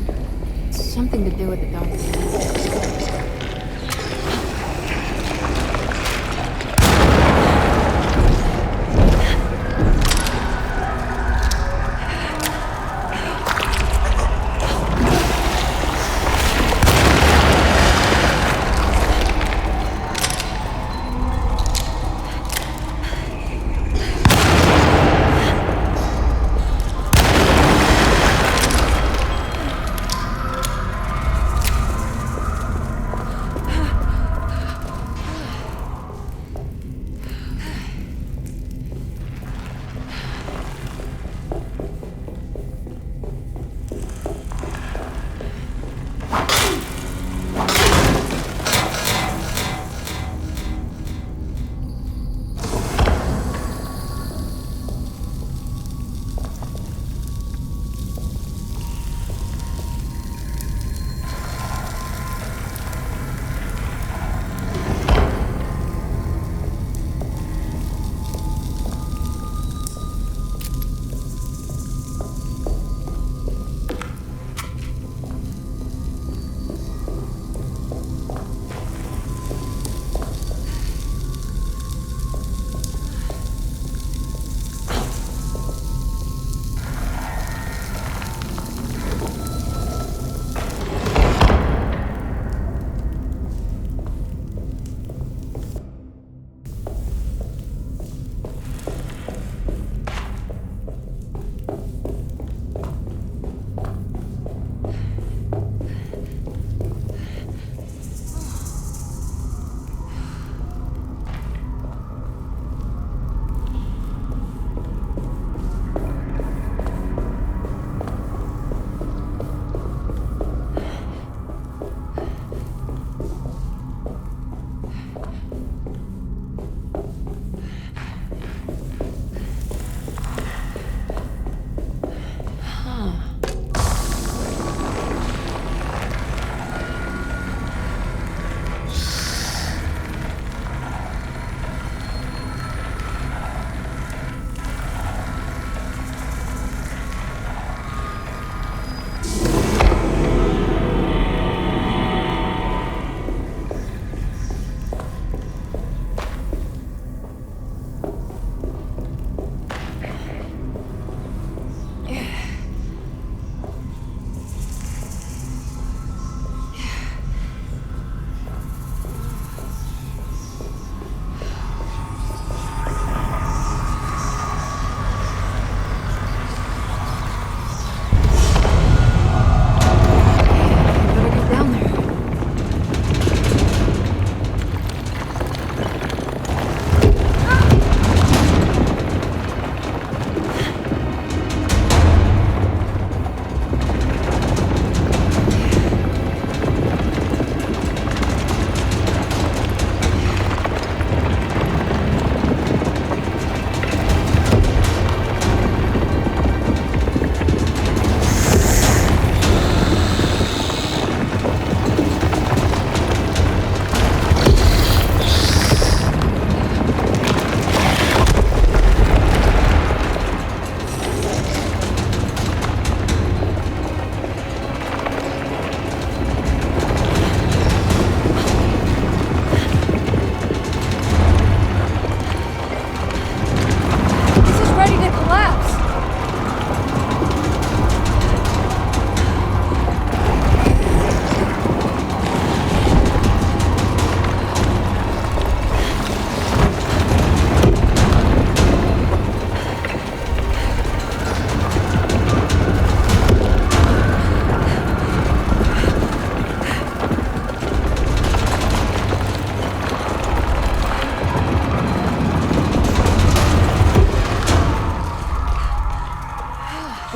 Speaker 2: It's something to do with the dark planet.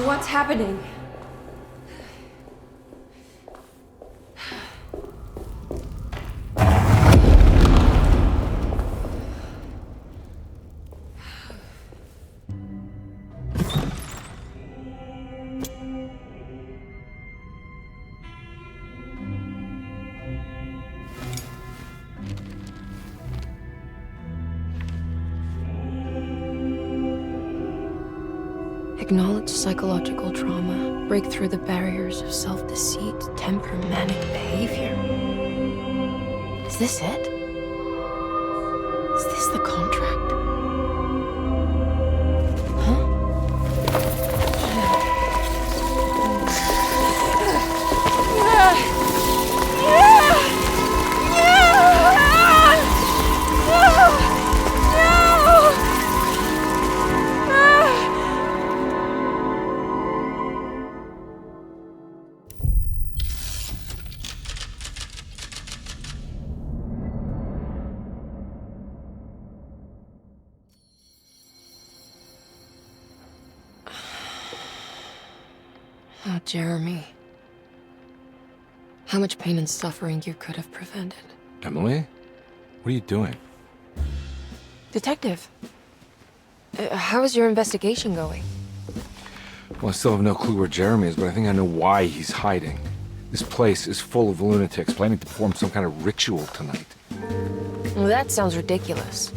Speaker 2: What's happening? Acknowledge psychological trauma. Break through the barriers of self-deceit, temper, manic behavior. Is this it? Is this the contract? Oh, Jeremy. How much pain and suffering you could have prevented.
Speaker 1: Emily? What are you doing?
Speaker 2: Detective, how is your investigation going?
Speaker 1: Well, I still have no clue where Jeremy is, but I think I know why he's hiding. This place is full of lunatics planning to perform some kind of ritual tonight.
Speaker 2: Well, that sounds ridiculous.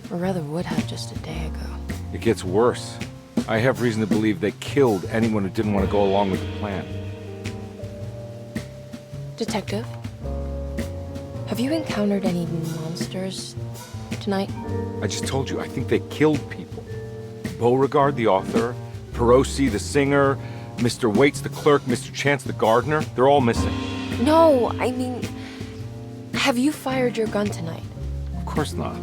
Speaker 2: Or rather would have just a day ago.
Speaker 1: It gets worse. I have reason to believe they killed anyone who didn't want to go along with the plan.
Speaker 2: Detective, have you encountered any monsters tonight?
Speaker 1: I just told you, I think they killed people. Beauregard, the author, Perosi, the singer, Mr. Waits, the clerk, Mr. Chance, the gardener, they're all missing.
Speaker 2: No, I mean, have you fired your gun tonight?
Speaker 1: Of course not.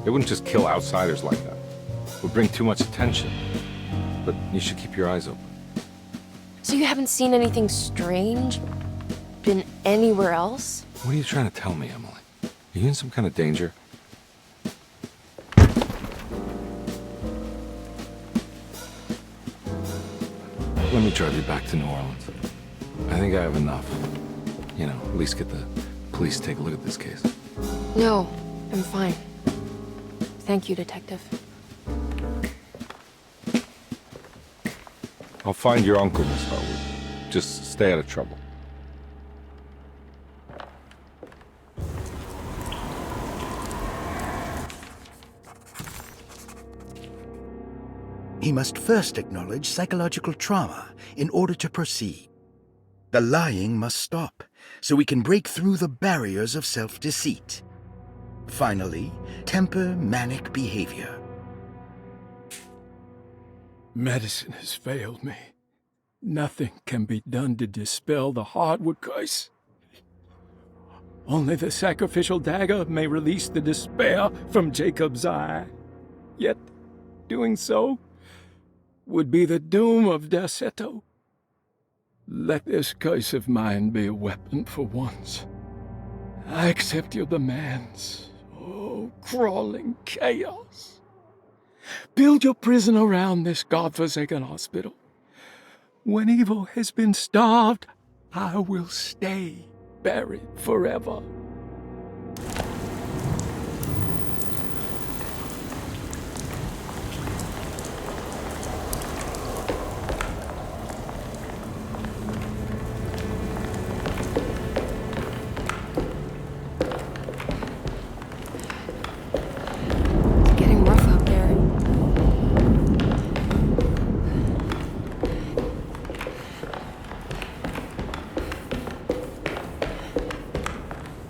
Speaker 1: They wouldn't just kill outsiders like that. It would bring too much attention. But you should keep your eyes open.
Speaker 2: So you haven't seen anything strange? Been anywhere else?
Speaker 1: What are you trying to tell me, Emily? Are you in some kind of danger? Let me drive you back to New Orleans. I think I have enough. You know, at least get the police to take a look at this case.
Speaker 2: No, I'm fine. Thank you, Detective.
Speaker 1: I'll find your uncle, Miss Hartwood. Just stay out of trouble.
Speaker 11: He must first acknowledge psychological trauma in order to proceed. The lying must stop, so we can break through the barriers of self-deceit. Finally, temper manic behavior.
Speaker 9: Medicine has failed me. Nothing can be done to dispel the Hartwood curse. Only the sacrificial dagger may release the despair from Jacob's eye. Yet, doing so would be the doom of Derceto. Let this curse of mine be a weapon for once. I accept your demands. Oh, crawling chaos. Build your prison around this godforsaken hospital. When evil has been starved, I will stay buried forever.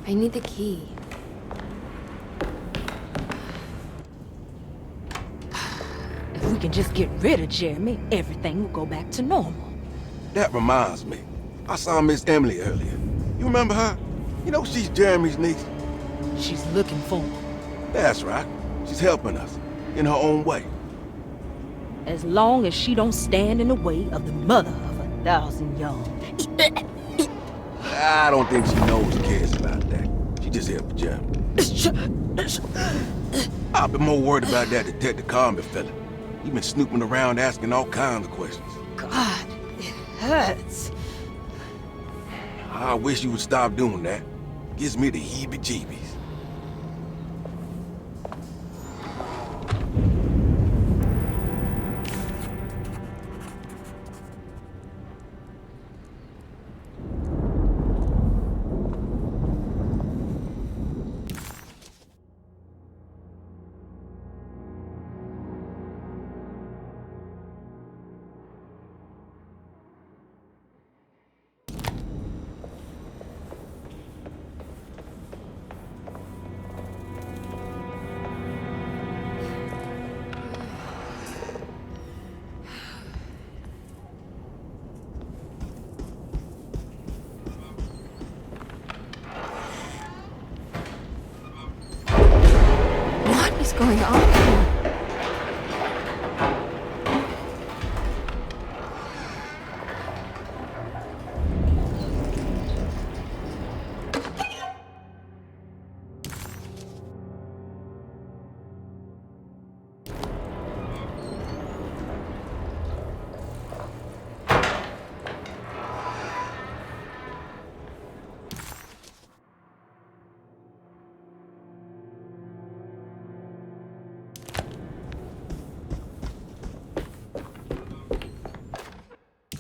Speaker 2: I need the key.
Speaker 6: If we can just get rid of Jeremy, everything will go back to normal.
Speaker 10: That reminds me. I saw Miss Emily earlier. You remember her? You know she's Jeremy's niece.
Speaker 6: She's looking for him.
Speaker 10: That's right. She's helping us, in her own way.
Speaker 6: As long as she don't stand in the way of the mother of 1,000 young.
Speaker 10: I don't think she knows or cares about that. She just helped Jeremy. I've been more worried about that Detective Carmen fella. He's been snooping around asking all kinds of questions.
Speaker 6: God, it hurts.
Speaker 10: I wish you would stop doing that. Gives me the heebie-jeebies.
Speaker 2: going on here?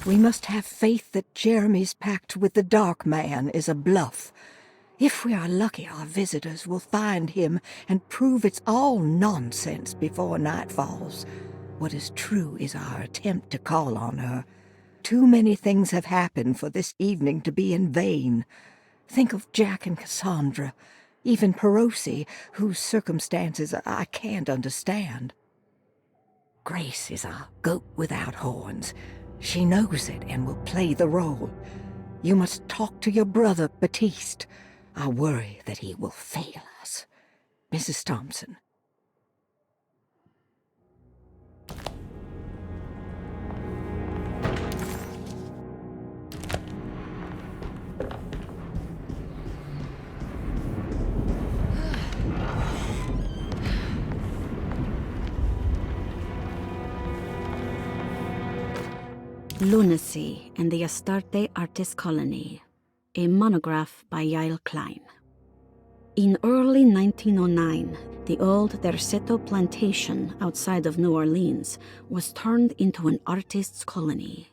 Speaker 3: We must have faith that Jeremy's pact with the Dark Man is a bluff. If we are lucky, our visitors will find him and prove it's all nonsense before night falls. What is true is our attempt to call on her. Too many things have happened for this evening to be in vain. Think of Jack and Cassandra, even Perosi, whose circumstances I can't understand. Grace is our goat without horns. She knows it and will play the role. You must talk to your brother, Baptiste. I worry that he will fail us. Mrs. Thompson.
Speaker 17: Lunacy and the Astarte Artist Colony, a monograph by Yael Klein. In early 1909, the old Derceto plantation outside of New Orleans was turned into an artist's colony.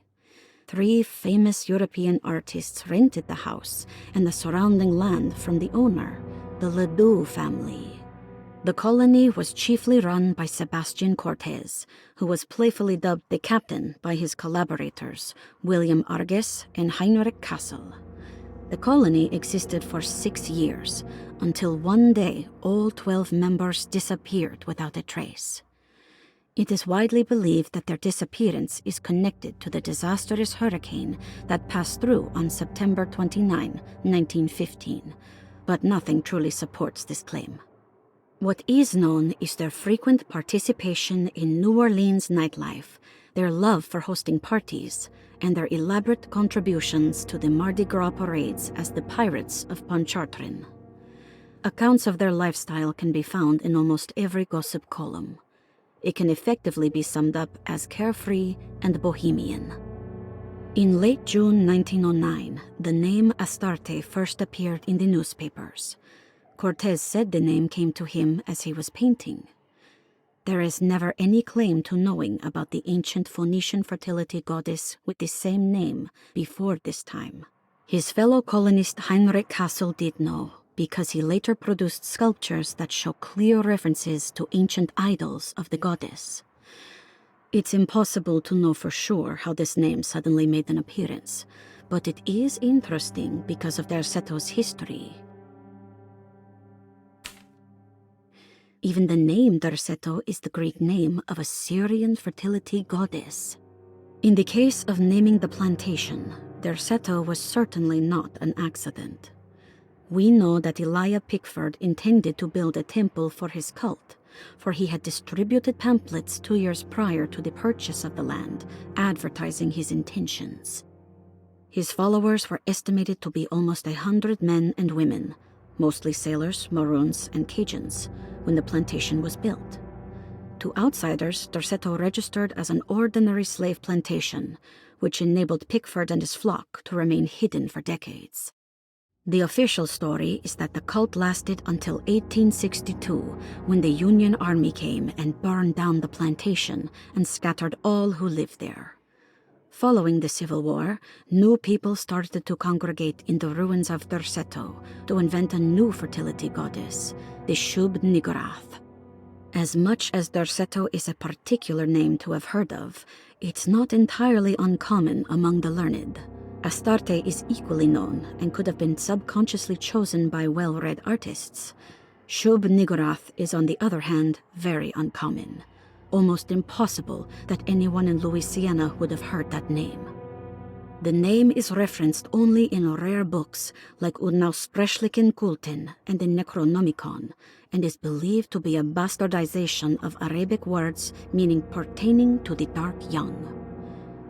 Speaker 17: 3 famous European artists rented the house and the surrounding land from the owner, the Ledoux family. The colony was chiefly run by Sebastian Cortez, who was playfully dubbed the captain by his collaborators, William Arges and Heinrich Kassel. The colony existed for 6 years, until one day all 12 members disappeared without a trace. It is widely believed that their disappearance is connected to the disastrous hurricane that passed through on September 29, 1915, but nothing truly supports this claim. What is known is their frequent participation in New Orleans nightlife, their love for hosting parties, and their elaborate contributions to the Mardi Gras parades as the Pirates of Pontchartrain. Accounts of their lifestyle can be found in almost every gossip column. It can effectively be summed up as carefree and bohemian. In late June 1909, the name Astarte first appeared in the newspapers. Cortez said the name came to him as he was painting. There is never any claim to knowing about the ancient Phoenician fertility goddess with the same name before this time. His fellow colonist Heinrich Kassel did know, because he later produced sculptures that show clear references to ancient idols of the goddess. It's impossible to know for sure how this name suddenly made an appearance, but it is interesting because of Derceto's history. Even the name Derceto is the Greek name of a Syrian fertility goddess. In the case of naming the plantation, Derceto was certainly not an accident. We know that Elijah Pickford intended to build a temple for his cult, for he had distributed pamphlets 2 years prior to the purchase of the land, advertising his intentions. His followers were estimated to be almost 100 men and women, mostly sailors, Maroons, and Cajuns, when the plantation was built. To outsiders, Derceto registered as an ordinary slave plantation, which enabled Pickford and his flock to remain hidden for decades. The official story is that the cult lasted until 1862, when the Union Army came and burned down the plantation and scattered all who lived there. Following the Civil War, new people started to congregate in the ruins of Derceto to invent a new fertility goddess, the Shub Niggurath. As much as Derceto is a particular name to have heard of, it's not entirely uncommon among the learned. Astarte is equally known and could have been subconsciously chosen by well-read artists. Shub Niggurath is, on the other hand, very uncommon. Almost impossible that anyone in Louisiana would have heard that name. The name is referenced only in rare books like Unausprechlichen Kulten and the Necronomicon, and is believed to be a bastardization of Arabic words meaning pertaining to the dark young.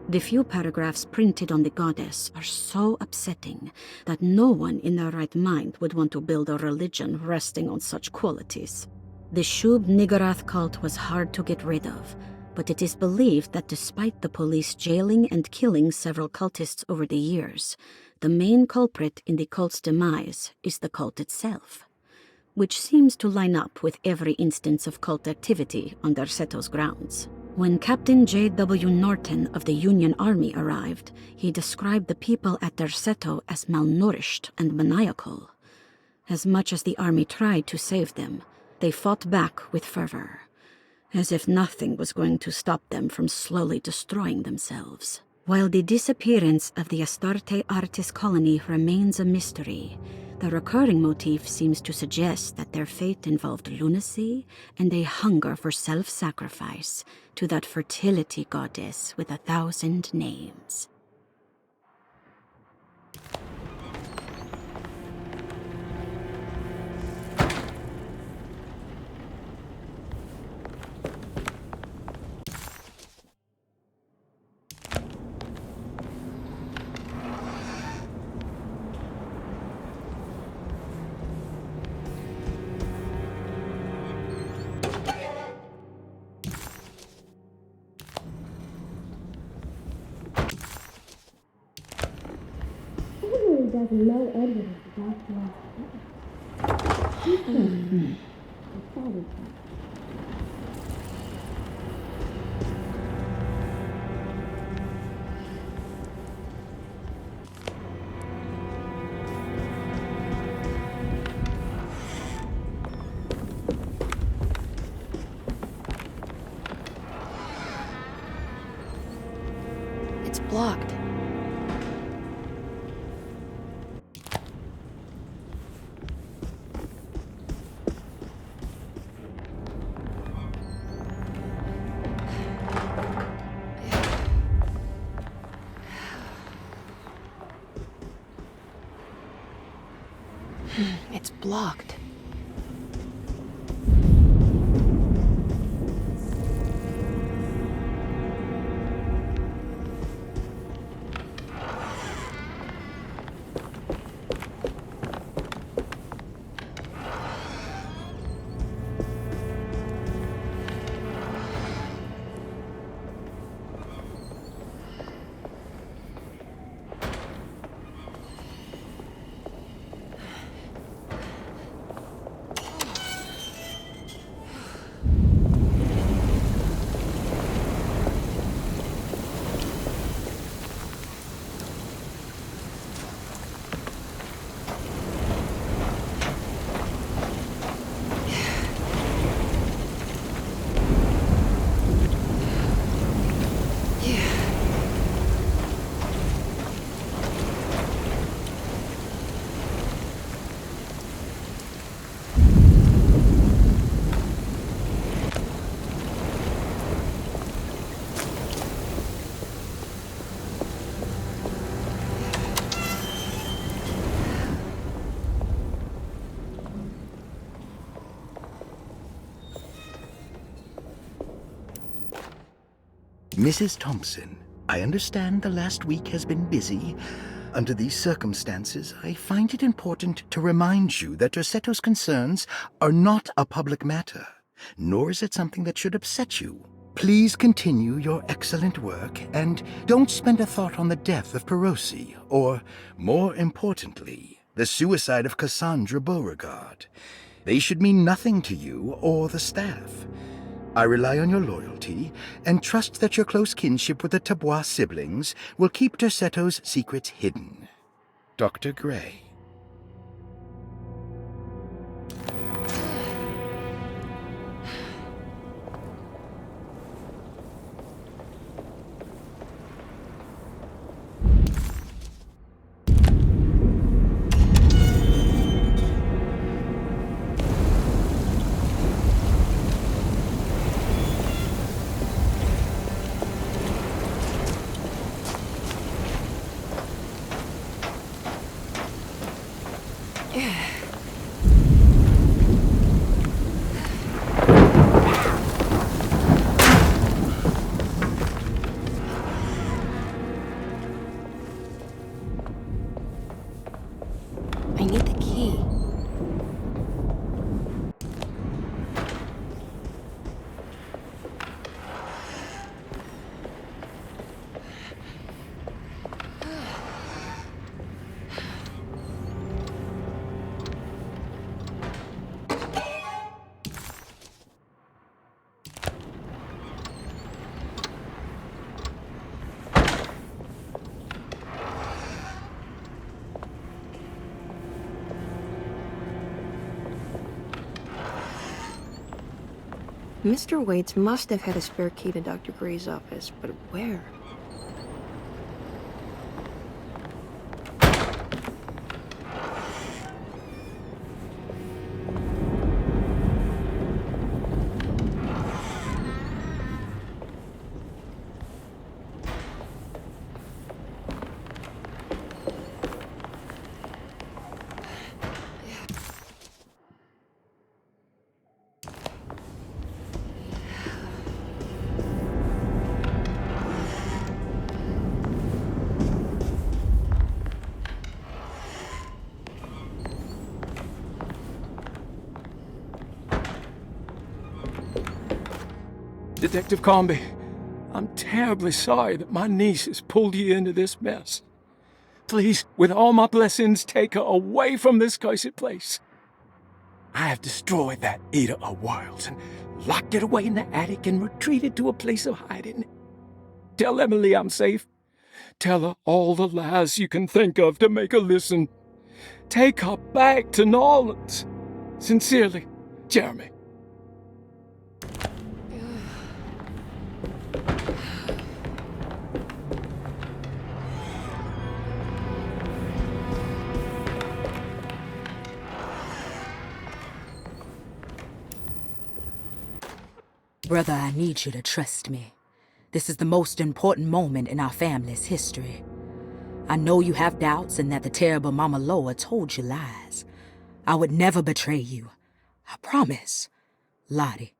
Speaker 17: The few paragraphs printed on the goddess are so upsetting that no one in their right mind would want to build a religion resting on such qualities. The Shub Niggurath cult was hard to get rid of, but it is believed that despite the police jailing and killing several cultists over the years, the main culprit in the cult's demise is the cult itself, which seems to line up with every instance of cult activity on Derceto's grounds. When Captain J.W. Norton of the Union Army arrived, he described the people at Derceto as malnourished and maniacal. As much as the army tried to save them, they fought back with fervor, as if nothing was going to stop them from slowly destroying themselves. While the disappearance of the Astarte artist colony remains a mystery, the recurring motif seems to suggest that their fate involved lunacy and a hunger for self-sacrifice to that fertility goddess with 1,000 names.
Speaker 8: Doesn't know Edward is
Speaker 2: It's blocked. It's blocked.
Speaker 11: Mrs. Thompson, I understand the last week has been busy. Under these circumstances, I find it important to remind you that Derceto's concerns are not a public matter, nor is it something that should upset you. Please continue your excellent work, and don't spend a thought on the death of Perosi, or, more importantly, the suicide of Cassandra Beauregard. They should mean nothing to you or the staff. I rely on your loyalty, and trust that your close kinship with the Tabois siblings will keep Derceto's secrets hidden. Dr. Gray.
Speaker 2: I need the key. Mr. Waits must have had a spare key to Dr. Gray's office, but where?
Speaker 9: Detective Comby, I'm terribly sorry that my niece has pulled you into this mess. Please, with all my blessings, take her away from this cursed place. I have destroyed that eater of worlds and locked it away in the attic and retreated to a place of hiding. Tell Emily I'm safe. Tell her all the lies you can think of to make her listen. Take her back to New Orleans. Sincerely, Jeremy.
Speaker 6: Brother, I need you to trust me. This is the most important moment in our family's history. I know you have doubts and that the terrible Mama Loa told you lies. I would never betray you. I promise. Lottie.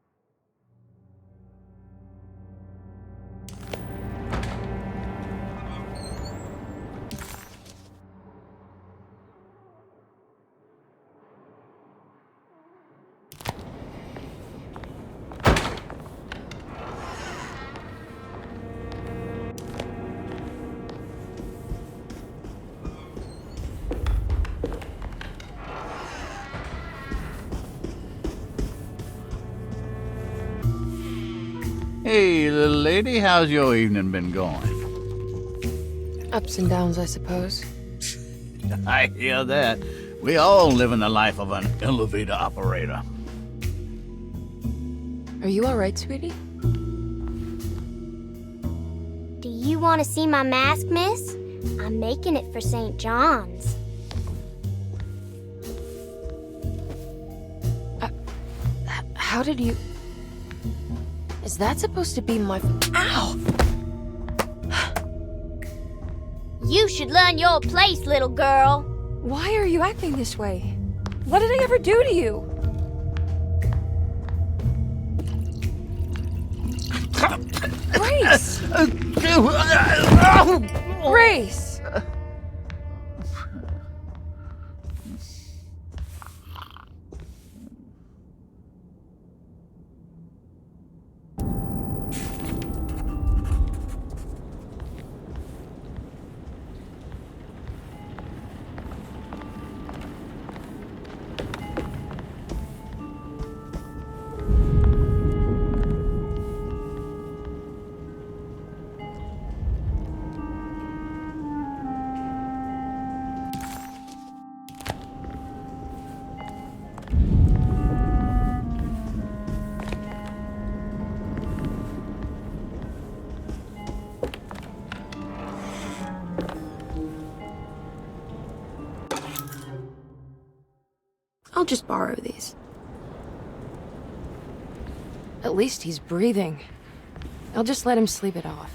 Speaker 7: Hey, little lady, how's your evening been going?
Speaker 2: Ups and downs, I suppose.
Speaker 7: I hear that. We all live in the life of an elevator operator.
Speaker 2: Are you all right, sweetie?
Speaker 8: Do you want to see my mask, miss? I'm making it for St. John's.
Speaker 2: How did you... Is that supposed to be my... Ow!
Speaker 8: You should learn your place, little girl.
Speaker 2: Why are you acting this way? What did I ever do to you? Grace! Grace! I'll just borrow these. At least he's breathing. I'll just let him sleep it off.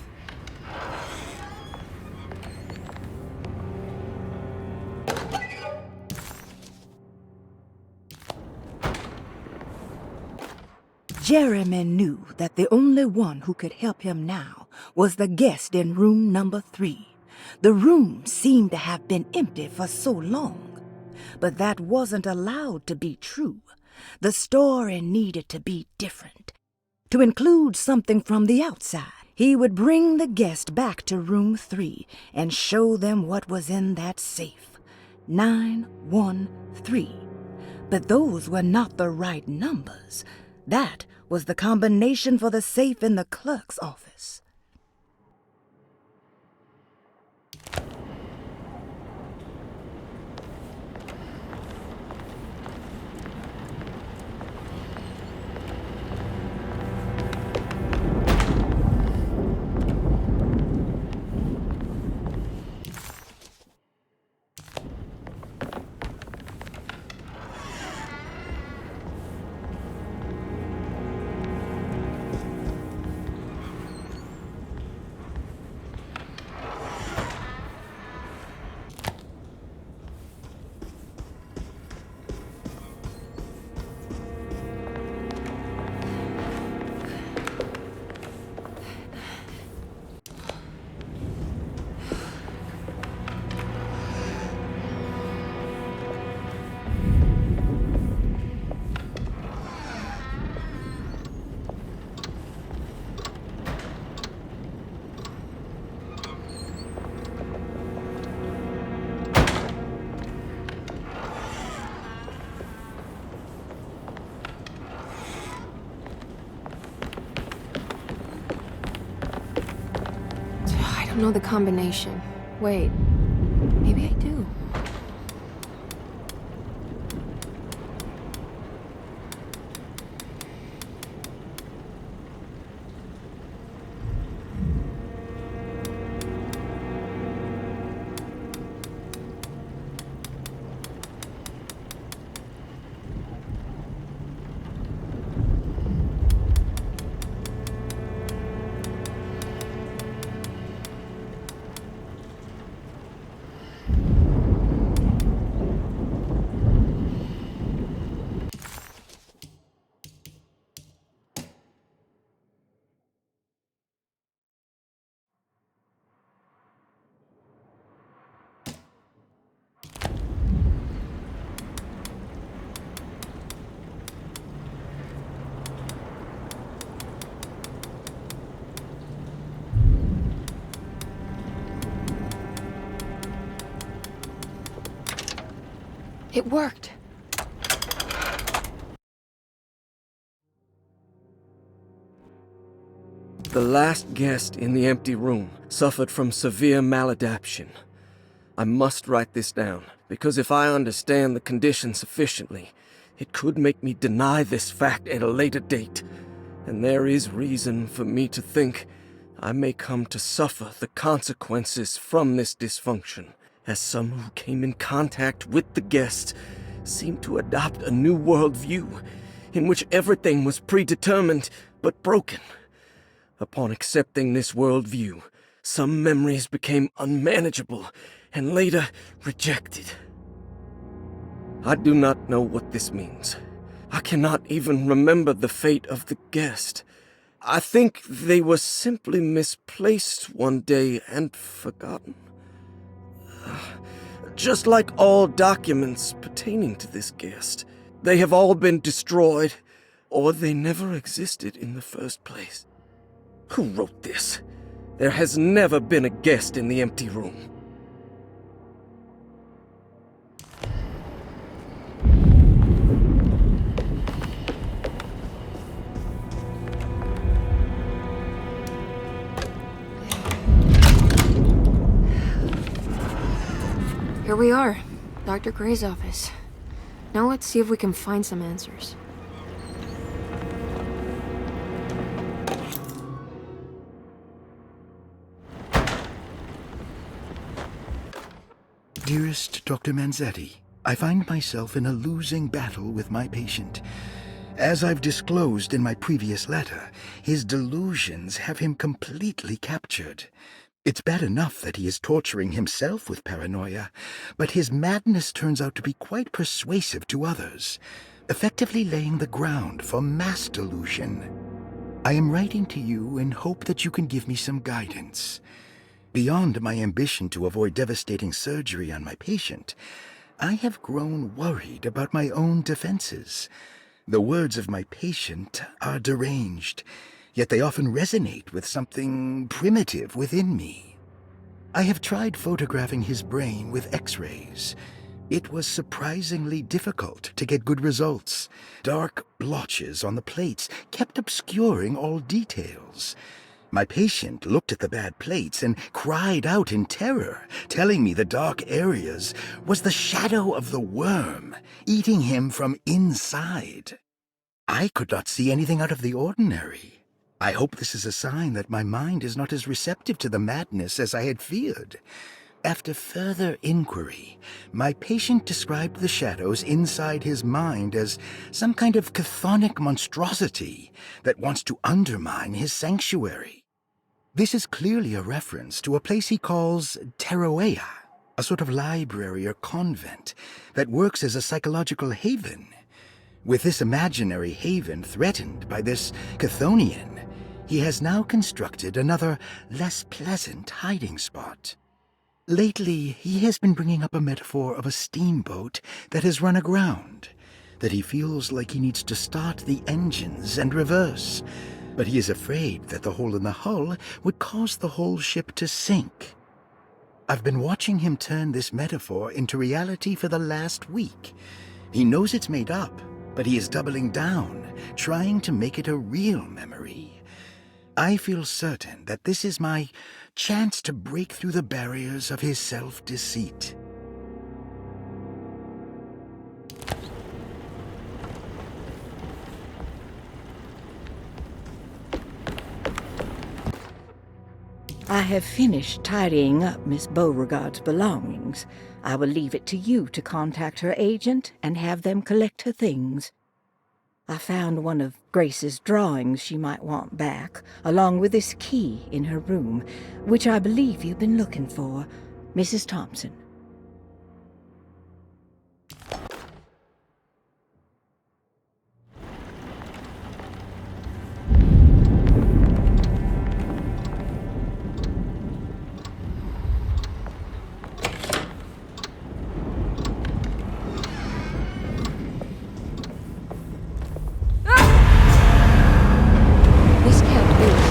Speaker 3: Jeremy knew that the only one who could help him now was the guest in room number 3. The room seemed to have been empty for so long. But that wasn't allowed to be true. The story needed to be different, to include something from the outside. He would bring the guest back to room 3 and show them what was in that safe. 913. But those were not the right numbers. That was the combination for the safe in the clerk's office.
Speaker 2: I don't know the combination. Wait, maybe I do. It worked.
Speaker 5: The last guest in the empty room suffered from severe maladaptation. I must write this down, because if I understand the condition sufficiently, it could make me deny this fact at a later date, and there is reason for me to think I may come to suffer the consequences from this dysfunction, as some who came in contact with the guest seemed to adopt a new worldview in which everything was predetermined but broken. Upon accepting this worldview, some memories became unmanageable and later rejected. I do not know what this means. I cannot even remember the fate of the guest. I think they were simply misplaced one day and forgotten. Just like all documents pertaining to this guest, they have all been destroyed, or they never existed in the first place. Who wrote this? There has never been a guest in the empty room.
Speaker 2: Here we are, Dr. Gray's office. Now let's see if we can find some answers.
Speaker 18: Dearest Dr. Manzetti, I find myself in a losing battle with my patient. As I've disclosed in my previous letter, his delusions have him completely captured. It's bad enough that he is torturing himself with paranoia, but his madness turns out to be quite persuasive to others. effectively laying the ground for mass delusion. I am writing to you in hope that you can give me some guidance. Beyond my ambition to avoid devastating surgery on my patient, I have grown worried about my own defenses. The words of my patient are deranged, yet they often resonate with something primitive within me. I have tried photographing his brain with X-rays. It was surprisingly difficult to get good results. Dark blotches on the plates kept obscuring all details. My patient looked at the bad plates and cried out in terror, telling me the dark areas was the shadow of the worm, eating him from inside. I could not see anything out of the ordinary. I hope this is a sign that my mind is not as receptive to the madness as I had feared. After further inquiry, my patient described the shadows inside his mind as some kind of chthonic monstrosity that wants to undermine his sanctuary. This is clearly a reference to a place he calls Teroea, a sort of library or convent that works as a psychological haven. With this imaginary haven threatened by this Chthonian, he has now constructed another, less pleasant hiding spot. Lately, he has been bringing up a metaphor of a steamboat that has run aground, that he feels like he needs to start the engines and reverse, but he is afraid that the hole in the hull would cause the whole ship to sink. I've been watching him turn this metaphor into reality for the last week. He knows it's made up, but he is doubling down, trying to make it a real memory. I feel certain that this is my chance to break through the barriers of his self-deceit.
Speaker 3: I have finished tidying up Miss Beauregard's belongings. I will leave it to you to contact her agent and have them collect her things. I found one of Grace's drawings she might want back, along with this key in her room, which I believe you've been looking for, Mrs. Thompson.
Speaker 2: This can't be.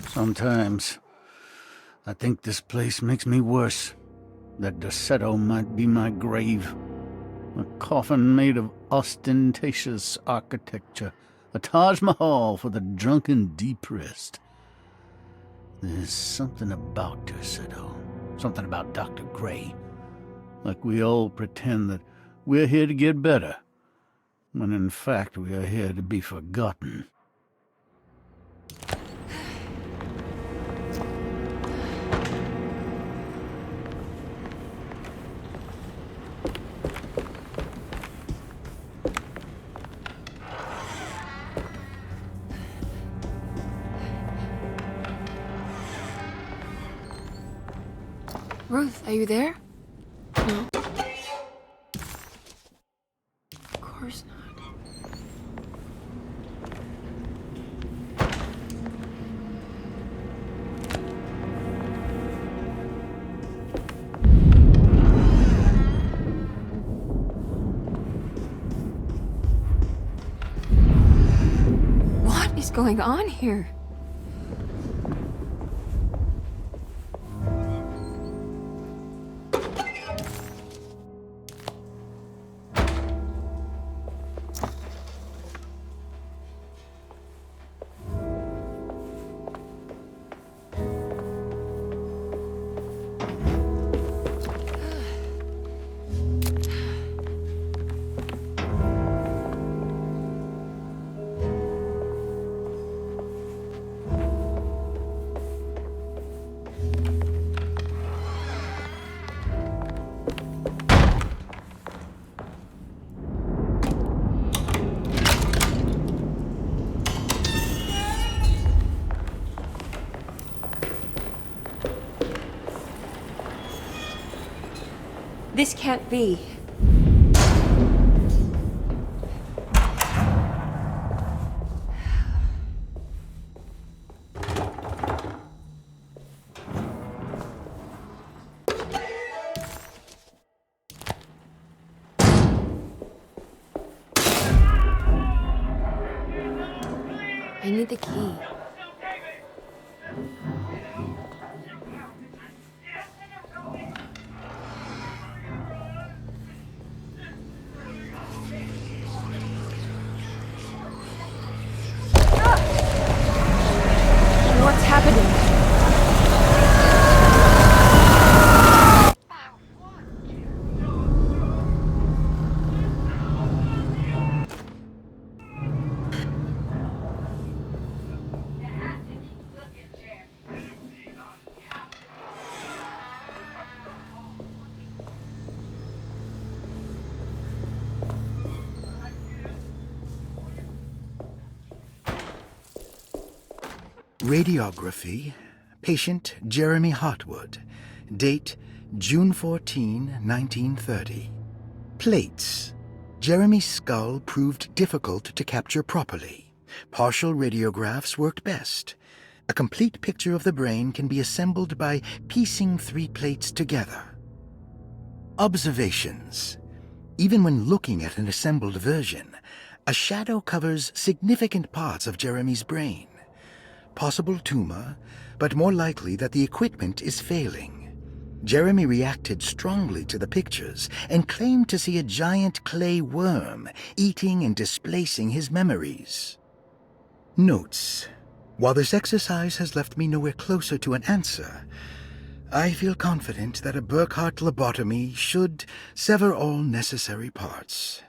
Speaker 7: Sometimes I think this place makes me worse. That Derceto might be my grave. A coffin made of ostentatious architecture. A Taj Mahal for the drunken depressed. There's something about Derceto. Something about Dr. Gray. Like we all pretend that we're here to get better, when in fact we are here to be forgotten.
Speaker 2: Ruth, are you there? No. Of course not. What is going on here? This can't be. I need the key. What's happening?
Speaker 18: Radiography. Patient Jeremy Hartwood. Date June 14, 1930. Plates. Jeremy's skull proved difficult to capture properly. Partial radiographs worked best. A complete picture of the brain can be assembled by piecing 3 plates together. Observations. Even when looking at an assembled version, a shadow covers significant parts of Jeremy's brain. Possible tumor, but more likely that the equipment is failing. Jeremy reacted strongly to the pictures and claimed to see a giant clay worm eating and displacing his memories. Notes. While this exercise has left me nowhere closer to an answer, I feel confident that a Burkhardt lobotomy should sever all necessary parts.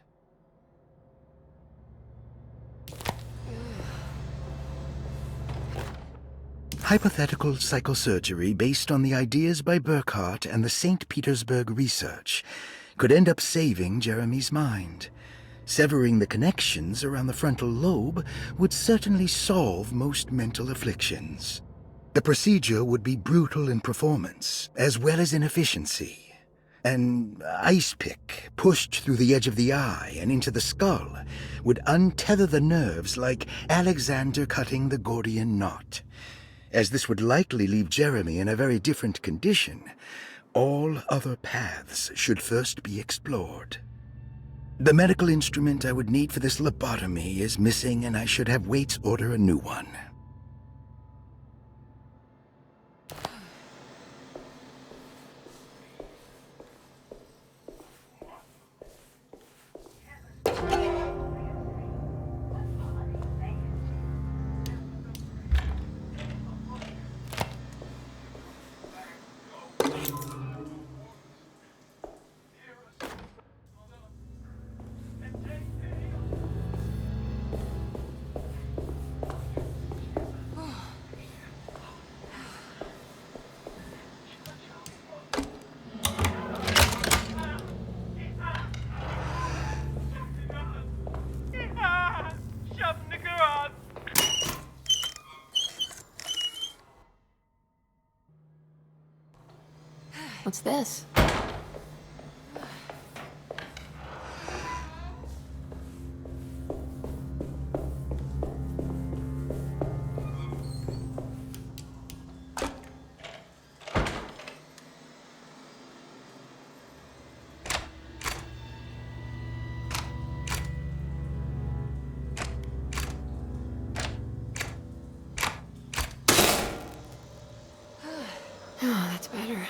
Speaker 18: Hypothetical psychosurgery based on the ideas by Burkhardt and the St. Petersburg research could end up saving Jeremy's mind. Severing the connections around the frontal lobe would certainly solve most mental afflictions. The procedure would be brutal in performance, as well as in efficiency. An ice pick pushed through the edge of the eye and into the skull would untether the nerves like Alexander cutting the Gordian knot. As this would likely leave Jeremy in a very different condition, all other paths should first be explored. The medical instrument I would need for this lobotomy is missing, and I should have Waits order a new one.
Speaker 2: What's this? Oh, that's better.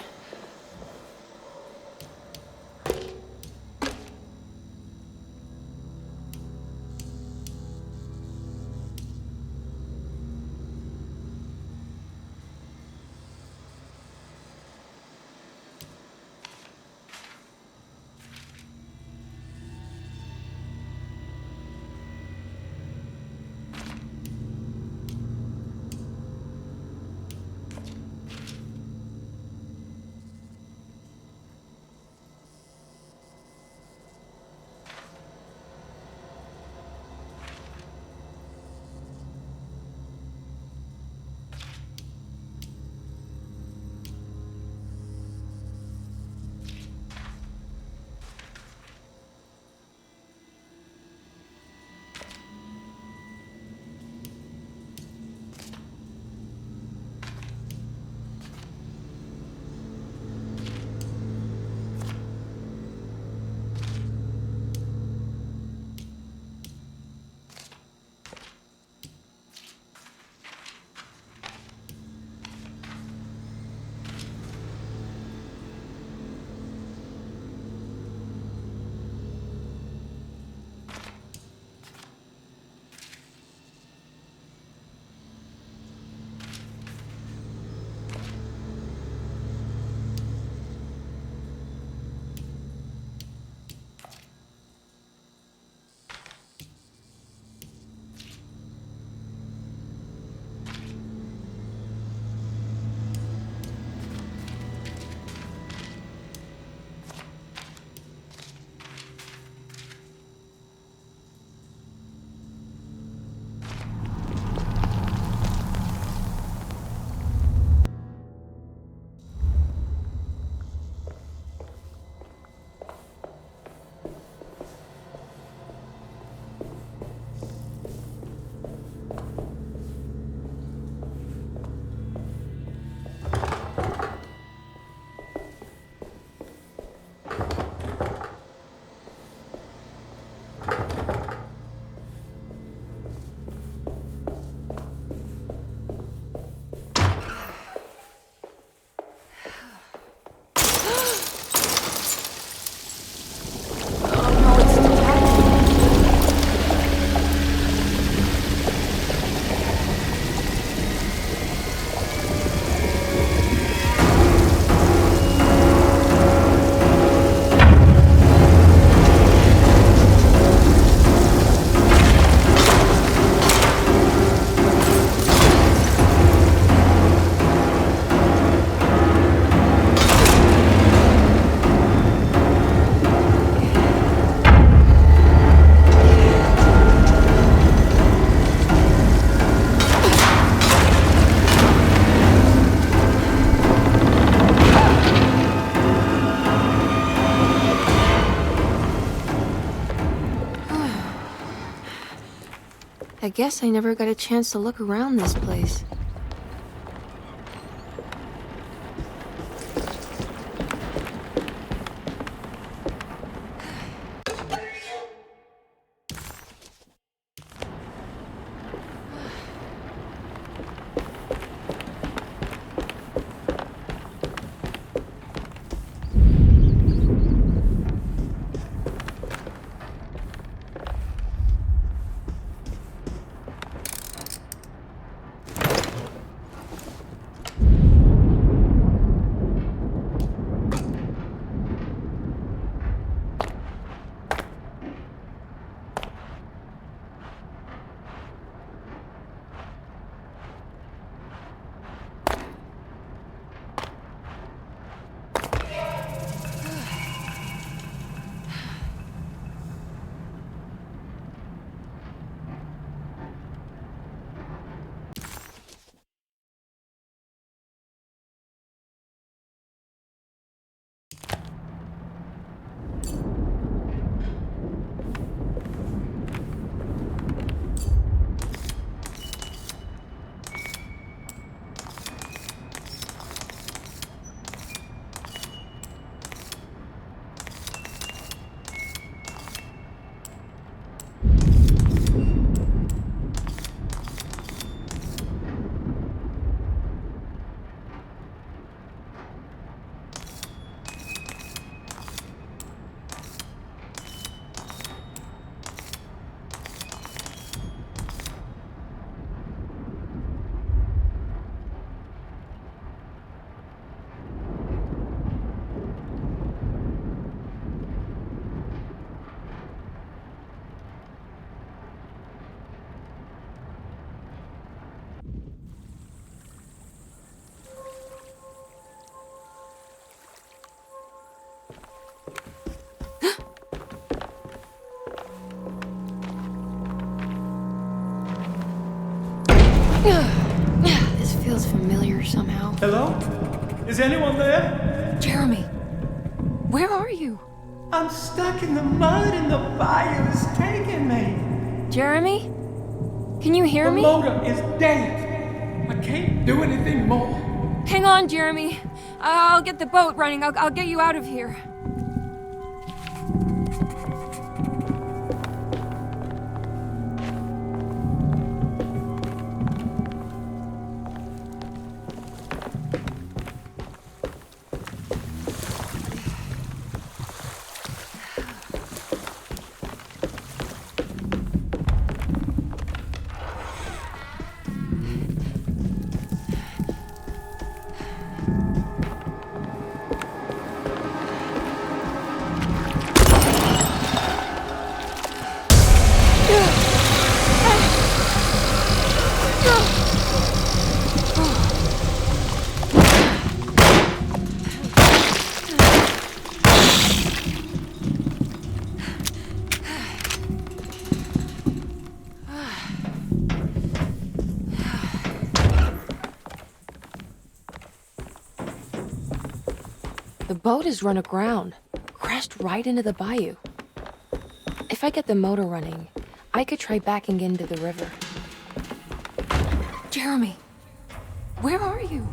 Speaker 2: I guess I never got a chance to look around this place. This feels familiar somehow.
Speaker 9: Hello? Is anyone there?
Speaker 2: Jeremy, where are you?
Speaker 9: I'm stuck in the mud and the fire's taking me.
Speaker 2: Jeremy? Can you hear me?
Speaker 9: The motor is dead. I can't do anything more.
Speaker 2: Hang on, Jeremy. I'll get the boat running. I'll get you out of here. The boat is run aground, crashed right into the bayou. If I get the motor running, I could try backing into the river. Jeremy, where are you?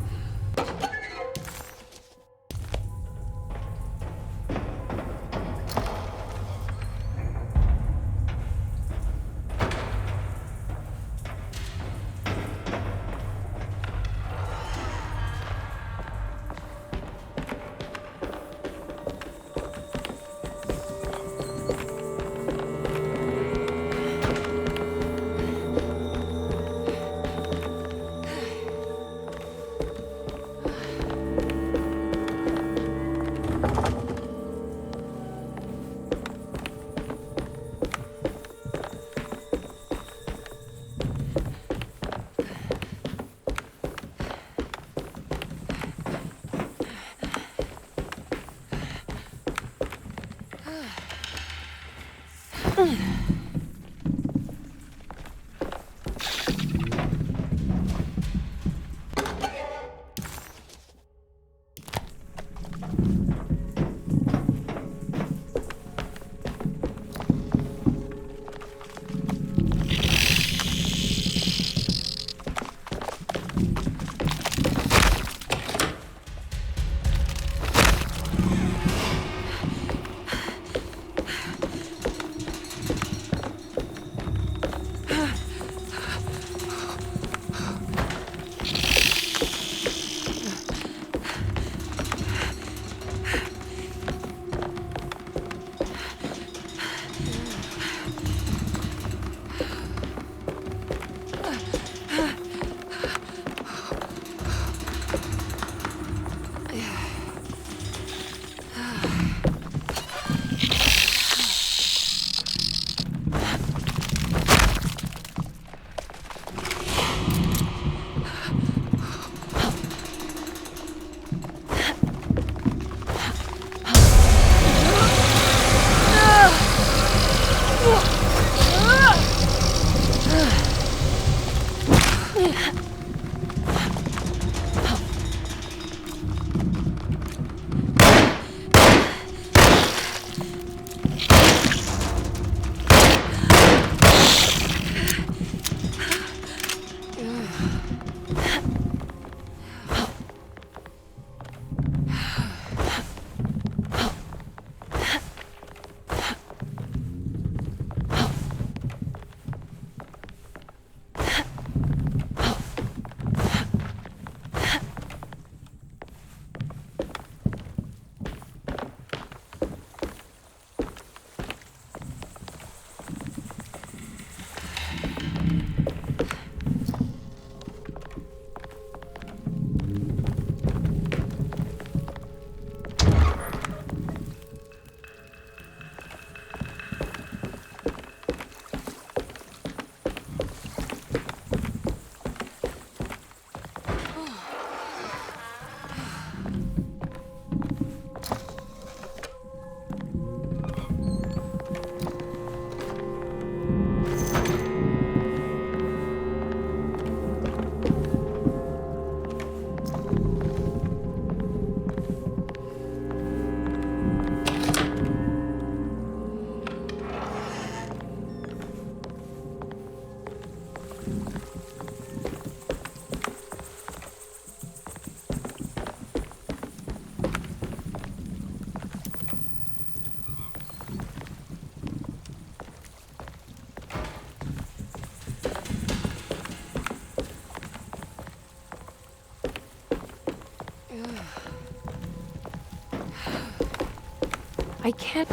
Speaker 2: I can't...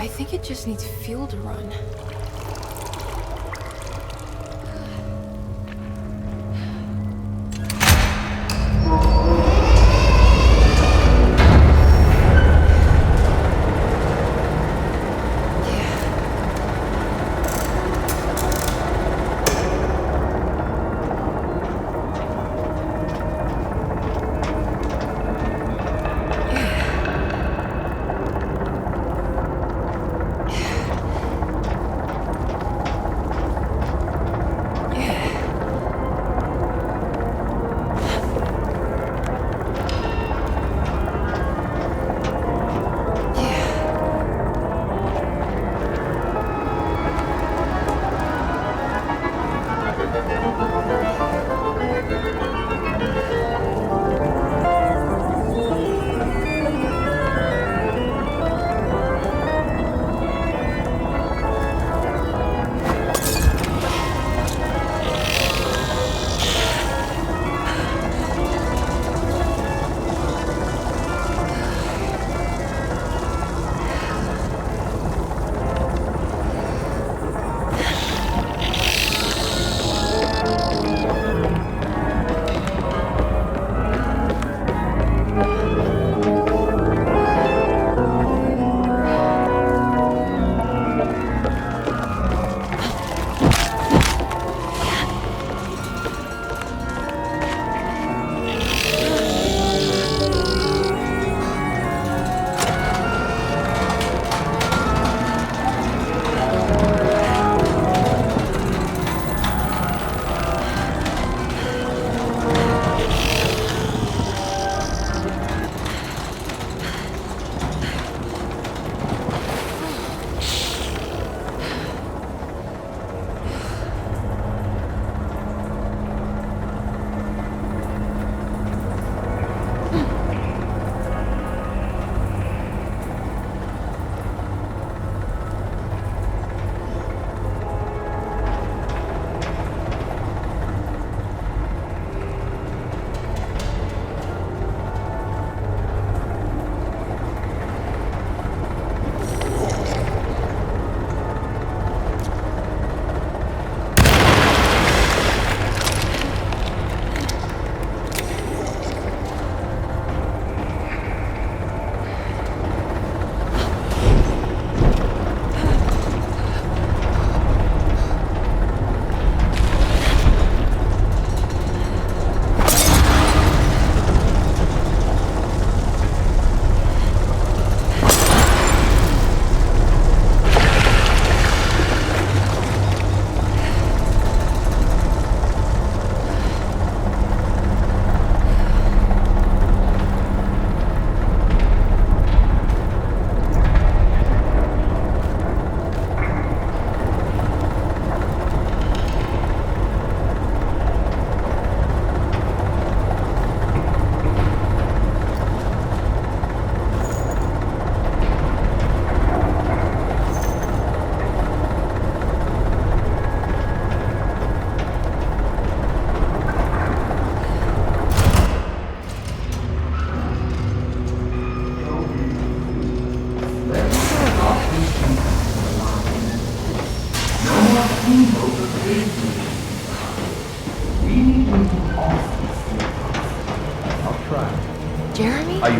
Speaker 2: I think it just needs fuel to run.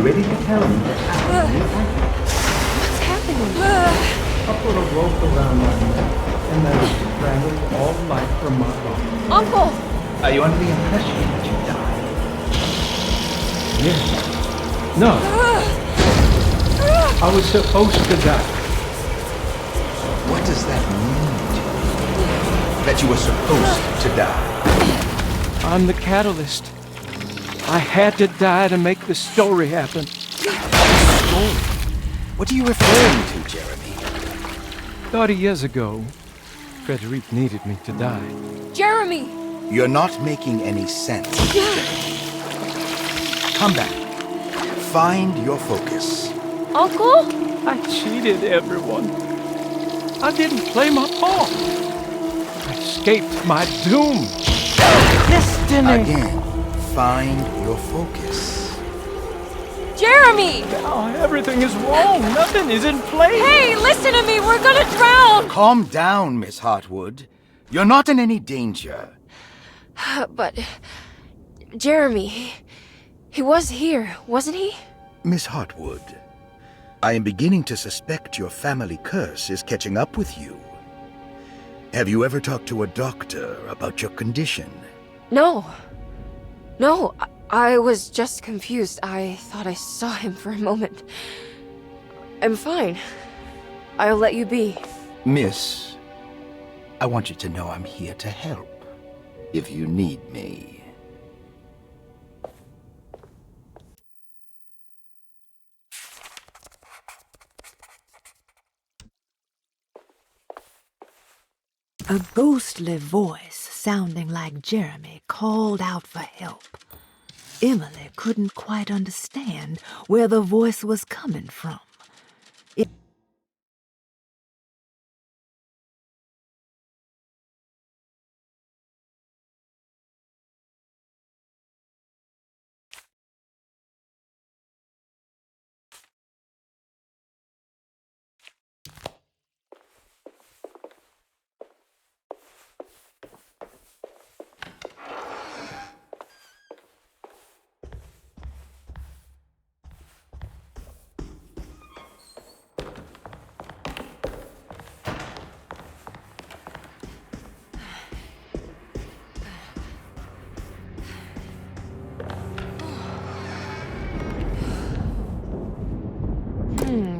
Speaker 15: ready to tell me what's happening?
Speaker 2: What's happening?
Speaker 9: I put a rope around my neck and then strangled all life from my body.
Speaker 2: Uncle!
Speaker 15: Are you under the impression that you died?
Speaker 9: Yes. No. I was supposed to die.
Speaker 15: What does that mean to you? That you were supposed to die?
Speaker 9: I'm the catalyst. I had to die to make the story happen.
Speaker 15: Story? What are you referring to, Jeremy?
Speaker 9: 30 years ago, Frederic needed me to die.
Speaker 2: Jeremy!
Speaker 15: You're not making any sense, Jeremy. Come back. Find your focus.
Speaker 2: Uncle?
Speaker 9: I cheated everyone. I didn't play my part. I escaped my doom. Destiny!
Speaker 15: Again, find your focus.
Speaker 2: Jeremy!
Speaker 9: Now everything is wrong. Nothing is in place.
Speaker 2: Hey, listen to me! We're gonna drown!
Speaker 15: Calm down, Miss Hartwood. You're not in any danger.
Speaker 2: But... Jeremy... He was here, wasn't he?
Speaker 18: Miss Hartwood, I am beginning to suspect your family curse is catching up with you. Have you ever talked to a doctor about your condition?
Speaker 2: No. No, I was just confused. I thought I saw him for a moment. I'm fine. I'll let you be.
Speaker 15: Miss, I want you to know I'm here to help, if you need me.
Speaker 3: A ghostly voice sounding like Jeremy called out for help. Emily couldn't quite understand where the voice was coming from.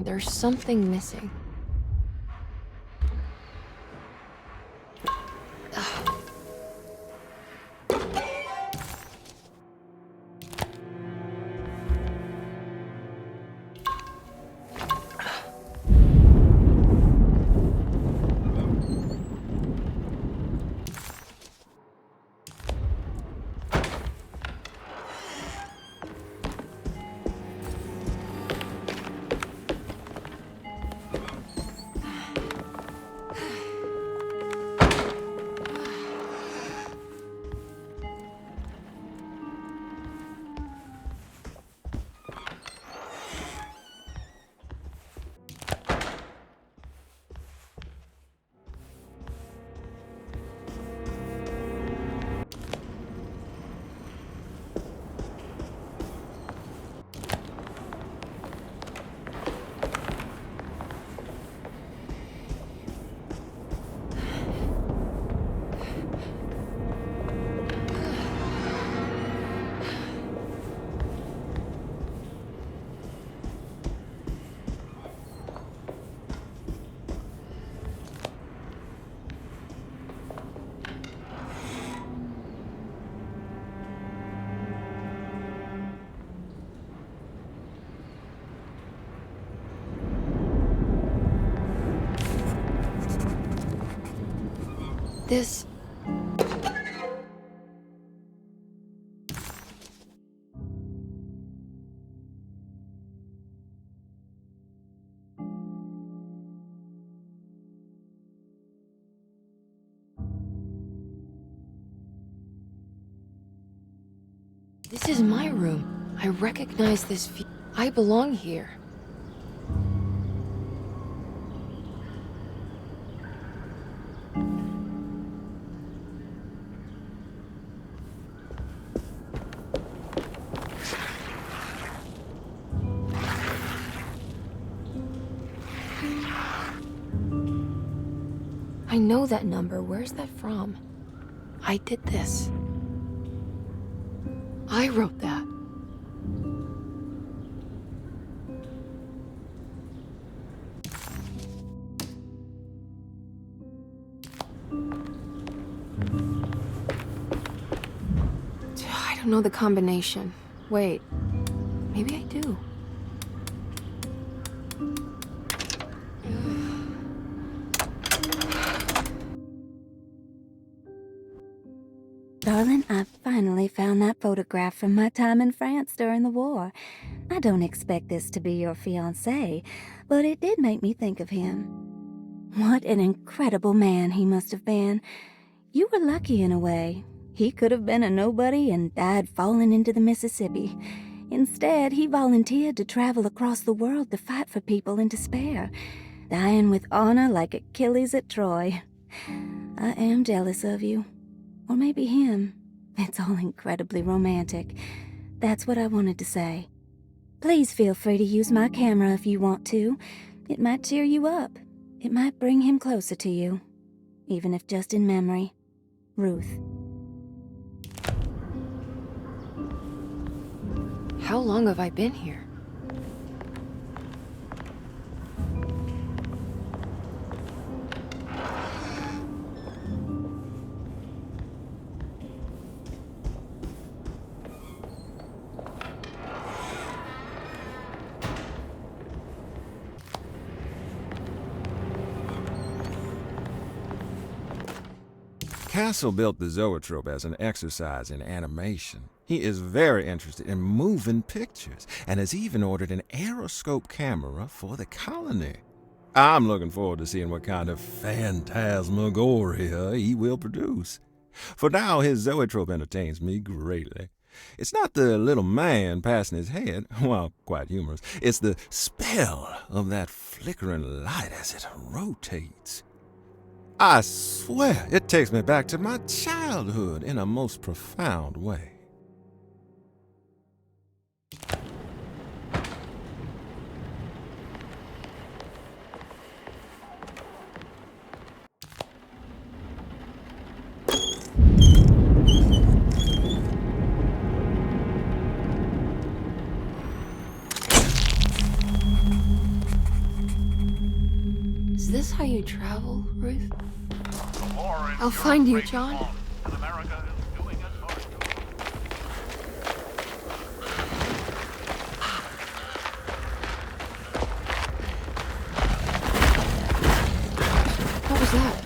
Speaker 2: There's something missing. This... This is my room. I recognize this view. I belong here. I know that number. Where's that from? I did this. I wrote that. I don't know the combination. Wait, maybe I do.
Speaker 12: Darling, I finally found that photograph from my time in France during the war. I don't expect this to be your fiancé, but it did make me think of him. What an incredible man he must have been. You were lucky in a way. He could have been a nobody and died falling into the Mississippi. Instead, he volunteered to travel across the world to fight for people in despair, dying with honor like Achilles at Troy. I am jealous of you. Or maybe him. It's all incredibly romantic. That's what I wanted to say. Please feel free to use my camera if you want to. It might cheer you up. It might bring him closer to you. Even if just in memory. Ruth.
Speaker 2: How long have I been here?
Speaker 19: Castle built the zoetrope as an exercise in animation. He is very interested in moving pictures and has even ordered an aeroscope camera for the colony. I'm looking forward to seeing what kind of phantasmagoria he will produce. For now, his zoetrope entertains me greatly. It's not the little man passing his head, while quite humorous. It's the spell of that flickering light as it rotates. I swear it takes me back to my childhood in a most profound way.
Speaker 2: Is this how you travel, Ruth? I'll find you, John. What was that?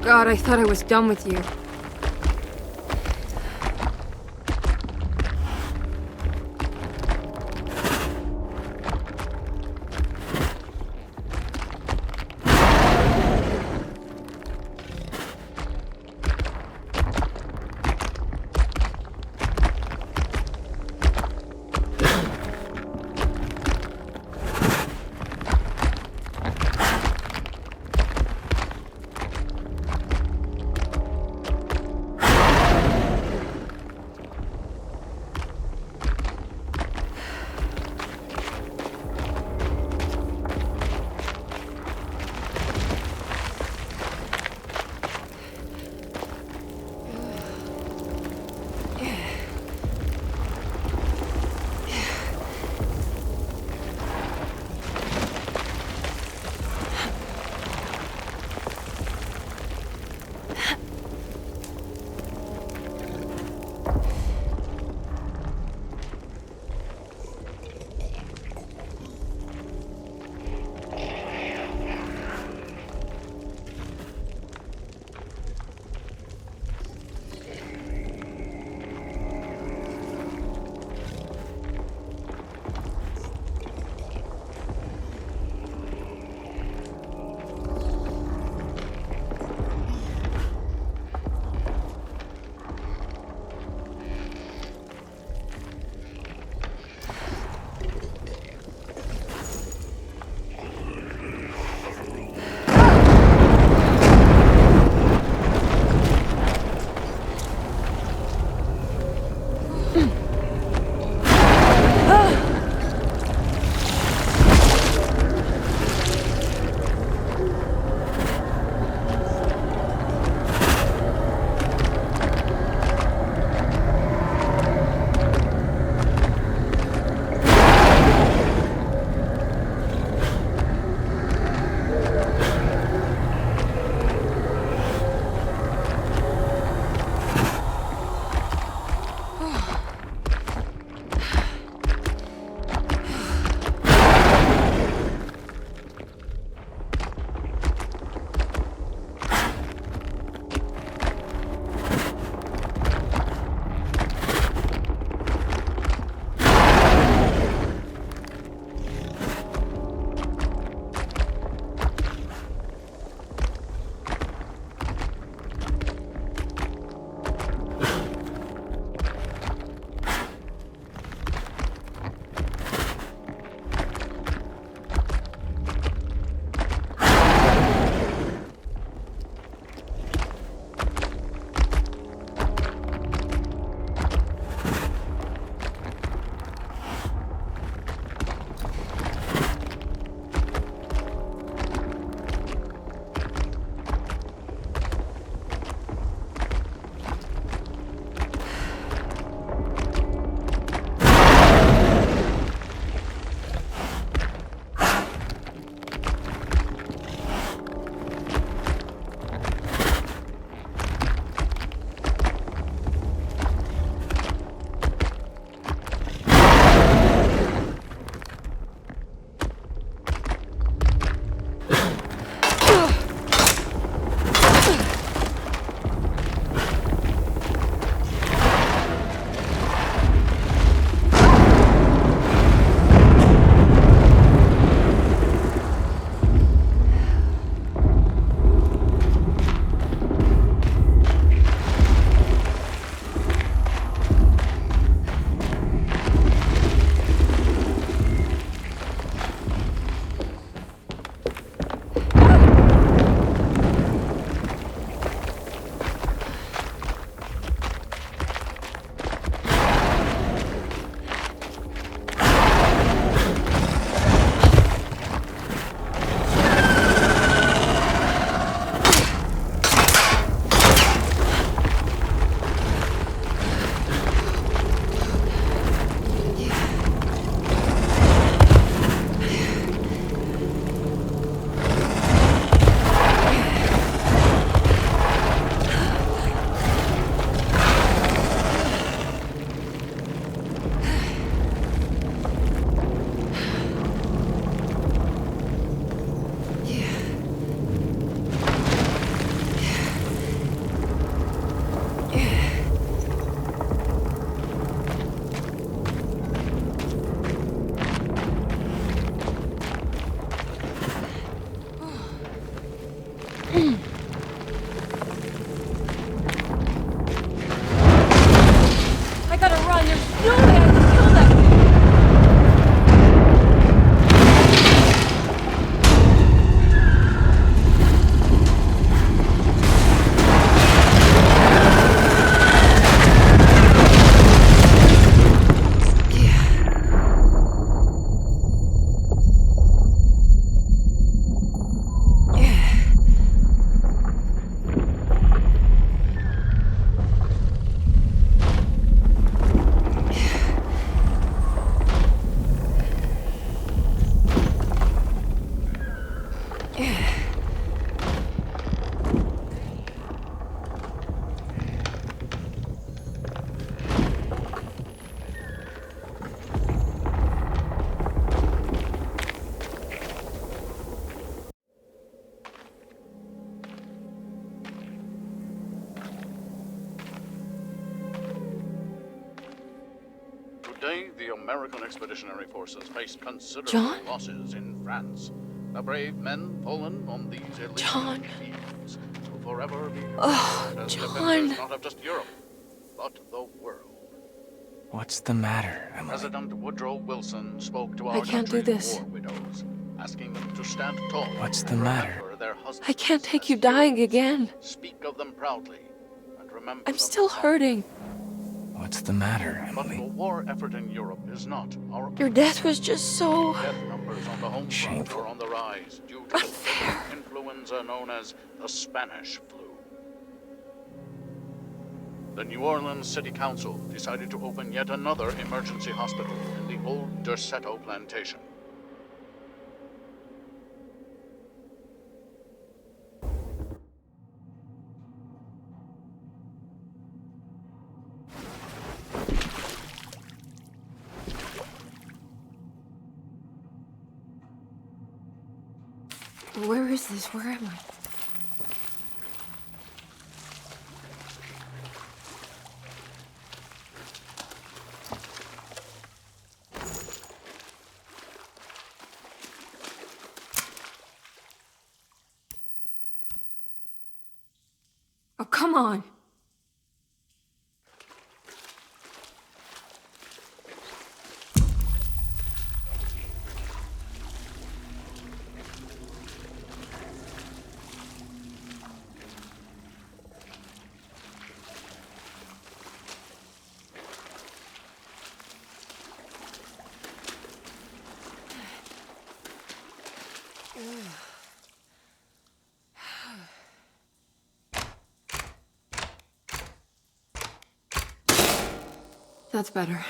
Speaker 2: God, I thought I was done with you.
Speaker 20: Recently, the American Expeditionary Forces faced considerable
Speaker 2: John?
Speaker 20: losses in France. The brave men fallen on these
Speaker 2: John.
Speaker 20: Elysian fields will forever be
Speaker 2: Oh,
Speaker 20: remembered as
Speaker 2: John.
Speaker 20: defenders not of just Europe, but the world.
Speaker 15: What's the matter, Emily?
Speaker 20: President Woodrow Wilson spoke to
Speaker 2: I
Speaker 20: our
Speaker 2: can't do
Speaker 20: country's
Speaker 2: this.
Speaker 20: war widows, asking them to stand tall.
Speaker 15: What's the
Speaker 20: and
Speaker 15: matter?
Speaker 20: remember their husbands
Speaker 2: I can't take
Speaker 20: as
Speaker 2: you dying
Speaker 20: heroes.
Speaker 2: again.
Speaker 20: Speak of them proudly, and remember
Speaker 2: I'm
Speaker 20: them
Speaker 2: still
Speaker 20: fondly.
Speaker 2: hurting.
Speaker 15: What's the matter,
Speaker 20: But
Speaker 15: Emily?
Speaker 20: the war effort in Europe is not our
Speaker 2: Your death was just so
Speaker 20: death numbers on the home front
Speaker 15: Shameful.
Speaker 20: are on the rise due to the fatal influenza known as the Spanish flu. The New Orleans City Council decided to open yet another emergency hospital in the old Derceto plantation.
Speaker 2: Where is this? Where am I? Oh, come on. That's better.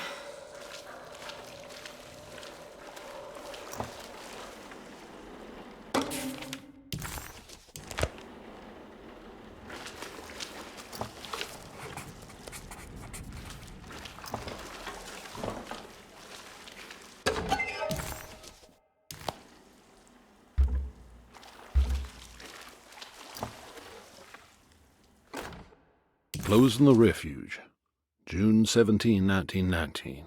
Speaker 10: Closing the Refuge, June 17, 1919.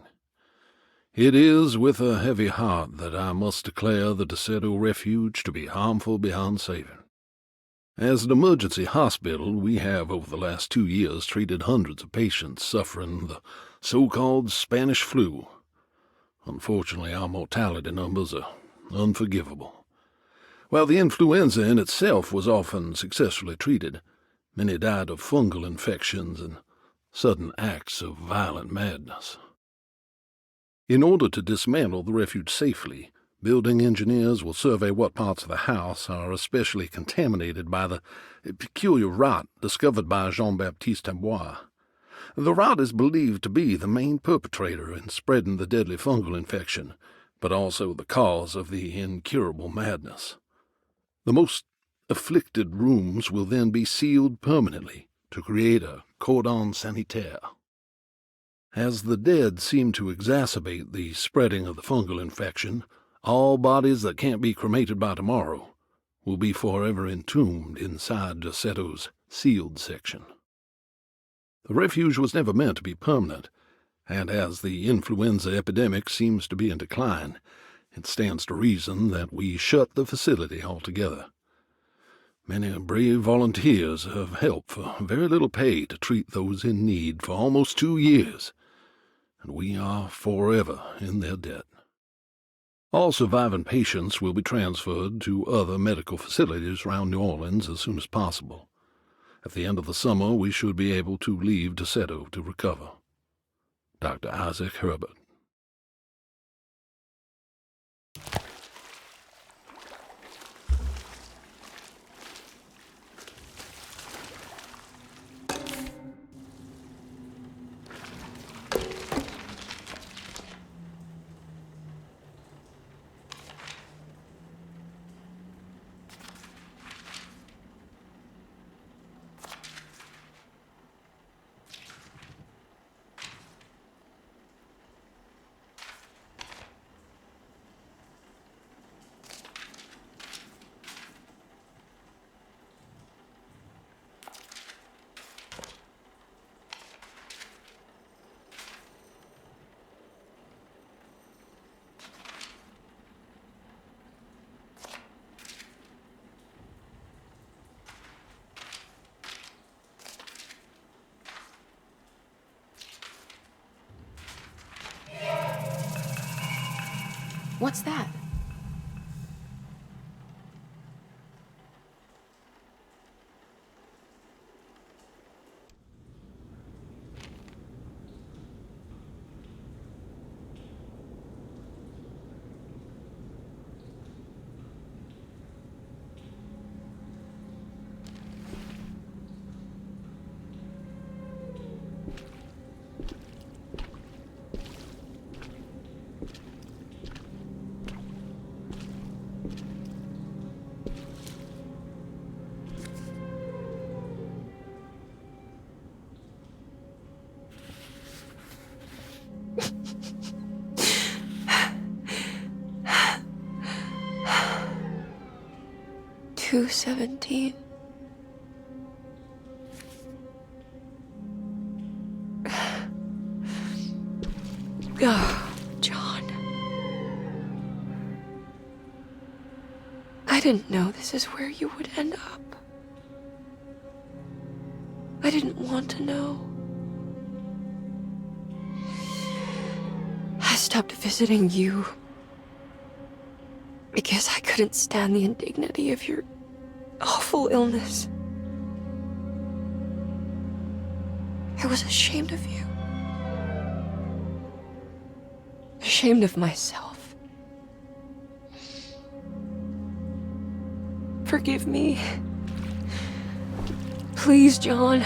Speaker 10: It is with a heavy heart that I must declare the Derceto Refuge to be harmful beyond saving. As an emergency hospital, we have over the last 2 years treated hundreds of patients suffering the so-called Spanish flu. Unfortunately, our mortality numbers are unforgivable. While the influenza in itself was often successfully treated, many died of fungal infections and sudden acts of violent madness. In order to dismantle the refuge safely, building engineers will survey what parts of the house are especially contaminated by the peculiar rot discovered by Jean-Baptiste Amboise. The rot is believed to be the main perpetrator in spreading the deadly fungal infection, but also the cause of the incurable madness. The most afflicted rooms will then be sealed permanently to create a cordon sanitaire. As the dead seem to exacerbate the spreading of the fungal infection, all bodies that can't be cremated by tomorrow will be forever entombed inside Derceto's sealed section. The refuge was never meant to be permanent, and as the influenza epidemic seems to be in decline, it stands to reason that we shut the facility altogether. Many brave volunteers have helped for very little pay to treat those in need for almost 2 years, and we are forever in their debt. All surviving patients will be transferred to other medical facilities around New Orleans as soon as possible. At the end of the summer, we should be able to leave Derceto to recover. Dr. Isaac Herbert.
Speaker 2: What's that? $2.17. Oh, John. I didn't know this is where you would end up. I didn't want to know. I stopped visiting you because I couldn't stand the indignity of your awful illness. I was ashamed of you. Ashamed of myself. Forgive me. Please, John.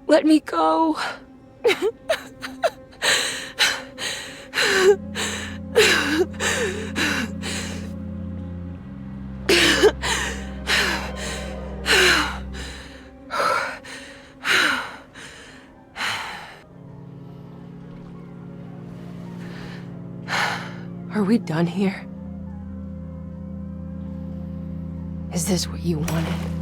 Speaker 2: Let me go. Are we done here? Is this what you wanted?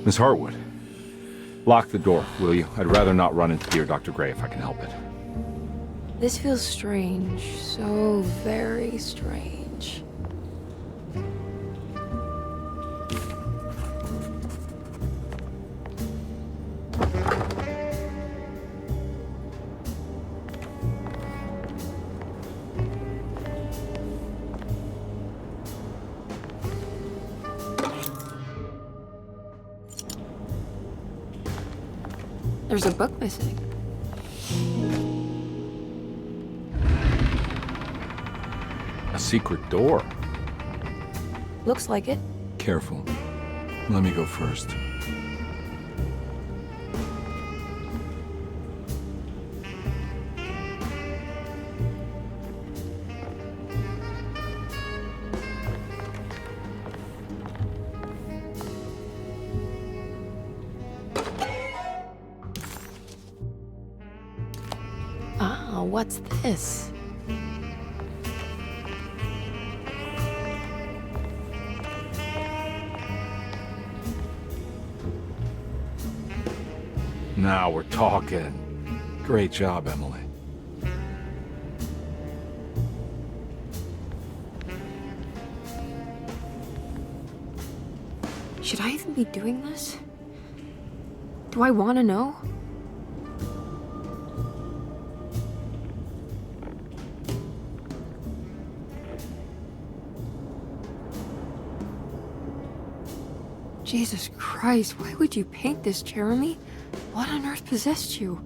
Speaker 1: Miss Hartwood, lock the door, will you? I'd rather not run into dear Dr. Gray if I can help it.
Speaker 2: This feels strange. So very strange. There's a book missing.
Speaker 1: A secret door.
Speaker 2: Looks like it.
Speaker 21: Careful. Let me go first.
Speaker 2: Ah, what's this?
Speaker 1: Now we're talking. Great job, Emily.
Speaker 2: Should I even be doing this? Do I want to know? Jesus Christ, why would you paint this, Jeremy? What on earth possessed you?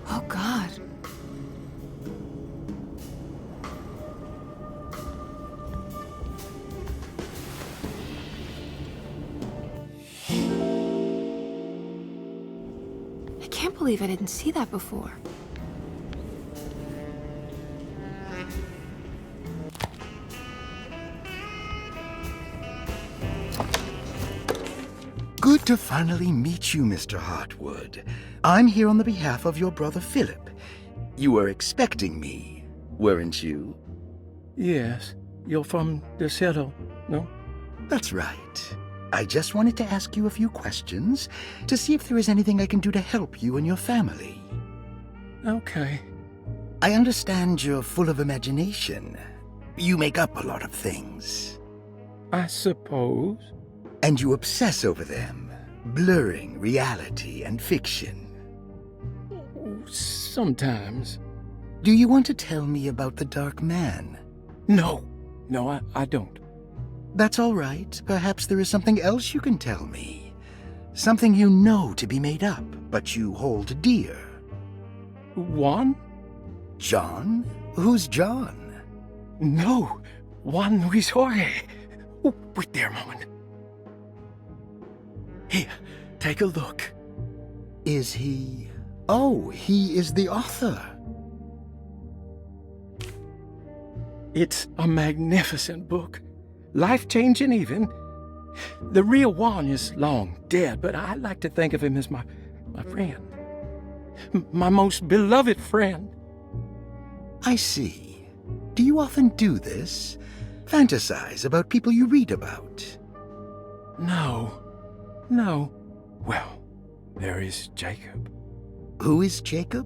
Speaker 2: Oh, God. I can't believe I didn't see that before.
Speaker 18: Good to finally meet you, Mr. Hartwood. I'm here on the behalf of your brother Philip. You were expecting me, weren't you?
Speaker 9: Yes, you're from Derceto, no?
Speaker 18: That's right. I just wanted to ask you a few questions to see if there is anything I can do to help you and your family.
Speaker 9: Okay.
Speaker 18: I understand you're full of imagination. You make up a lot of things.
Speaker 9: I suppose.
Speaker 18: And you obsess over them, blurring reality and fiction.
Speaker 9: Sometimes.
Speaker 18: Do you want to tell me about the Dark Man?
Speaker 9: No, I don't.
Speaker 18: That's all right. Perhaps there is something else you can tell me. Something you know to be made up, but you hold dear.
Speaker 9: Juan?
Speaker 18: John? Who's John?
Speaker 9: No, Juan Luis Jorge. Oh, wait there a moment. Here, take a look.
Speaker 18: Is he... Oh, he is the author.
Speaker 9: It's a magnificent book. Life-changing even. The real Juan is long dead, but I like to think of him as my friend. My most beloved friend.
Speaker 18: I see. Do you often do this? Fantasize about people you read about?
Speaker 9: No. Well, there is Jacob.
Speaker 18: Who is Jacob?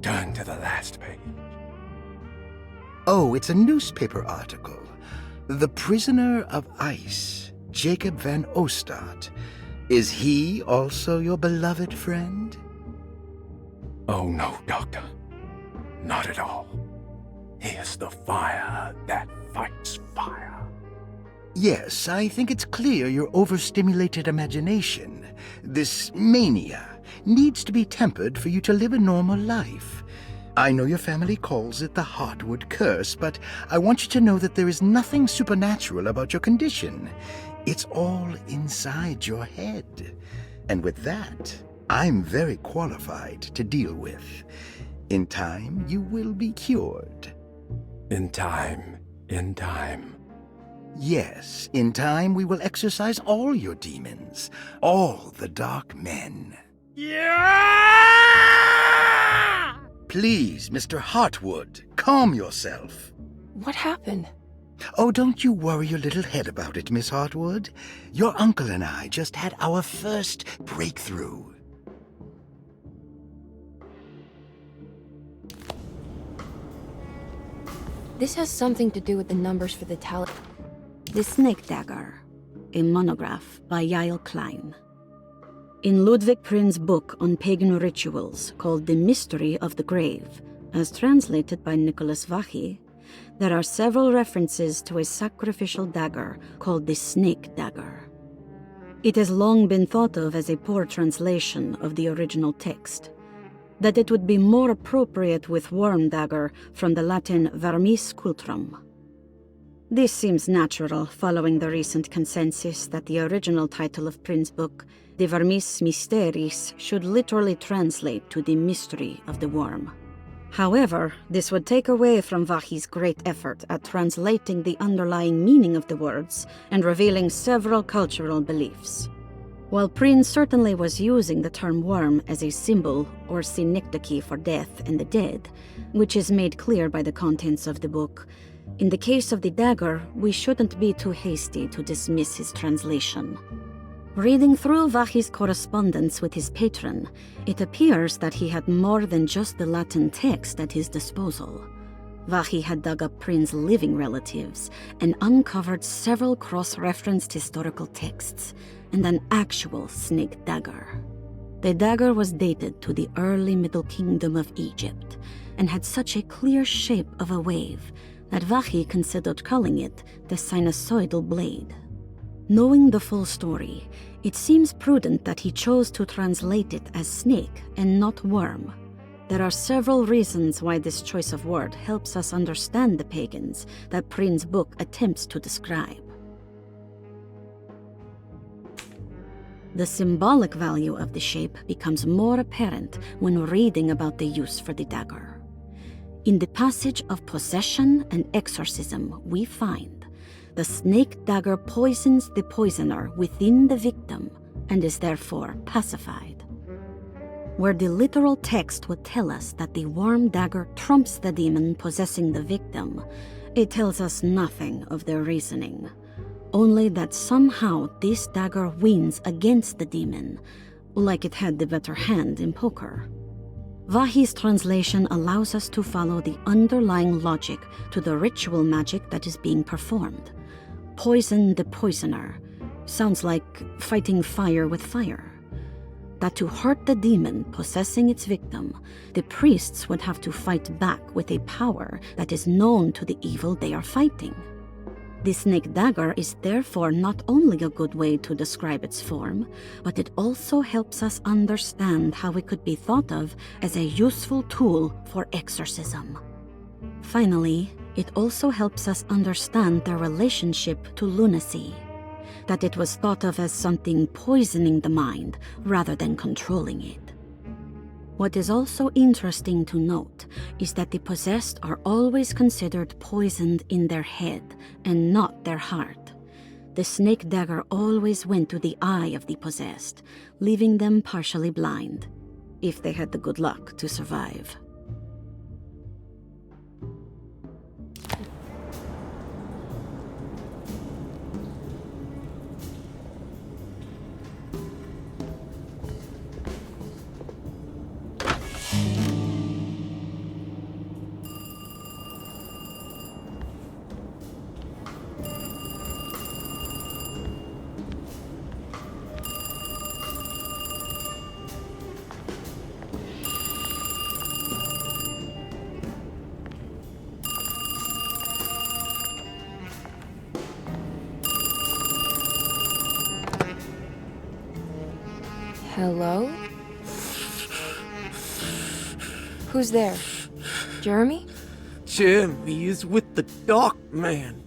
Speaker 9: Turn to the last page.
Speaker 18: Oh, it's a newspaper article. The Prisoner of Ice, Jacob van Ostad. Is he also your beloved friend?
Speaker 9: Oh, no, Doctor. Not at all. He is the fire that fights fire.
Speaker 18: Yes, I think it's clear your overstimulated imagination, this mania, needs to be tempered for you to live a normal life. I know your family calls it the Hartwood curse, but I want you to know that there is nothing supernatural about your condition. It's all inside your head. And with that, I'm very qualified to deal with. In time, you will be cured.
Speaker 9: In time.
Speaker 18: Yes, in time we will exorcise all your demons, all the dark men. Yeah! Please, Mr. Hartwood, calm yourself.
Speaker 2: What happened?
Speaker 18: Oh, don't you worry your little head about it, Miss Hartwood. Your uncle and I just had our first breakthrough.
Speaker 2: This has something to do with the numbers for the
Speaker 17: The Snake Dagger, a monograph by Yael Klein. In Ludwig Prin's book on pagan rituals called The Mystery of the Grave, as translated by Nicholas Vachy, there are several references to a sacrificial dagger called the Snake Dagger. It has long been thought of as a poor translation of the original text, that it would be more appropriate with worm dagger from the Latin vermis cultrum. This seems natural following the recent consensus that the original title of Prin's book, De Vermis Mysteris, should literally translate to the mystery of the worm. However, this would take away from Vachy's great effort at translating the underlying meaning of the words and revealing several cultural beliefs. While Prin certainly was using the term worm as a symbol or synecdoche for death and the dead, which is made clear by the contents of the book, in the case of the dagger, we shouldn't be too hasty to dismiss his translation. Reading through Vachy's correspondence with his patron, it appears that he had more than just the Latin text at his disposal. Vachy had dug up Prin's living relatives and uncovered several cross-referenced historical texts and an actual snake dagger. The dagger was dated to the early Middle Kingdom of Egypt and had such a clear shape of a wave that Vachy considered calling it the sinusoidal blade. Knowing the full story, it seems prudent that he chose to translate it as snake and not worm. There are several reasons why this choice of word helps us understand the pagans that Prin's book attempts to describe. The symbolic value of the shape becomes more apparent when reading about the use for the dagger. In the passage of possession and exorcism, we find the snake dagger poisons the poisoner within the victim and is therefore pacified. Where the literal text would tell us that the worm dagger trumps the demon possessing the victim, it tells us nothing of their reasoning, only that somehow this dagger wins against the demon, like it had the better hand in poker. Vachy's translation allows us to follow the underlying logic to the ritual magic that is being performed. Poison the poisoner sounds like fighting fire with fire. That to hurt the demon possessing its victim, the priests would have to fight back with a power that is known to the evil they are fighting. The snake dagger is therefore not only a good way to describe its form, but it also helps us understand how it could be thought of as a useful tool for exorcism. Finally, it also helps us understand their relationship to lunacy, that it was thought of as something poisoning the mind rather than controlling it. What is also interesting to note is that the possessed are always considered poisoned in their head and not their heart. The snake dagger always went to the eye of the possessed, leaving them partially blind, if they had the good luck to survive.
Speaker 2: Hello? Who's there? Jeremy?
Speaker 5: Jeremy is with the Dark Man.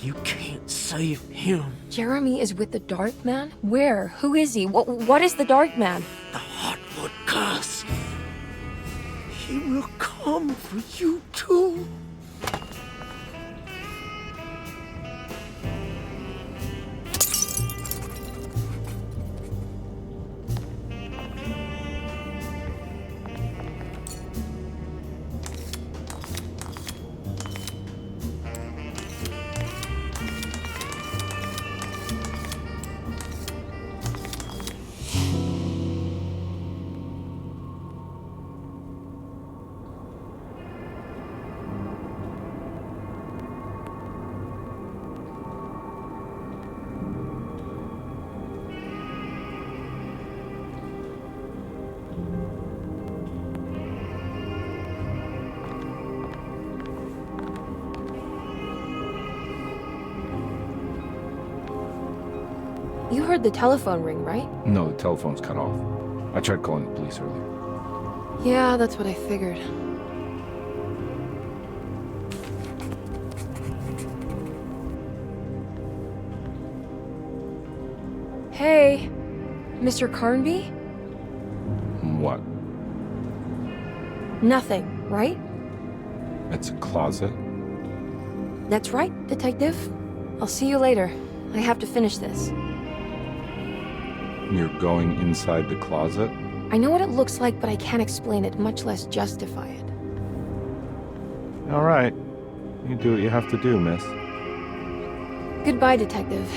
Speaker 5: You can't save him.
Speaker 2: Jeremy is with the Dark Man? Where? Who is he? What is the Dark Man?
Speaker 5: The Hartwood curse. He will come for you too.
Speaker 2: heard the telephone ring, right?
Speaker 1: No, the telephone's cut off. I tried calling the police earlier.
Speaker 2: Yeah, that's what I figured. Hey, Mr. Carnby?
Speaker 1: What?
Speaker 2: Nothing, right?
Speaker 1: It's a closet?
Speaker 2: That's right, Detective. I'll see you later. I have to finish this.
Speaker 1: You're going inside the closet?
Speaker 2: I know what it looks like, but I can't explain it, much less justify it.
Speaker 1: All right. You do what you have to do, miss.
Speaker 2: Goodbye, Detective.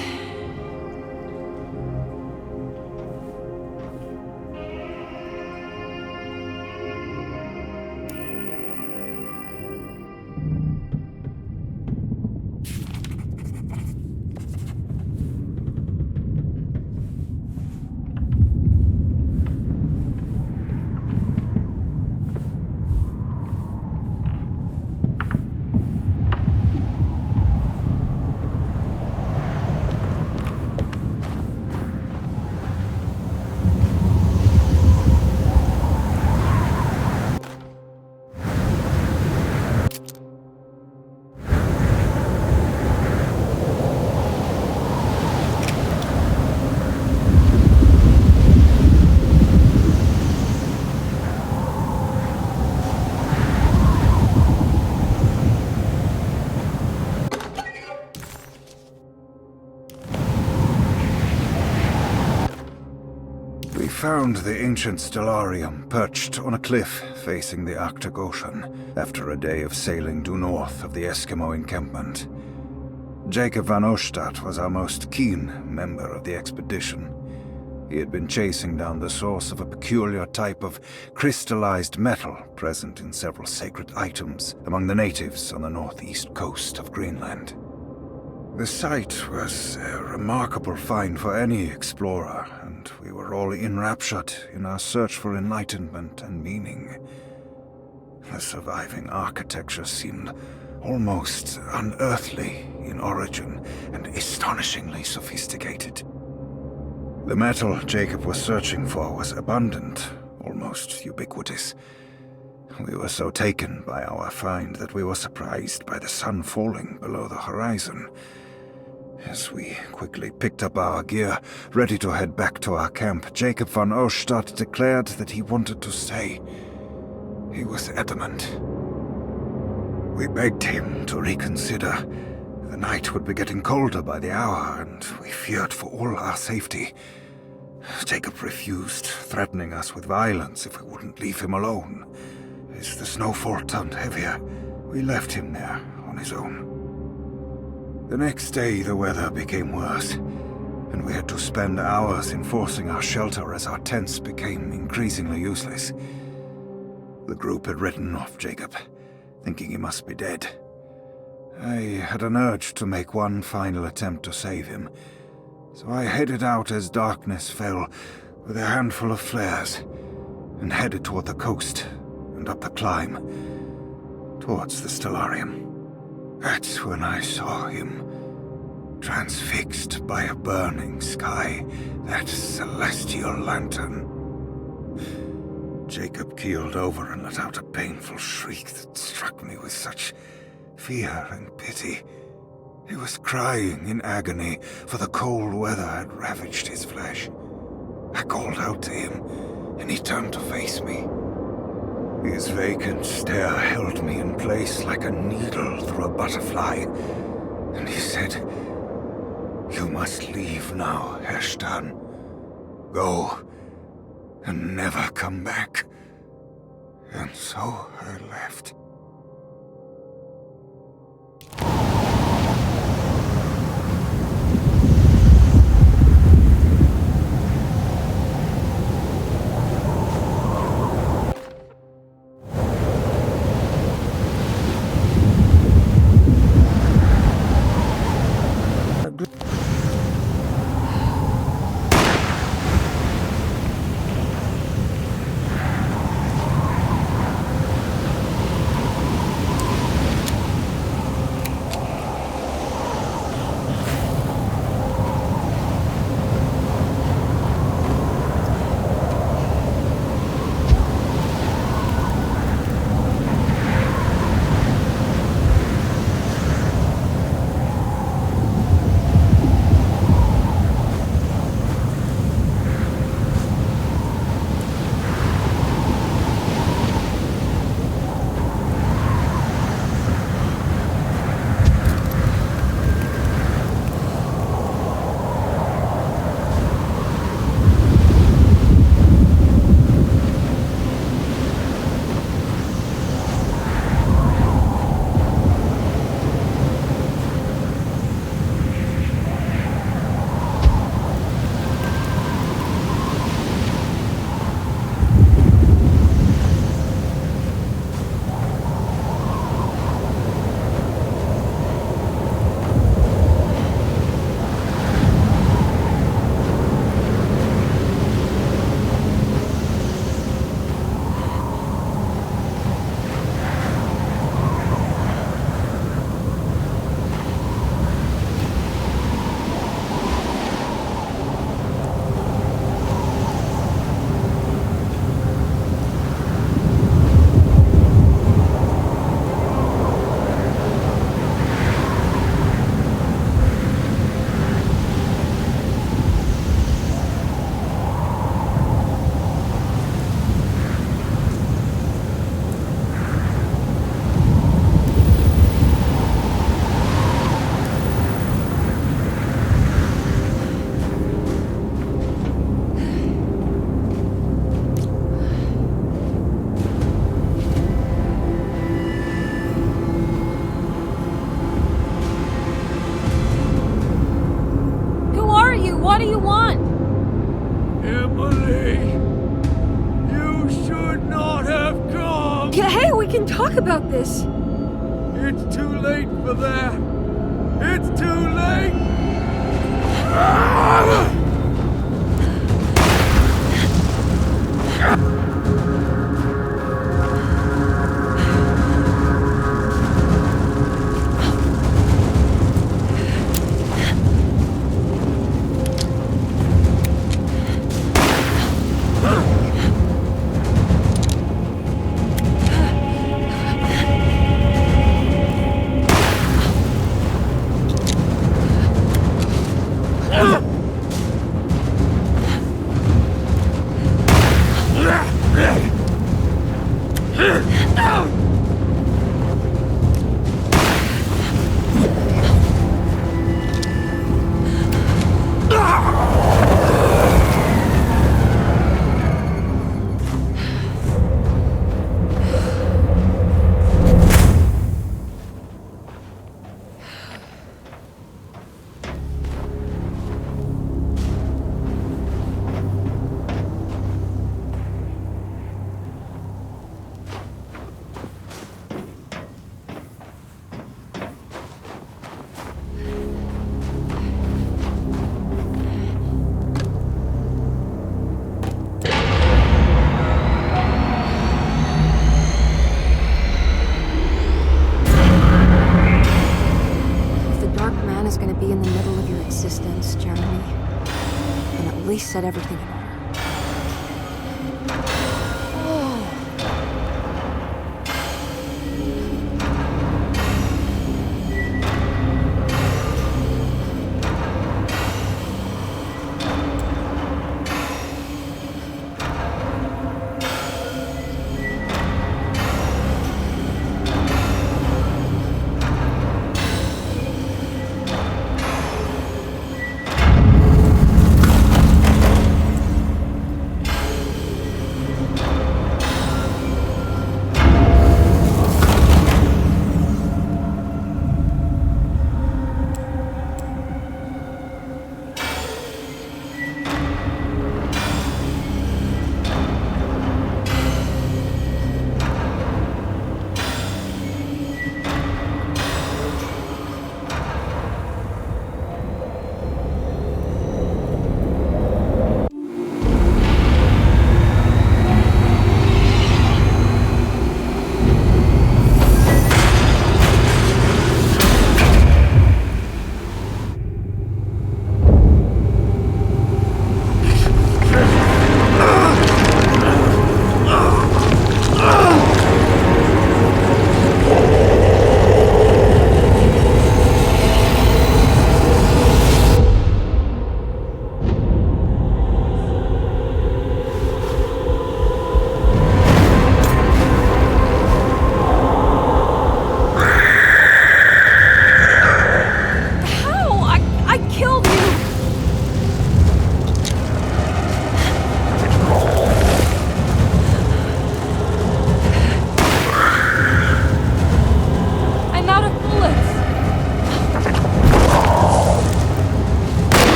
Speaker 16: We found the ancient stellarium perched on a cliff facing the Arctic Ocean after a day of sailing due north of the Eskimo encampment. Jacob van Oostad was our most keen member of the expedition. He had been chasing down the source of a peculiar type of crystallized metal present in several sacred items among the natives on the northeast coast of Greenland. The site was a remarkable find for any explorer, and we were all enraptured in our search for enlightenment and meaning. The surviving architecture seemed almost unearthly in origin and astonishingly sophisticated. The metal Jacob was searching for was abundant, almost ubiquitous. We were so taken by our find that we were surprised by the sun falling below the horizon. As we quickly picked up our gear, ready to head back to our camp, Jacob van Oostad declared that he wanted to stay. He was adamant. We begged him to reconsider. The night would be getting colder by the hour, and we feared for all our safety. Jacob refused, threatening us with violence if we wouldn't leave him alone. As the snowfall turned heavier, we left him there on his own. The next day, the weather became worse, and we had to spend hours enforcing our shelter as our tents became increasingly useless. The group had written off Jacob, thinking he must be dead. I had an urge to make one final attempt to save him, so I headed out as darkness fell with a handful of flares and headed toward the coast and up the climb towards the stellarium. That's when I saw him, transfixed by a burning sky, that celestial lantern. Jacob keeled over and let out a painful shriek that struck me with such fear and pity. He was crying in agony, for the cold weather had ravaged his flesh. I called out to him, and he turned to face me. His vacant stare held me in place like a needle through a butterfly, and he said, "You must leave now, Herrstan. Go, and never come back." And so I left.
Speaker 2: Hey, we can talk about this.
Speaker 9: It's too late for that. It's too late.
Speaker 2: Set everything in order.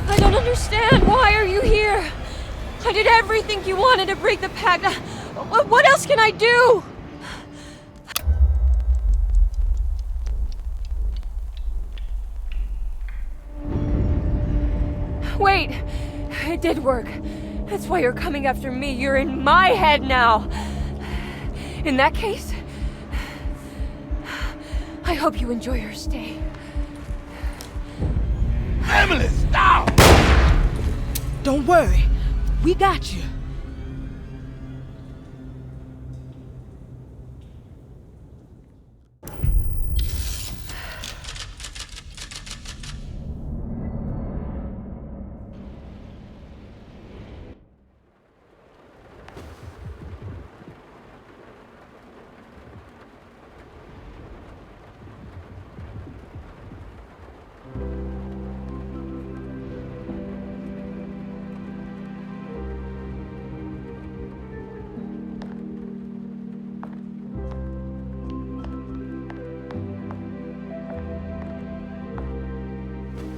Speaker 2: I don't understand. Why are you here? I did everything you wanted to break the pact. What else can I do? Wait, it did work. That's why you're coming after me. You're in my head now. In that case, I hope you enjoy your stay.
Speaker 11: Emily, stop!
Speaker 6: Don't worry. We got you.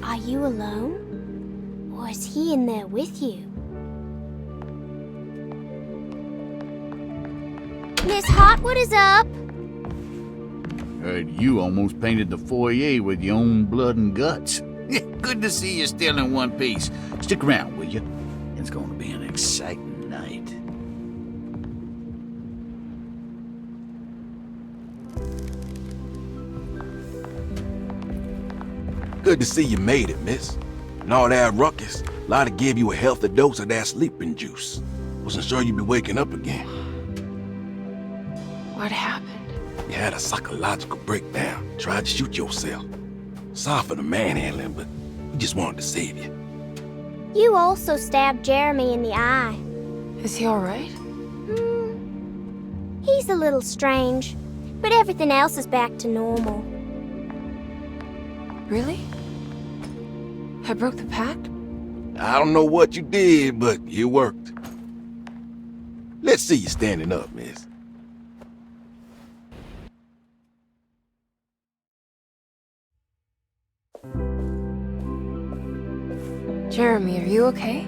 Speaker 8: Are you alone? Or is he in there with you? Miss Hartwood is up!
Speaker 7: Heard you almost painted the foyer with your own blood and guts. Good to see you still in one piece. Stick around, will you? It's going to be an exciting night.
Speaker 10: Good to see you made it, miss. And all that ruckus, Lotta gave you a healthy dose of that sleeping juice. Wasn't sure you'd be waking up again.
Speaker 2: What happened?
Speaker 10: You had a psychological breakdown. Tried to shoot yourself. Sorry for the manhandling, but we just wanted to save you.
Speaker 8: You also stabbed Jeremy in the eye.
Speaker 2: Is he alright?
Speaker 8: He's a little strange, but everything else is back to normal.
Speaker 2: Really? I broke the pact?
Speaker 10: I don't know what you did, but it worked. Let's see you standing up, miss.
Speaker 2: Jeremy, are you okay?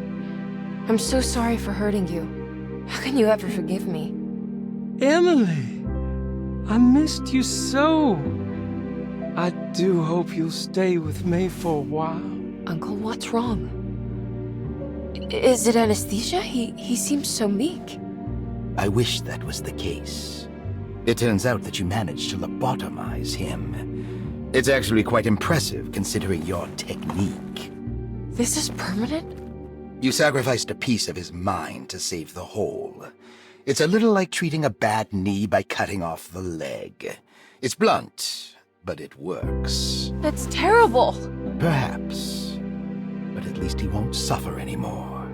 Speaker 2: I'm so sorry for hurting you. How can you ever forgive me?
Speaker 9: Emily, I missed you so. I do hope you'll stay with me for a while.
Speaker 2: Uncle, what's wrong? Is it anesthesia? He seems so meek.
Speaker 11: I wish that was the case. It turns out that you managed to lobotomize him. It's actually quite impressive considering your technique.
Speaker 2: This is permanent?
Speaker 11: You sacrificed a piece of his mind to save the whole. It's a little like treating a bad knee by cutting off the leg. It's blunt, but it works.
Speaker 2: That's terrible.
Speaker 11: Perhaps. But at least he won't suffer anymore.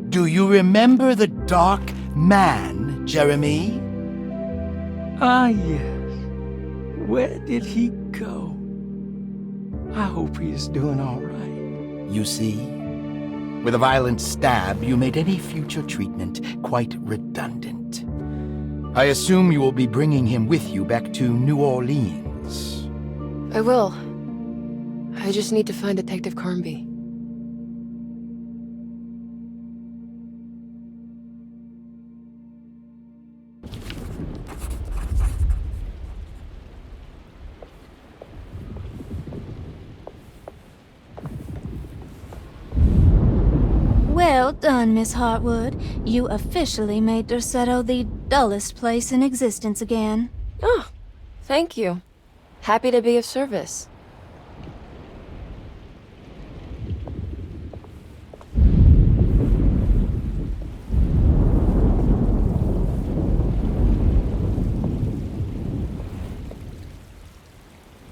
Speaker 11: Do you remember the Dark Man, Jeremy?
Speaker 9: Ah, yes. Where did he go? I hope he is doing all right.
Speaker 11: You see? With a violent stab, you made any future treatment quite redundant. I assume you will be bringing him with you back to New Orleans.
Speaker 2: I will. I just need to find Detective Carnby.
Speaker 12: Well done, Miss Hartwood. You officially made Derceto the dullest place in existence again.
Speaker 2: Oh, thank you. Happy to be of service.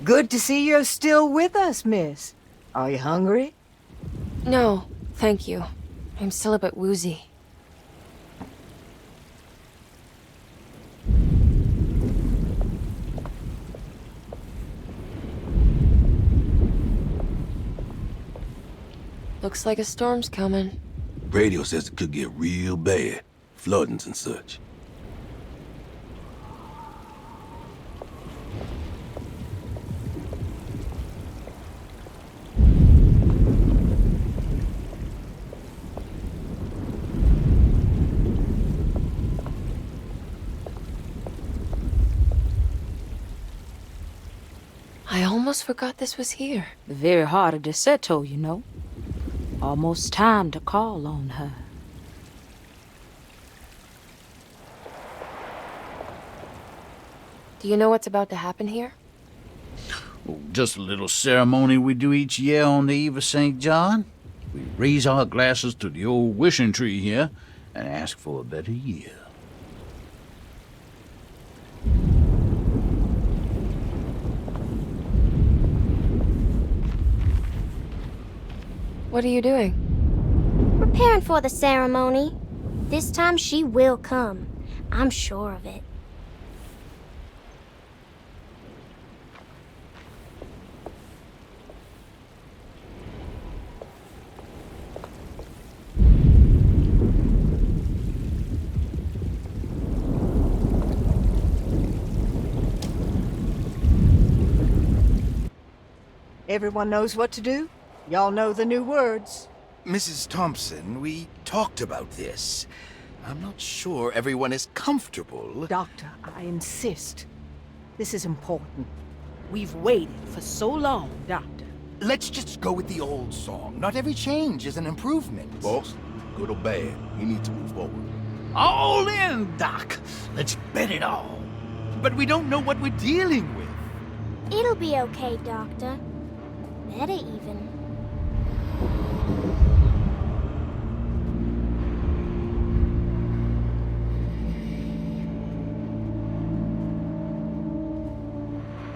Speaker 3: Good to see you're still with us, miss. Are you hungry?
Speaker 2: No, thank you. I'm still a bit woozy. Looks like a storm's coming.
Speaker 10: Radio says it could get real bad. Floodings and such.
Speaker 2: I almost forgot this was here.
Speaker 6: The very heart of Derceto, you know. Almost time to call on her.
Speaker 2: Do you know what's about to happen here?
Speaker 7: Oh, just a little ceremony we do each year on the eve of St. John. We raise our glasses to the old wishing tree here and ask for a better year.
Speaker 2: What are you doing?
Speaker 8: Preparing for the ceremony. This time she will come. I'm sure of it.
Speaker 3: Everyone knows what to do? Y'all know the new words.
Speaker 11: Mrs. Thompson, we talked about this. I'm not sure everyone is comfortable.
Speaker 3: Doctor, I insist. This is important.
Speaker 6: We've waited for so long, Doctor.
Speaker 11: Let's just go with the old song. Not every change is an improvement.
Speaker 10: Boss, good or bad, we need to move forward.
Speaker 7: All in, Doc. Let's bet it all. But we don't know what we're dealing with.
Speaker 8: It'll be okay, Doctor. Better even.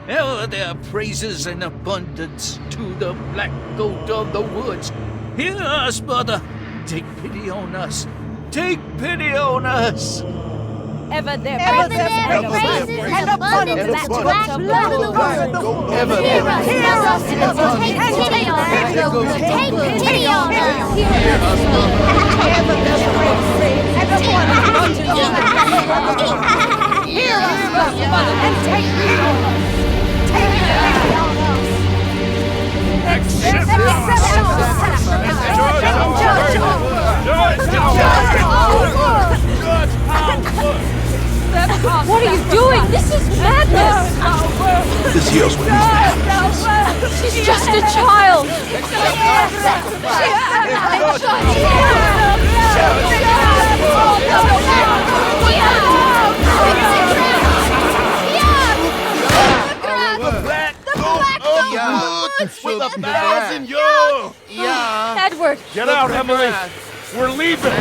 Speaker 7: Ever there praises in abundance to the black goat of the woods. Hear us, mother. Take pity on us. Take pity on us.
Speaker 6: Ever there
Speaker 8: praises in abundance to the black goat of the woods.
Speaker 7: Ever
Speaker 8: Hear us, and take pity on us. Take pity on us.
Speaker 7: Hear us, mother.
Speaker 8: Ever there praises in abundance to the black goat of the woods. Hear us, mother, and take pity on us.
Speaker 2: What are you doing? This is madness!
Speaker 10: This here's what needs to happen.
Speaker 2: She's just a child!
Speaker 10: With 1,000 years!
Speaker 2: Edward!
Speaker 1: Get out, Emily! We're leaving!
Speaker 2: No!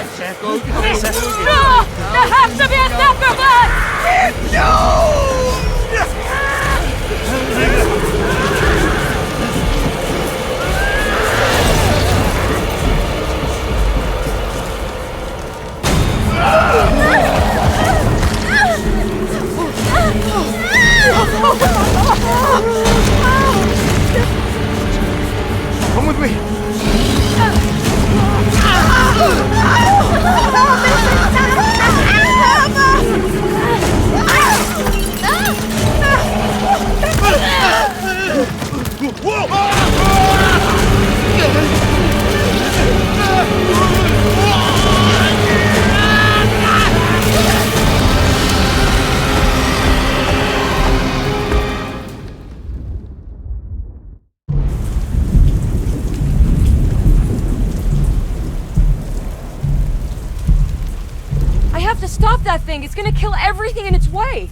Speaker 2: There has to be a sacrifice!
Speaker 11: Come with me.
Speaker 2: I have to stop that thing! It's gonna kill everything in its way!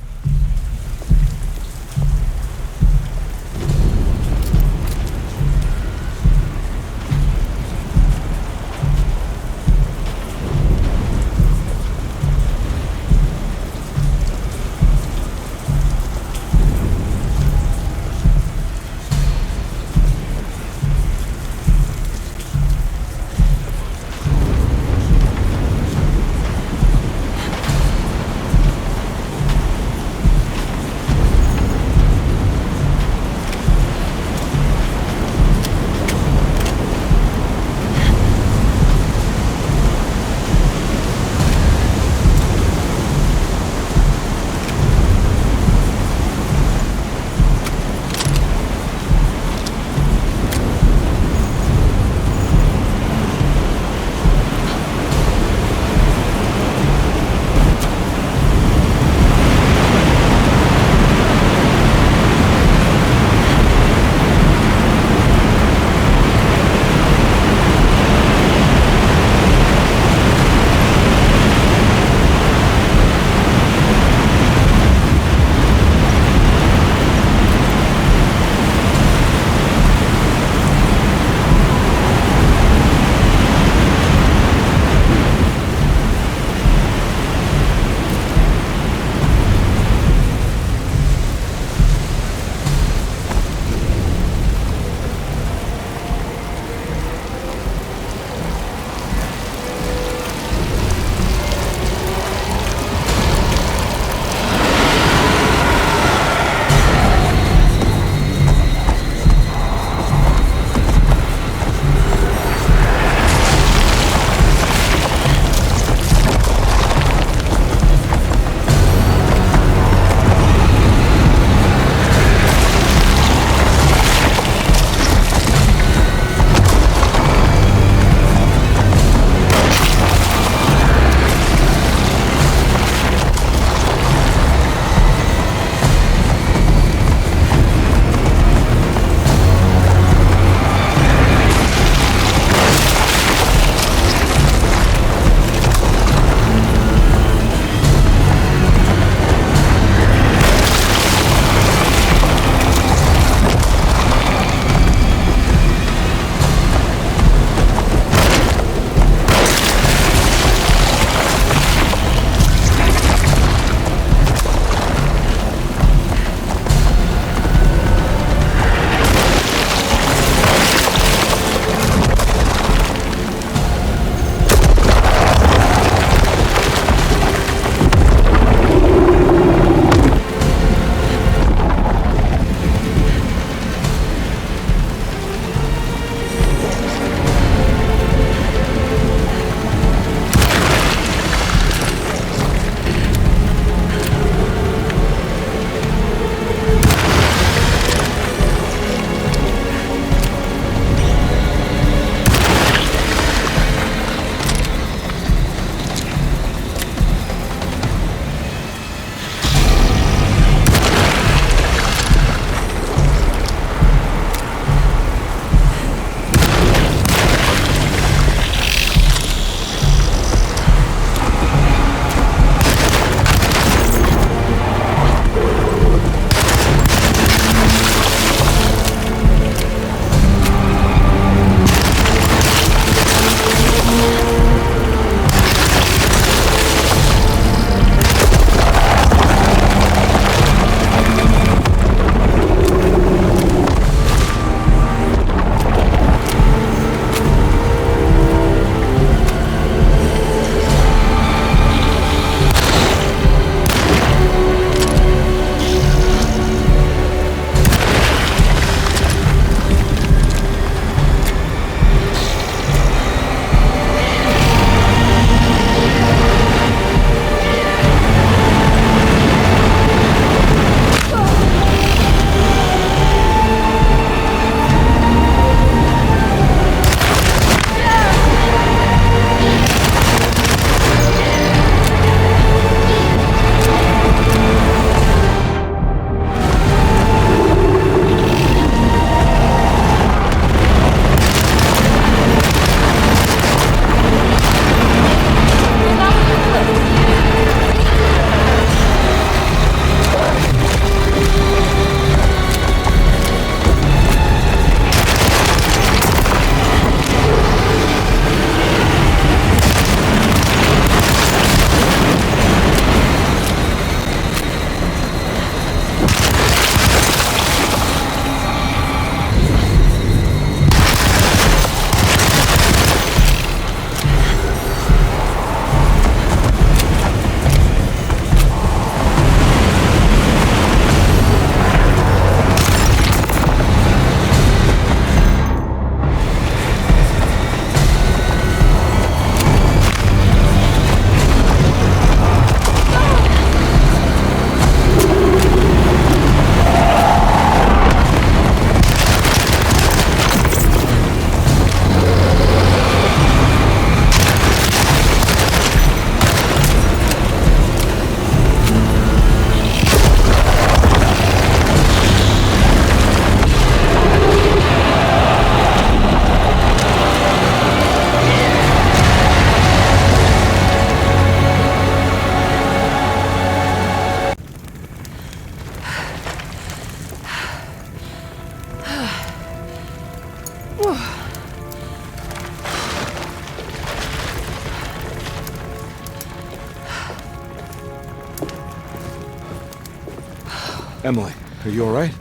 Speaker 1: Emily, are you alright?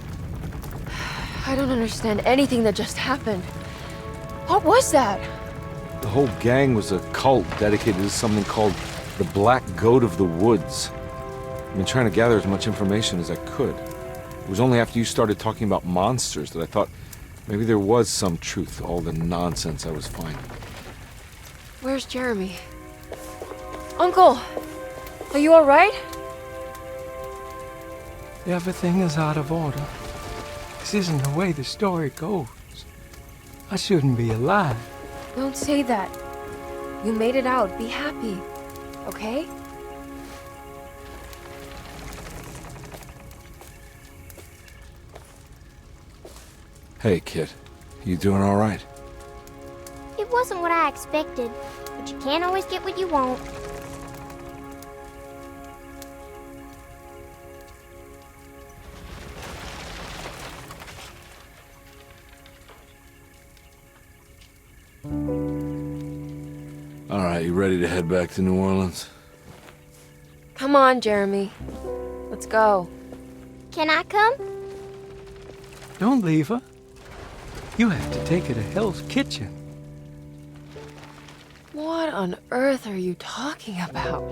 Speaker 2: I don't understand anything that just happened. What was that?
Speaker 1: The whole gang was a cult dedicated to something called the Black Goat of the Woods. I've been trying to gather as much information as I could. It was only after you started talking about monsters that I thought maybe there was some truth to all the nonsense I was finding.
Speaker 2: Where's Jeremy? Uncle! Are you alright?
Speaker 9: Everything is out of order. This isn't the way the story goes. I shouldn't be alive.
Speaker 2: Don't say that. You made it out. Be happy. Okay?
Speaker 1: Hey, kid. You doing alright?
Speaker 8: It wasn't what I expected, but you can't always get what you want.
Speaker 1: Alright, you ready to head back to New Orleans?
Speaker 2: Come on, Jeremy. Let's go.
Speaker 8: Can I come?
Speaker 9: Don't leave her. You have to take her to Hell's Kitchen.
Speaker 2: What on earth are you talking about?